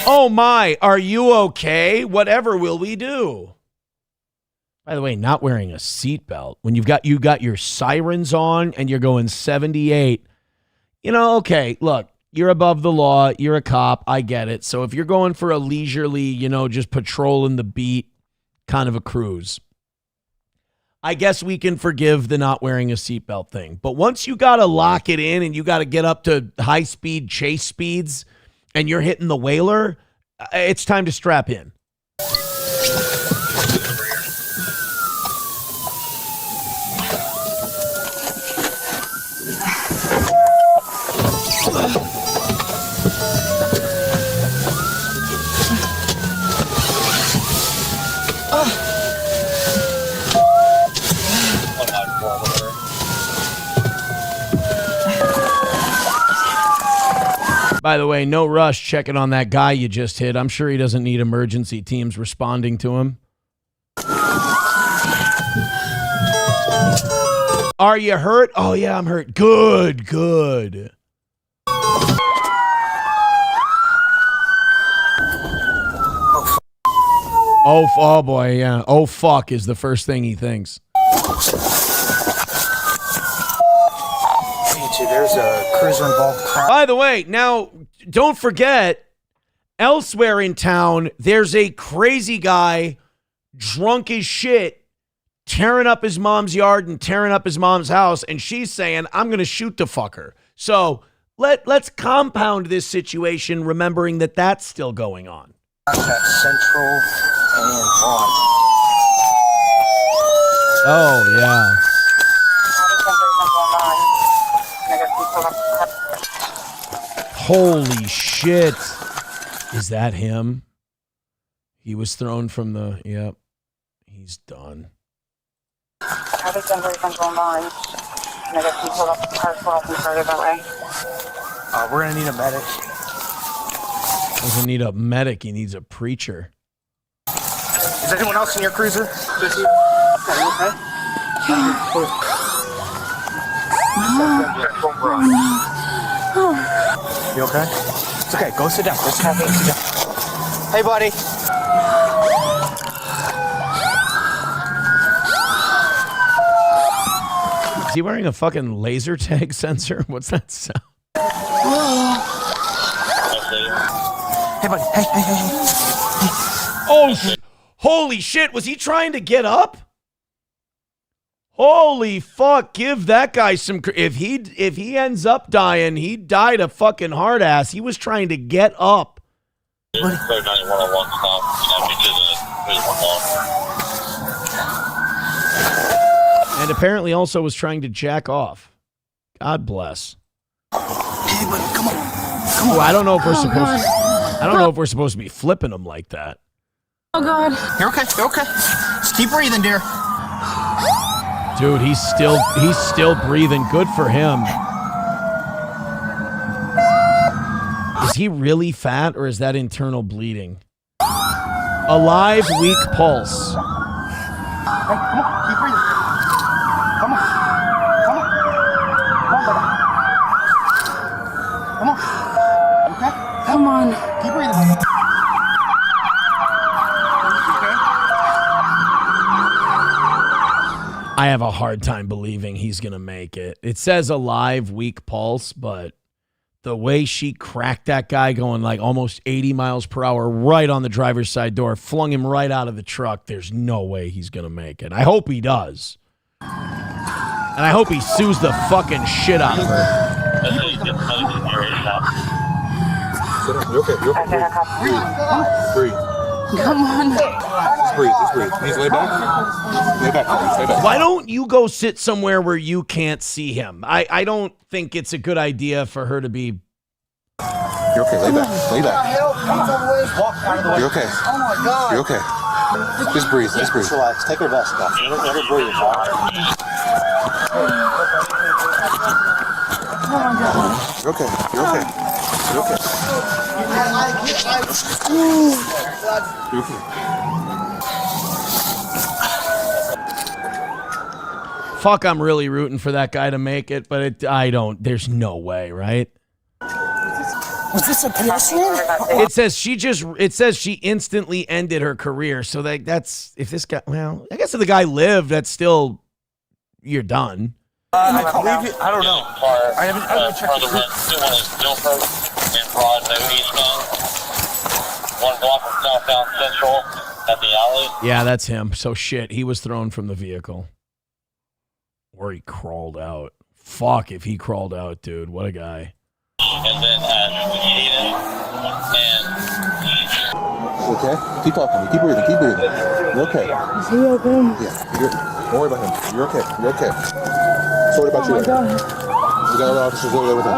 Oh my, are you okay? Whatever will we do? By the way, not wearing a seatbelt when you got your sirens on and you're going 78. You know, okay, look, you're above the law. You're a cop. I get it. So if you're going for a leisurely, just patrolling the beat kind of a cruise, I guess we can forgive the not wearing a seatbelt thing. But once you got to lock it in and you got to get up to high speed chase speeds and you're hitting the whaler, it's time to strap in. By the way, no rush checking on that guy you just hit. I'm sure he doesn't need emergency teams responding to him. Are you hurt? Oh, yeah, I'm hurt. Good, good. Oh boy, yeah. Oh, fuck is the first thing he thinks. There's a cruiser involved. By the way, now, don't forget, elsewhere in town, there's a crazy guy, drunk as shit, tearing up his mom's yard and tearing up his mom's house, and she's saying, I'm going to shoot the fucker. So let's compound this situation, remembering that that's still going on. Contact Central and Vaughn. Oh, yeah. Holy shit. Is that him? He was thrown from the... Yep. He's done. We're going to need a medic. Doesn't need a medic. He needs a preacher. Is anyone else in your cruiser? Just you? Okay, you okay? You okay? It's okay. Go sit down. Go sit down. Go sit down. Hey, buddy. Is he wearing a fucking laser tag sensor? What's that sound? Hey, buddy. Hey. Oh, holy shit. Was he trying to get up? Holy fuck. Give that guy some... If he ends up dying, he died a fucking hard ass. He was trying to get up. And apparently also was trying to jack off. God bless. Hey, buddy, come on. Ooh, I don't know if we're supposed to... I don't know if we're supposed to be flipping him like that. Oh, God. You're okay. You're okay. Just keep breathing, dear. Dude, he's still breathing. Good for him. Is he really fat or is that internal bleeding? Alive, weak pulse. Hey, come on. Keep breathing. Come on. Come on. Come on, buddy. Come on. Okay? Come on. Keep breathing. I have a hard time believing he's going to make it. It says alive, weak pulse, but the way she cracked that guy going like almost 80 miles per hour right on the driver's side door, flung him right out of the truck, there's no way he's going to make it. I hope he does. And I hope he sues the fucking shit out of her. You okay? You okay? Breathe. Come on. Just breathe. Just breathe. Please lay back. Lay back. Lay back. Why don't you go sit somewhere where you can't see him? I don't think it's a good idea for her to be... You're okay. Lay back. Lay back. You're okay. Oh, my God. You're okay. Just breathe. Just breathe. Just relax. Take your vest off. Never breathe. You're okay. You're okay. You're okay. You're okay. Fuck, I'm really rooting for that guy to make it, but there's no way, right? Was this a pedestrian? It says she instantly ended her career, so that's, if this guy, well, I guess if the guy lived, that's still, you're done. I believe it. I don't know. I haven't checked the one block from southbound Central at the alley. Yeah, that's him. So shit, he was thrown from the vehicle. Or he crawled out. Fuck if he crawled out, dude. What a guy. And then at Hayden and... Okay? Keep talking. Keep breathing. Keep breathing. You're okay. Is he okay? Yeah. Don't worry about him. You're okay. You're okay. Sorry about you. Oh, my God. We got other officers over there with him.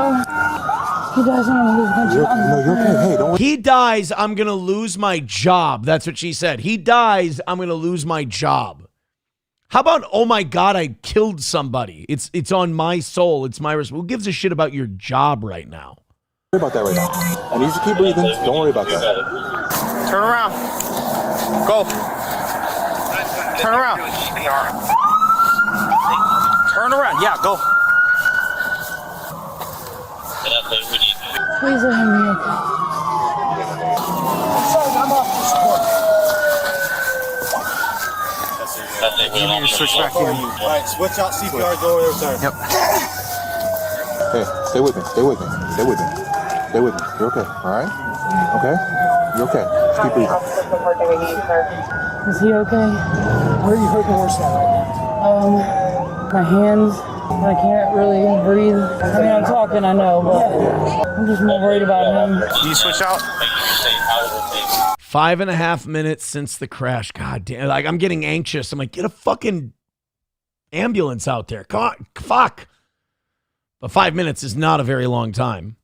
He dies, I'm gonna lose my job. No, you're okay. Hey, don't worry. He dies, I'm going to lose my job. That's what she said. He dies, I'm going to lose my job. How about, oh my God, I killed somebody. It's on my soul. It's my responsibility. Who gives a shit about your job right now? Don't worry about that right now. I need you to keep breathing. Don't worry about that. Turn around. Go. Turn around. Turn Turn around. Yeah, go. Please let him be okay. I'm off the support. You need to switch back in. All right, switch out CPR, go over there, sir. Yep. Hey, stay with me. Stay with me. Stay with me. Stay with me. You're okay. All right? Okay? You're okay. Just keep breathing. Is he okay? Where are you hurting worse at right now? My hands. I can't really breathe. I mean, I'm talking, I know, but I'm just more worried about him. Can you switch out? 5.5 minutes since the crash. God damn. Like, I'm getting anxious. I'm like, get a fucking ambulance out there. Come on. Fuck. But 5 minutes is not a very long time.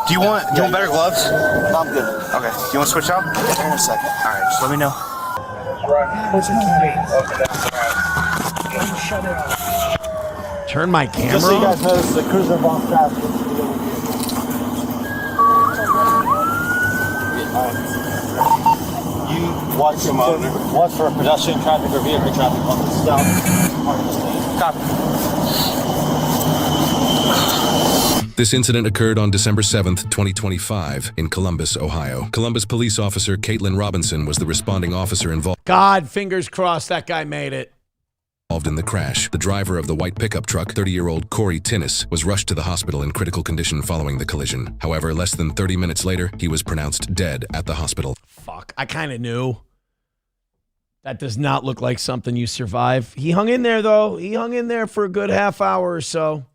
Do you want better gloves? No, I'm good. Okay. Do you want to switch out? Here in a second. All right. Just let me know. What's your Shut it off. Turn my camera Just so you guys on? know, this is a cruiser bomb crash. You watch for pedestrian traffic or vehicle traffic on the south. Copy. This incident occurred on December 7th, 2025, in Columbus, Ohio. Columbus police officer Caitlin Robinson was the responding officer involved God, fingers crossed that guy made it. in the crash. The driver of the white pickup truck, 30-year-old Corey Tinnis, was rushed to the hospital in critical condition following the collision. However, less than 30 minutes later, he was pronounced dead at the hospital. Fuck, I kind of knew. That does not look like something you survive. He hung in there, though. He hung in there for a good half hour or so.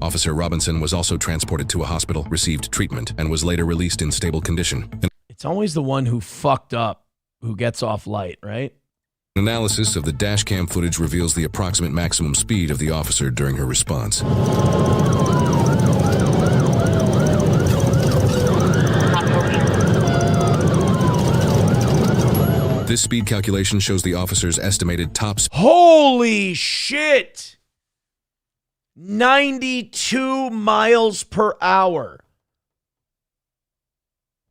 Officer Robinson was also transported to a hospital, received treatment, and was later released in stable condition. It's always the one who fucked up who gets off light, right? An analysis of the dash cam footage reveals the approximate maximum speed of the officer during her response. This speed calculation shows the officer's estimated top speed. Holy shit! 92 miles per hour.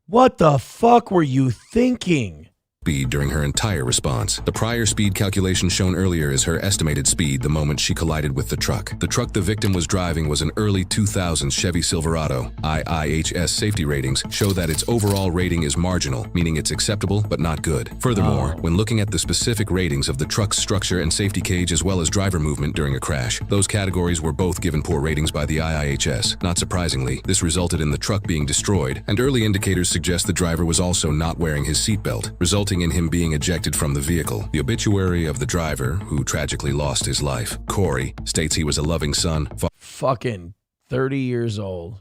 What the fuck were you thinking? Speed during her entire response. The prior speed calculation shown earlier is her estimated speed the moment she collided with the truck. The truck the victim was driving was an early 2000s Chevy Silverado. IIHS safety ratings show that its overall rating is marginal, meaning it's acceptable but not good. Furthermore, when looking at the specific ratings of the truck's structure and safety cage as well as driver movement during a crash, those categories were both given poor ratings by the IIHS. Not surprisingly, this resulted in the truck being destroyed, and early indicators suggest the driver was also not wearing his seatbelt, resulting in him being ejected from the vehicle. The obituary of the driver, who tragically lost his life, Corey, states he was a loving son. Fucking 30 years old.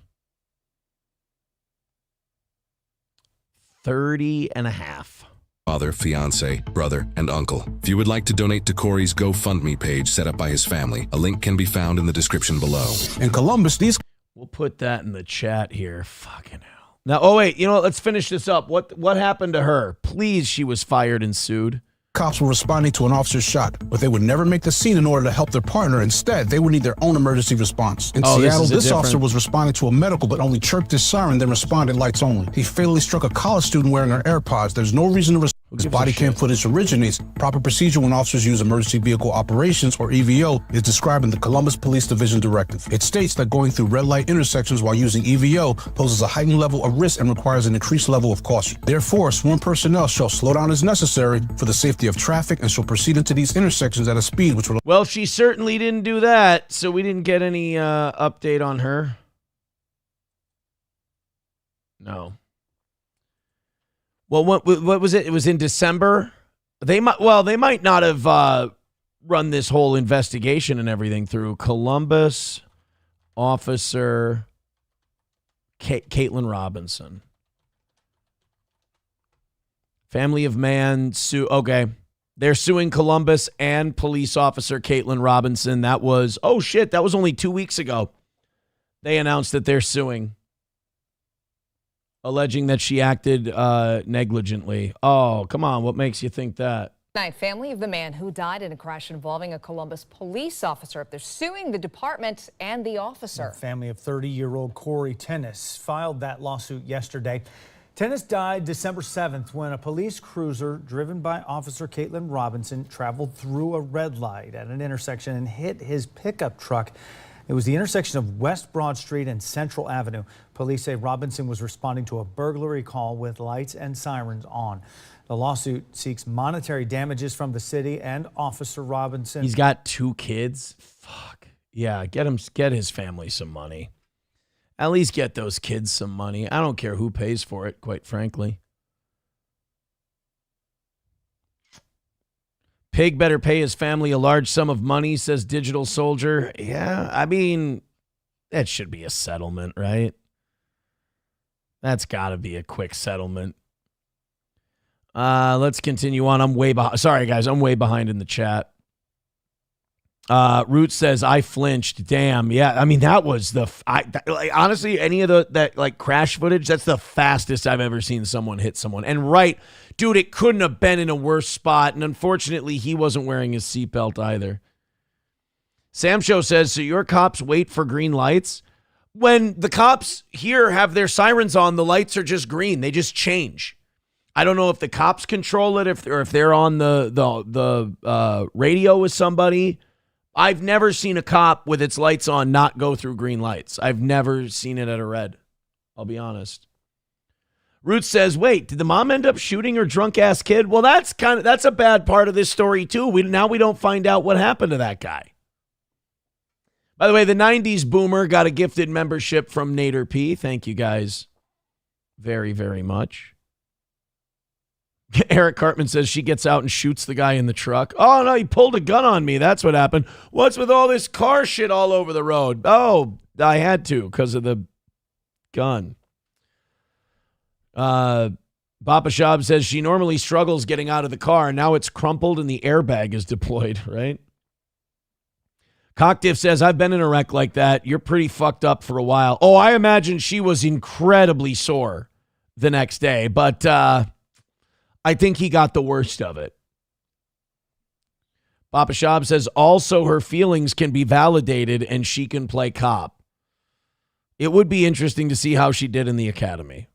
30 and a half. Father, fiance, brother, and uncle. If you would like to donate to Corey's GoFundMe page set up by his family, a link can be found in the description below. In Columbus, these... We'll put that in the chat here. Fucking hell. Now, oh wait, you know what? Let's finish this up. What happened to her? Please, she was fired and sued. Cops were responding to an officer's shot, but they would never make the scene in order to help their partner. Instead, they would need their own emergency response. In Seattle, this officer was responding to a medical, but only chirped his siren, then responded lights only. He fatally struck a college student wearing her AirPods. There's no reason to respond. This body cam footage originates. Proper procedure when officers use emergency vehicle operations, or EVO, is described in the Columbus Police Division Directive. It states that going through red light intersections while using EVO poses a heightened level of risk and requires an increased level of caution. Therefore, sworn personnel shall slow down as necessary for the safety of traffic and shall proceed into these intersections at a speed which will... Well, she certainly didn't do that, so we didn't get any update on her. No. Well, what was it? It was in December. They might not have run this whole investigation and everything through Columbus officer Caitlin Robinson. Family of man sue. Okay, they're suing Columbus and police officer Caitlin Robinson. That was that was only 2 weeks ago. They announced that they're suing, alleging that she acted negligently. Oh, come on. What makes you think that? Tonight, family of the man who died in a crash involving a Columbus police officer. They're suing the department and the officer. The family of 30-year-old Corey Tinnis filed that lawsuit yesterday. Tennis died December 7th when a police cruiser driven by Officer Caitlin Robinson traveled through a red light at an intersection and hit his pickup truck. It was the intersection of West Broad Street and Central Avenue. Police say Robinson was responding to a burglary call with lights and sirens on. The lawsuit seeks monetary damages from the city and Officer Robinson. He's got 2 kids. Fuck. Yeah, get his family some money. At least get those kids some money. I don't care who pays for it, quite frankly. Pig better pay his family a large sum of money, says Digital Soldier. Yeah, I mean, that should be a settlement, right? That's got to be a quick settlement. Let's continue on. I'm way behind. Sorry, guys. I'm way behind in the chat. Root says, I flinched. Damn. Yeah. I mean, that was honestly, any of that crash footage, that's the fastest I've ever seen someone hit someone. And right, dude, it couldn't have been in a worse spot. And unfortunately, he wasn't wearing his seatbelt either. Sam Show says, so your cops wait for green lights? When the cops here have their sirens on, the lights are just green. They just change. I don't know if the cops control it, or if they're on the radio with somebody. I've never seen a cop with its lights on not go through green lights. I've never seen it at a red. I'll be honest. Root says, wait, did the mom end up shooting her drunk ass kid? Well, that's a bad part of this story too. Now we don't find out what happened to that guy. By the way, the 90s boomer got a gifted membership from Nader P. Thank you guys very, very much. Eric Cartman says she gets out and shoots the guy in the truck. Oh, no, he pulled a gun on me. That's what happened. What's with all this car shit all over the road? Oh, I had to because of the gun. Bapa Shab says she normally struggles getting out of the car. Now it's crumpled and the airbag is deployed, right? Cockdiff says, I've been in a wreck like that. You're pretty fucked up for a while. Oh, I imagine she was incredibly sore the next day, but I think he got the worst of it. Papa Shab says, also her feelings can be validated and she can play cop. It would be interesting to see how she did in the academy.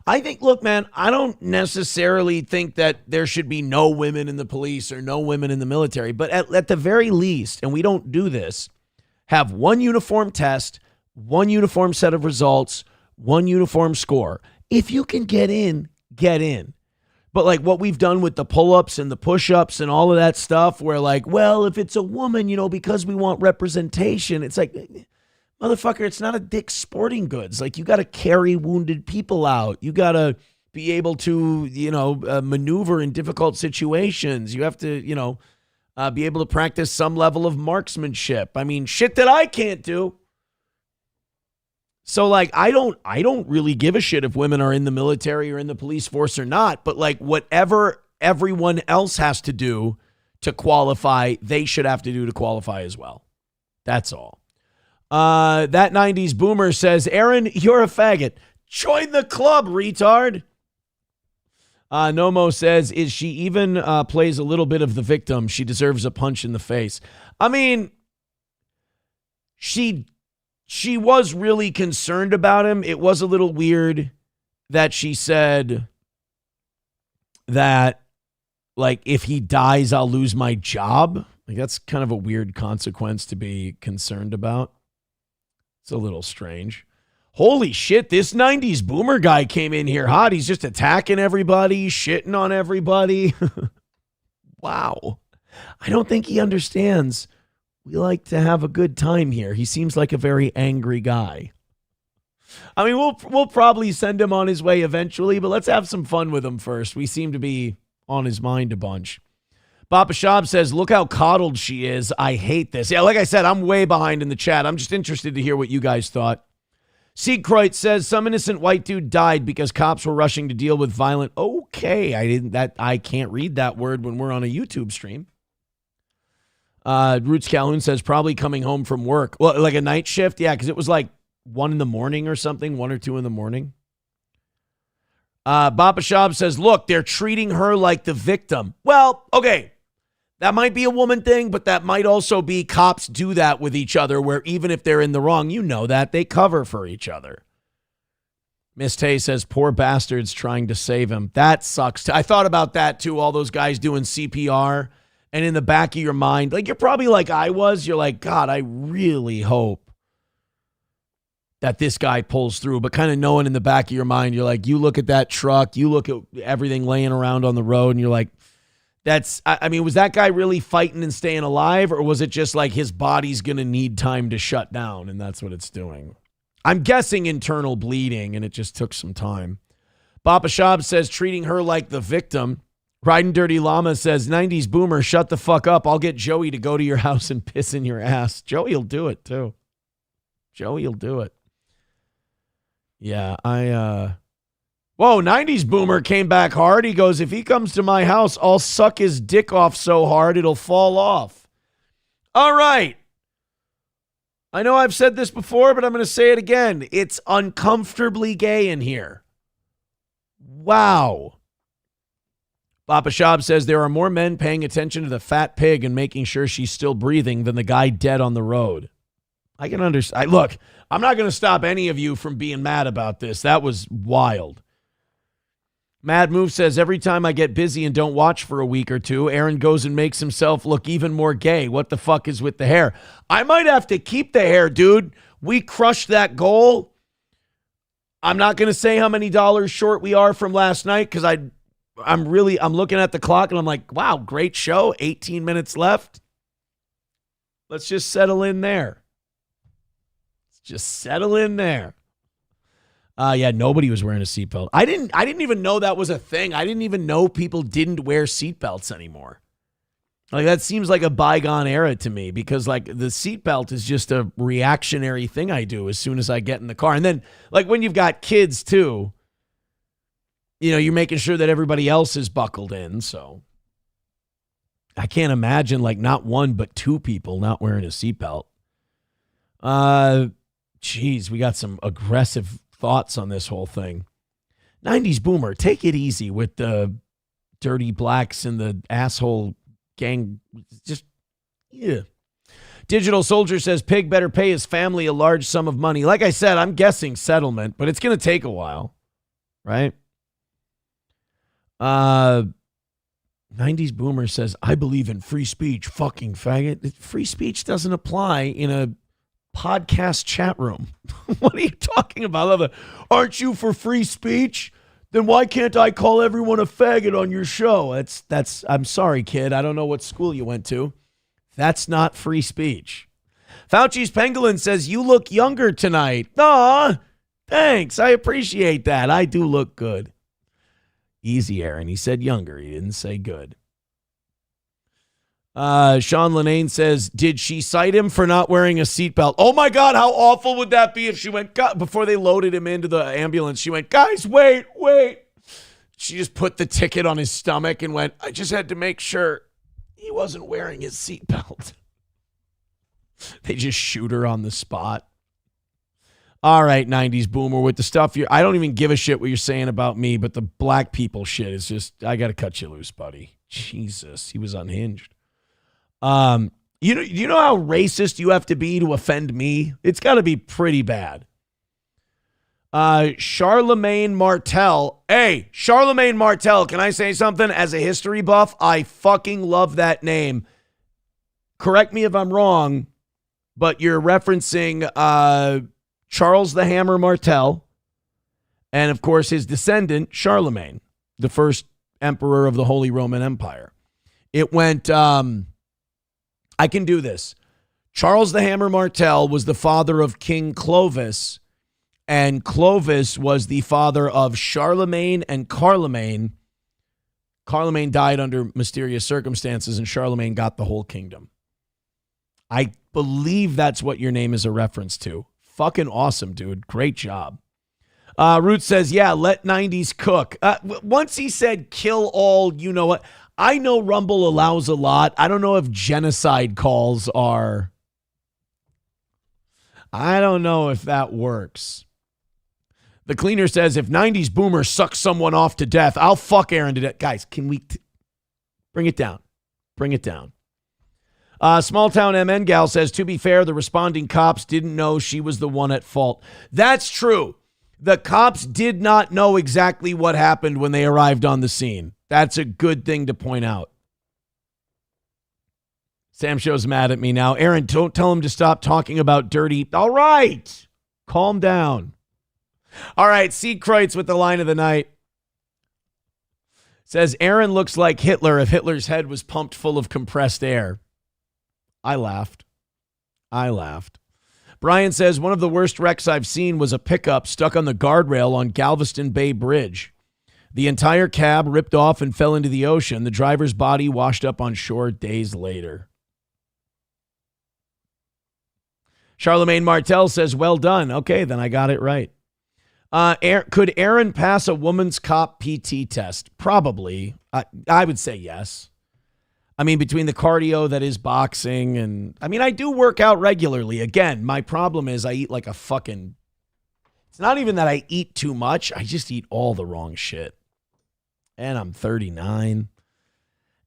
I think, look, man, I don't necessarily think that there should be no women in the police or no women in the military, but at the very least, and we don't do this, have one uniform test, one uniform set of results, one uniform score. If you can get in, get in. But like what we've done with the pull-ups and the push-ups and all of that stuff where like, well, if it's a woman, because we want representation, it's like, motherfucker, it's not a Dick's Sporting Goods. Like you got to carry wounded people out. You got to be able to, maneuver in difficult situations. You have to, be able to practice some level of marksmanship. I mean, shit that I can't do. So like I don't really give a shit if women are in the military or in the police force or not, but like whatever everyone else has to do to qualify, they should have to do to qualify as well. That's all. That 90s boomer says, Aaron, you're a faggot. Join the club, retard. Nomo says, is she even plays a little bit of the victim? She deserves a punch in the face. I mean, she was really concerned about him. It was a little weird that she said that, like, if he dies, I'll lose my job. Like, that's kind of a weird consequence to be concerned about. It's a little strange. Holy shit, this 90s boomer guy came in here hot. He's just attacking everybody, shitting on everybody. Wow. I don't think he understands. We like to have a good time here. He seems like a very angry guy. I mean, we'll probably send him on his way eventually, but let's have some fun with him first. We seem to be on his mind a bunch. Papa Shab says, look how coddled she is. I hate this. Yeah, like I said, I'm way behind in the chat. I'm just interested to hear what you guys thought. Siegkreuz says, some innocent white dude died because cops were rushing to deal with violent. Okay, I can't read that word when we're on a YouTube stream. Roots Calhoun says, probably coming home from work. Well, like a night shift? Yeah, because it was like 1 in the morning or something, 1 or 2 in the morning. Bapa Shab says, look, they're treating her like the victim. Well, okay, that might be a woman thing, but that might also be cops do that with each other where even if they're in the wrong, that, they cover for each other. Miss Tay says, poor bastards trying to save him. That sucks. I thought about that too. All those guys doing CPR, and in the back of your mind, like you're probably like I was, you're like, God, I really hope that this guy pulls through. But kind of knowing in the back of your mind, you're like, you look at that truck, you look at everything laying around on the road, and you're like, I mean, was that guy really fighting and staying alive, or was it just like his body's going to need time to shut down, and that's what it's doing? I'm guessing internal bleeding, and it just took some time. Papa Shab says, treating her like the victim. Riding Dirty Llama says, 90s boomer, shut the fuck up. I'll get Joey to go to your house and piss in your ass. Joey will do it, too. Joey will do it. Yeah, Whoa, 90s boomer came back hard. He goes, if he comes to my house, I'll suck his dick off so hard it'll fall off. All right. I know I've said this before, but I'm going to say it again. It's uncomfortably gay in here. Wow. Papa Shab says there are more men paying attention to the fat pig and making sure she's still breathing than the guy dead on the road. I can understand. Look, I'm not going to stop any of you from being mad about this. That was wild. Mad Move says, every time I get busy and don't watch for a week or two, Aaron goes and makes himself look even more gay. What the fuck is with the hair? I might have to keep the hair, dude. We crushed that goal. I'm not going to say how many dollars short we are from last night because I'm looking at the clock and I'm like, wow, great show. 18 minutes left. Let's just settle in there. Yeah, nobody was wearing a seatbelt. I didn't even know that was a thing. I didn't even know people didn't wear seatbelts anymore. Like, that seems like a bygone era to me because, like, the seatbelt is just a reactionary thing I do as soon as I get in the car. And then, like, when you've got kids, too, you know, you're making sure that everybody else is buckled in. So I can't imagine, like, not one but two people not wearing a seatbelt. Geez, we got some aggressive thoughts on this whole thing. 90s boomer, take it easy with the dirty blacks and the asshole gang. Just, yeah. Digital Soldier says Pig better pay his family a large sum of money. Like I said, I'm guessing settlement, but it's going to take a while, right? 90s boomer says, I believe in free speech, fucking faggot. Free speech doesn't apply in a podcast chat room. What are you talking about? I love that. Aren't you for free speech? Then why can't I call everyone a faggot on your show? That's I'm sorry, kid. I don't know what school you went to. That's not free speech. Fauci's Pangolin says, you look younger tonight. Aw, thanks. I appreciate that. I do look good. Easy, Aaron. He said younger. He didn't say good. Sean Lenane says, did she cite him for not wearing a seatbelt? Oh my God, how awful would that be if she went, before they loaded him into the ambulance, she went, guys, wait. She just put the ticket on his stomach and went, I just had to make sure he wasn't wearing his seatbelt. They just shoot her on the spot. All right, 90s boomer, with the stuff I don't even give a shit what you're saying about me, but the black people shit is just, I got to cut you loose, buddy. Jesus, he was unhinged. You know how racist you have to be to offend me? It's got to be pretty bad. Charlemagne Martel. Hey, Charlemagne Martel, can I say something? As a history buff, I fucking love that name. Correct me if I'm wrong, but you're referencing Charles the Hammer Martel and, of course, his descendant, Charlemagne, the first emperor of the Holy Roman Empire. It went... I can do this. Charles the Hammer Martel was the father of King Clovis, and Clovis was the father of Charlemagne and Carlomagne. Carlomagne died under mysterious circumstances, and Charlemagne got the whole kingdom. I believe that's what your name is a reference to. Fucking awesome, dude. Great job. Root says, yeah, let 90s cook. Once he said kill all, you know what? I know Rumble allows a lot. I don't know if genocide calls are. I don't know if that works. The Cleaner says, if 90s boomer sucks someone off to death, I'll fuck Aaron to death. Guys, can we bring it down? Bring it down. Small Town MN Gal says, to be fair, the responding cops didn't know she was the one at fault. That's true. The cops did not know exactly what happened when they arrived on the scene. That's a good thing to point out. Sam Show's mad at me now. Aaron, don't tell him to stop talking about dirty. All right. Calm down. All right. C. Kreutz with the line of the night. Says, Aaron looks like Hitler if Hitler's head was pumped full of compressed air. I laughed. Brian says, one of the worst wrecks I've seen was a pickup stuck on the guardrail on Galveston Bay Bridge. The entire cab ripped off and fell into the ocean. The driver's body washed up on shore days later. Charlemagne Martel says, well done. Okay, then I got it right. Could Aaron pass a woman's cop PT test? Probably. I would say yes. I mean, between the cardio that is boxing and, I mean, I do work out regularly. Again, my problem is I eat like a fucking, it's not even that I eat too much. I just eat all the wrong shit. And I'm 39.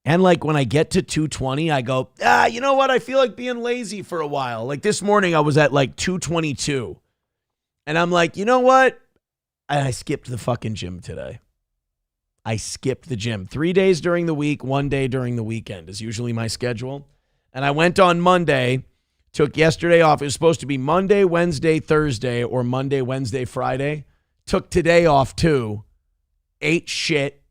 And like when I get to 220, I go, you know what? I feel like being lazy for a while. Like this morning I was at like 222. And I'm like, you know what? I skipped the fucking gym today. I skipped the gym 3 days during the week, 1 day during the weekend is usually my schedule. And I went on Monday, took yesterday off. It was supposed to be Monday, Wednesday, Thursday, or Monday, Wednesday, Friday. Took today off too. Ate shit.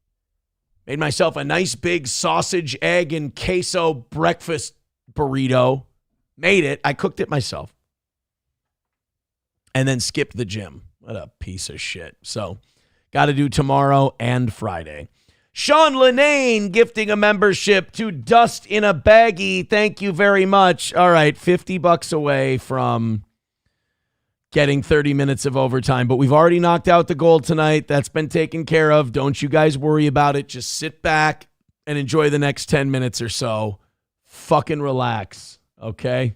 Made myself a nice big sausage, egg, and queso breakfast burrito. Made it. I cooked it myself. And then skipped the gym. What a piece of shit. So, got to do tomorrow and Friday. Sean Lenane gifting a membership to Dust in a Baggie. Thank you very much. All right, $50 away from getting 30 minutes of overtime. But we've already knocked out the goal tonight. That's been taken care of. Don't you guys worry about it. Just sit back and enjoy the next 10 minutes or so. Fucking relax, okay?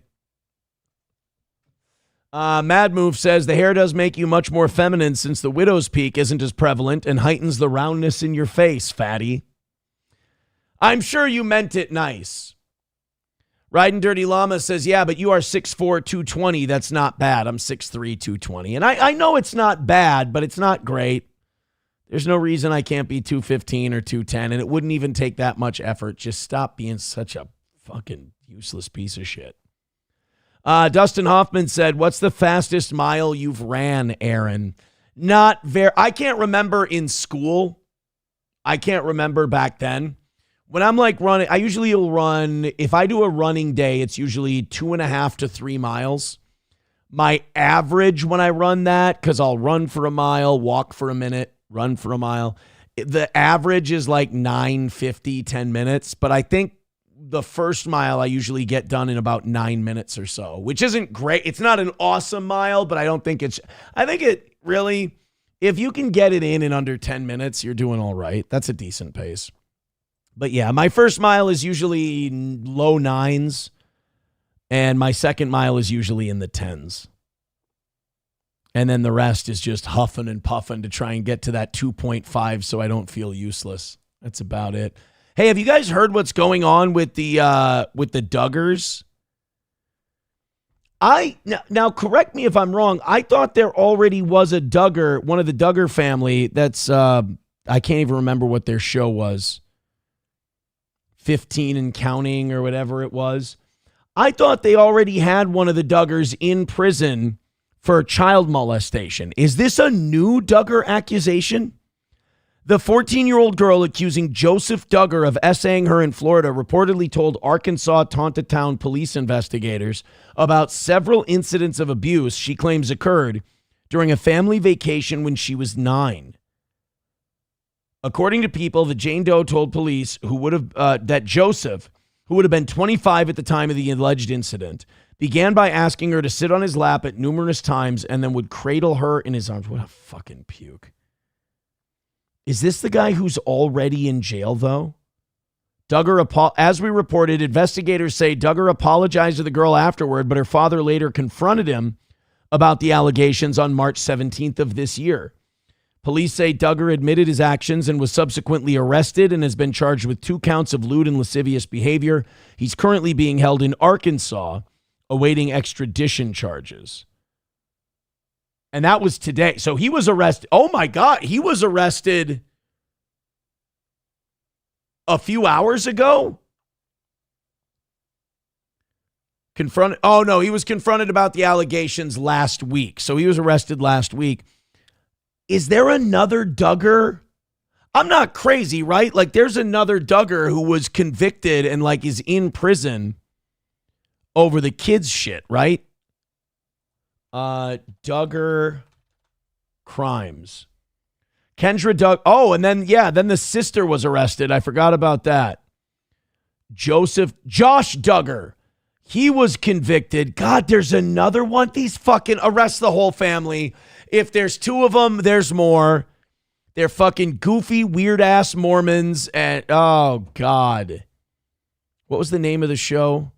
Mad Move says, the hair does make you much more feminine since the widow's peak isn't as prevalent and heightens the roundness in your face, fatty. I'm sure you meant it nice. Riding Dirty Llama says, yeah, but you are 6'4", 220. That's not bad. I'm 6'3", 220. And I know it's not bad, but it's not great. There's no reason I can't be 215 or 210, and it wouldn't even take that much effort. Just stop being such a fucking useless piece of shit. Dustin Hoffman said, what's the fastest mile you've ran, Aaron? Not very. I can't remember in school. I can't remember back then. When I'm like running, I usually will run, if I do a running day, it's usually 2.5 to 3 miles. My average when I run that, because I'll run for a mile, walk for a minute, run for a mile. The average is like 9:50, 10 minutes. But I think the first mile I usually get done in about 9 minutes or so, which isn't great. It's not an awesome mile, but I think it really, if you can get it in under 10 minutes, you're doing all right. That's a decent pace. But yeah, my first mile is usually low 9s, and my second mile is usually in the 10s. And then the rest is just huffing and puffing to try and get to that 2.5 so I don't feel useless. That's about it. Hey, have you guys heard what's going on with the Duggars? Now correct me if I'm wrong. I thought there already was a Duggar, one of the Duggar family. That's I can't even remember what their show was. 15 and counting or whatever it was. I thought they already had one of the Duggars in prison for child molestation. Is this a new Duggar accusation? The 14-year-old girl accusing Joseph Duggar of essaying her in Florida reportedly told Arkansas Tontatown police investigators about several incidents of abuse she claims occurred during a family vacation when she was 9. According to People, the Jane Doe told police that Joseph, who would have been 25 at the time of the alleged incident, began by asking her to sit on his lap at numerous times and then would cradle her in his arms. What a fucking puke. Is this the guy who's already in jail, though? Duggar, as we reported, investigators say Duggar apologized to the girl afterward, but her father later confronted him about the allegations on March 17th of this year. Police say Duggar admitted his actions and was subsequently arrested and has been charged with 2 counts of lewd and lascivious behavior. He's currently being held in Arkansas, awaiting extradition charges. And that was today. So he was arrested. Oh my God. He was arrested a few hours ago. Oh no, he was confronted about the allegations last week. So he was arrested last week. Is there another Duggar? I'm not crazy, right? Like there's another Duggar who was convicted and like is in prison over the kids shit, right? Duggar crimes. Kendra Duggar. Oh, and then the sister was arrested. I forgot about that. Josh Duggar. He was convicted. God, there's another one. These fucking arrest the whole family. If there's two of them, there's more. They're fucking goofy, weird-ass Mormons. And, oh, God. What was the name of the show?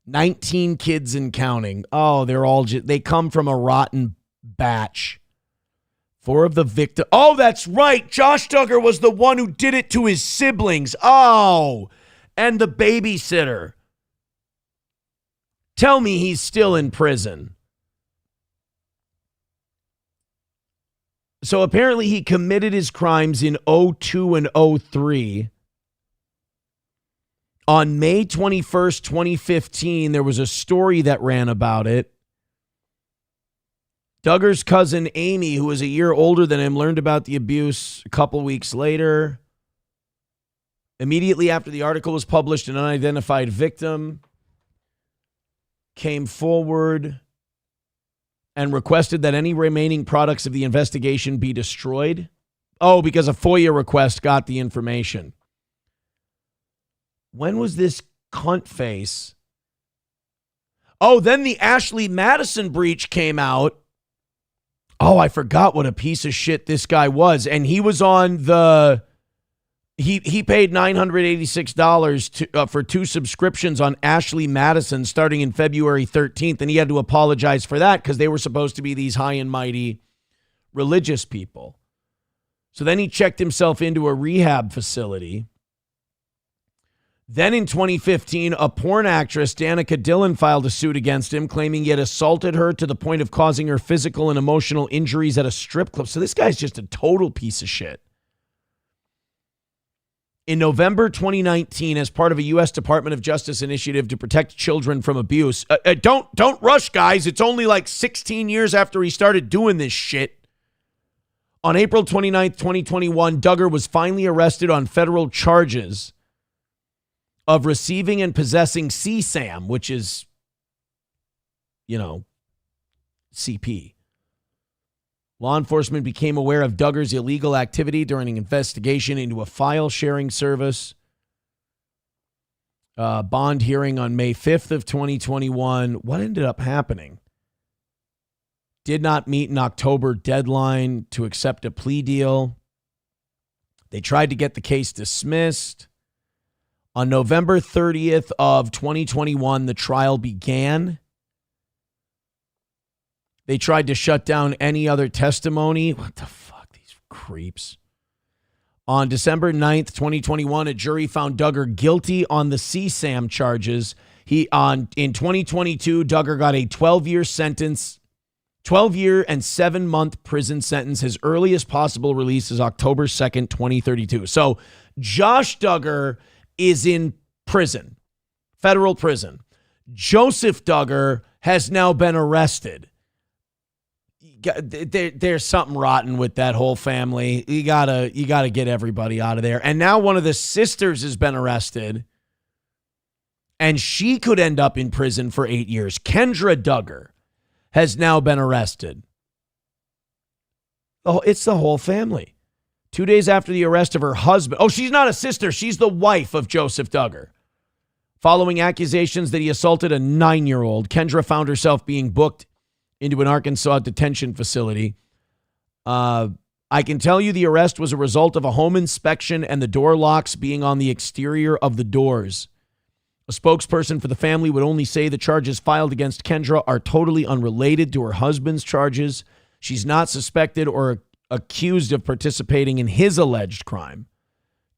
19 Kids and Counting. Oh, they come from a rotten batch. 4 of the victims. Oh, that's right. Josh Duggar was the one who did it to his siblings. Oh, and the babysitter. Tell me he's still in prison. So apparently he committed his crimes in 2002 and 2003. On May 21st, 2015, there was a story that ran about it. Duggar's cousin Amy, who was a year older than him, learned about the abuse a couple weeks later. Immediately after the article was published, an unidentified victim came forward and requested that any remaining products of the investigation be destroyed. Oh, because a FOIA request got the information. When was this cunt face? Oh, then the Ashley Madison breach came out. Oh, I forgot what a piece of shit this guy was. And he was on the... He paid $986 for 2 subscriptions on Ashley Madison starting in February 13th, and he had to apologize for that because they were supposed to be these high and mighty religious people. So then he checked himself into a rehab facility. Then in 2015, a porn actress, Danica Dillon, filed a suit against him, claiming he had assaulted her to the point of causing her physical and emotional injuries at a strip club. So this guy's just a total piece of shit. In November 2019, as part of a U.S. Department of Justice initiative to protect children from abuse, don't rush, guys. It's only like 16 years after he started doing this shit. On April 29th, 2021, Duggar was finally arrested on federal charges of receiving and possessing CSAM, which is, CP. Law enforcement became aware of Duggar's illegal activity during an investigation into a file sharing service. Bond hearing on May 5th of 2021. What ended up happening? Did not meet an October deadline to accept a plea deal. They tried to get the case dismissed. On November 30th of 2021, the trial began. They tried to shut down any other testimony. What the fuck, these creeps. On December 9th, 2021, a jury found Duggar guilty on the CSAM charges. In 2022, Duggar got a 12-year sentence, 12-year and 7-month prison sentence. His earliest possible release is October 2nd, 2032. So Josh Duggar is in prison, federal prison. Joseph Duggar has now been arrested. There's something rotten with that whole family. You gotta get everybody out of there. And now one of the sisters has been arrested, and she could end up in prison for 8 years. Kendra Duggar has now been arrested. Oh, it's the whole family. 2 days after the arrest of her husband. Oh, she's not a sister. She's the wife of Joseph Duggar. Following accusations that he assaulted a 9-year-old, Kendra found herself being booked into an Arkansas detention facility. I can tell you the arrest was a result of a home inspection and the door locks being on the exterior of the doors. A spokesperson for the family would only say the charges filed against Kendra are totally unrelated to her husband's charges. She's not suspected or accused of participating in his alleged crime.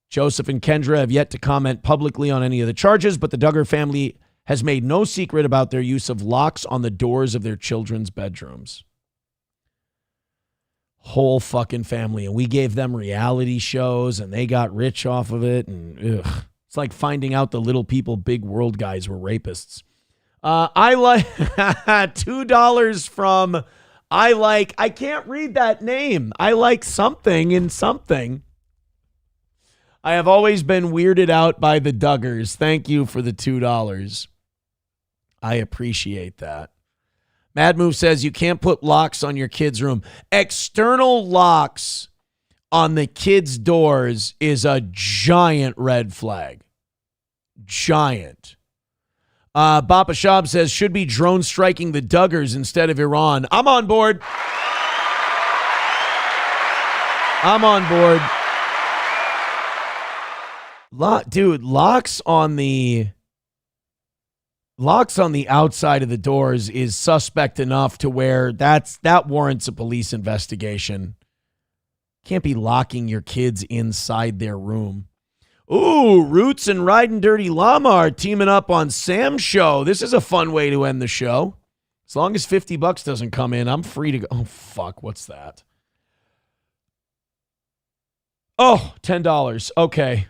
Joseph and Kendra have yet to comment publicly on any of the charges, but the Duggar family has made no secret about their use of locks on the doors of their children's bedrooms. whole fucking family. And we gave them reality shows and they got rich off of it. And it's like finding out the little people, big world guys were rapists. I like $2 from I can't read that name. I like something in something. I have always been weirded out by the Duggars. Thank you for the $2. I appreciate that. Mad Move says you can't put locks on your kids' room. External locks on the kids' doors is a giant red flag. Giant. Bapa Shab says should be drone striking the Duggars instead of Iran. I'm on board. I'm on board. Dude, locks on the outside of the doors is suspect enough to where that warrants a police investigation. Can't be locking your kids inside their room. Ooh, Roots and Riding Dirty Llama are teaming up on Sam's show. This is a fun way to end the show. As long as $50 doesn't come in, I'm free to go. Oh, fuck, what's that? Oh, $10. Okay.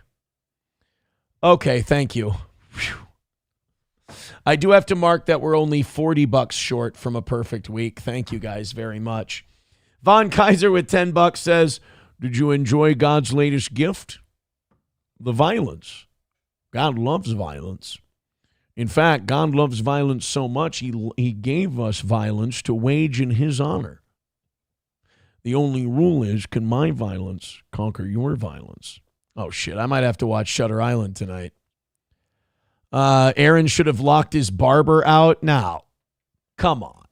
Okay, thank you. Whew. I do have to mark that we're only $40 short from a perfect week. Thank you guys very much. Von Kaiser with $10 says, did you enjoy God's latest gift? The violence. God loves violence. In fact, God loves violence so much, he gave us violence to wage in his honor. The only rule is, can my violence conquer your violence? Oh, shit. I might have to watch Shutter Island tonight. Aaron should have locked his barber out. Now, come on.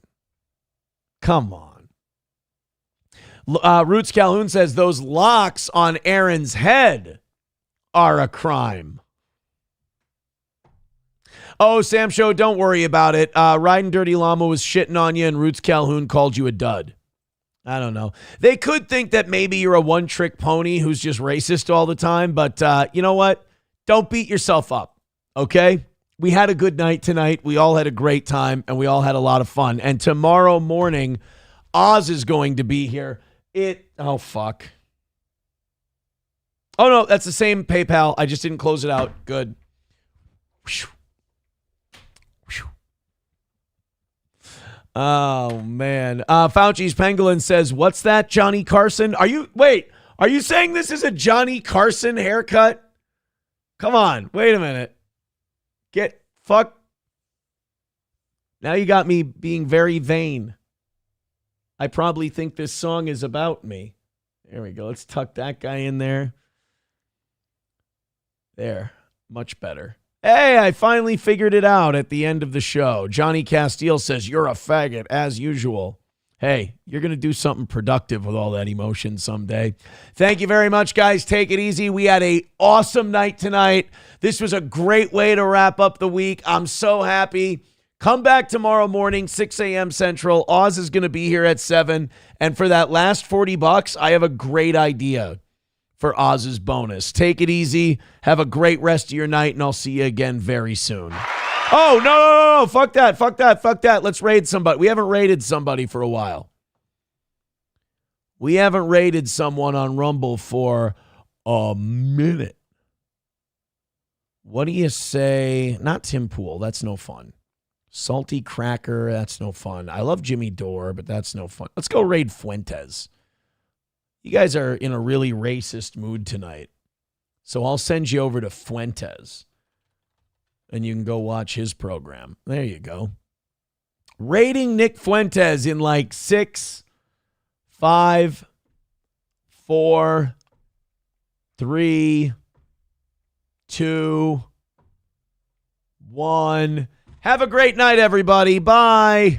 Come on. Roots Calhoun says those locks on Aaron's head are a crime. Oh, Sam Show, don't worry about it. Riding Dirty Llama was shitting on you and Roots Calhoun called you a dud. I don't know. They could think that maybe you're a one-trick pony who's just racist all the time, but you know what? Don't beat yourself up, okay? We had a good night tonight. We all had a great time, and we all had a lot of fun. And tomorrow morning, Oz is going to be here. Oh, fuck. Oh, no, that's the same PayPal. I just didn't close it out. Good. Whew. Whew. Oh, man. Fauci's Pangolin says, what's that, Johnny Carson? Are you saying this is a Johnny Carson haircut? Come on. Wait a minute. Fuck. Now you got me being very vain. I probably think this song is about me. There we go. Let's tuck that guy in there. There. Much better. Hey, I finally figured it out at the end of the show. Johnny Castile says, you're a faggot, as usual. Hey, you're going to do something productive with all that emotion someday. Thank you very much, guys. Take it easy. We had an awesome night tonight. This was a great way to wrap up the week. I'm so happy. Come back tomorrow morning, 6 a.m. Central. Oz is going to be here at 7. And for that last $40, I have a great idea for Oz's bonus. Take it easy. Have a great rest of your night, and I'll see you again very soon. Oh, no. Fuck that. Let's raid somebody. We haven't raided somebody for a while. We haven't raided someone on Rumble for a minute. What do you say? Not Tim Pool. That's no fun. Salty Cracker. That's no fun. I love Jimmy Dore, but that's no fun. Let's go raid Fuentes. You guys are in a really racist mood tonight. So I'll send you over to Fuentes. And you can go watch his program. There you go. Rating Nick Fuentes in like 6, 5, 4, 3, 2, 1. Have a great night, everybody. Bye.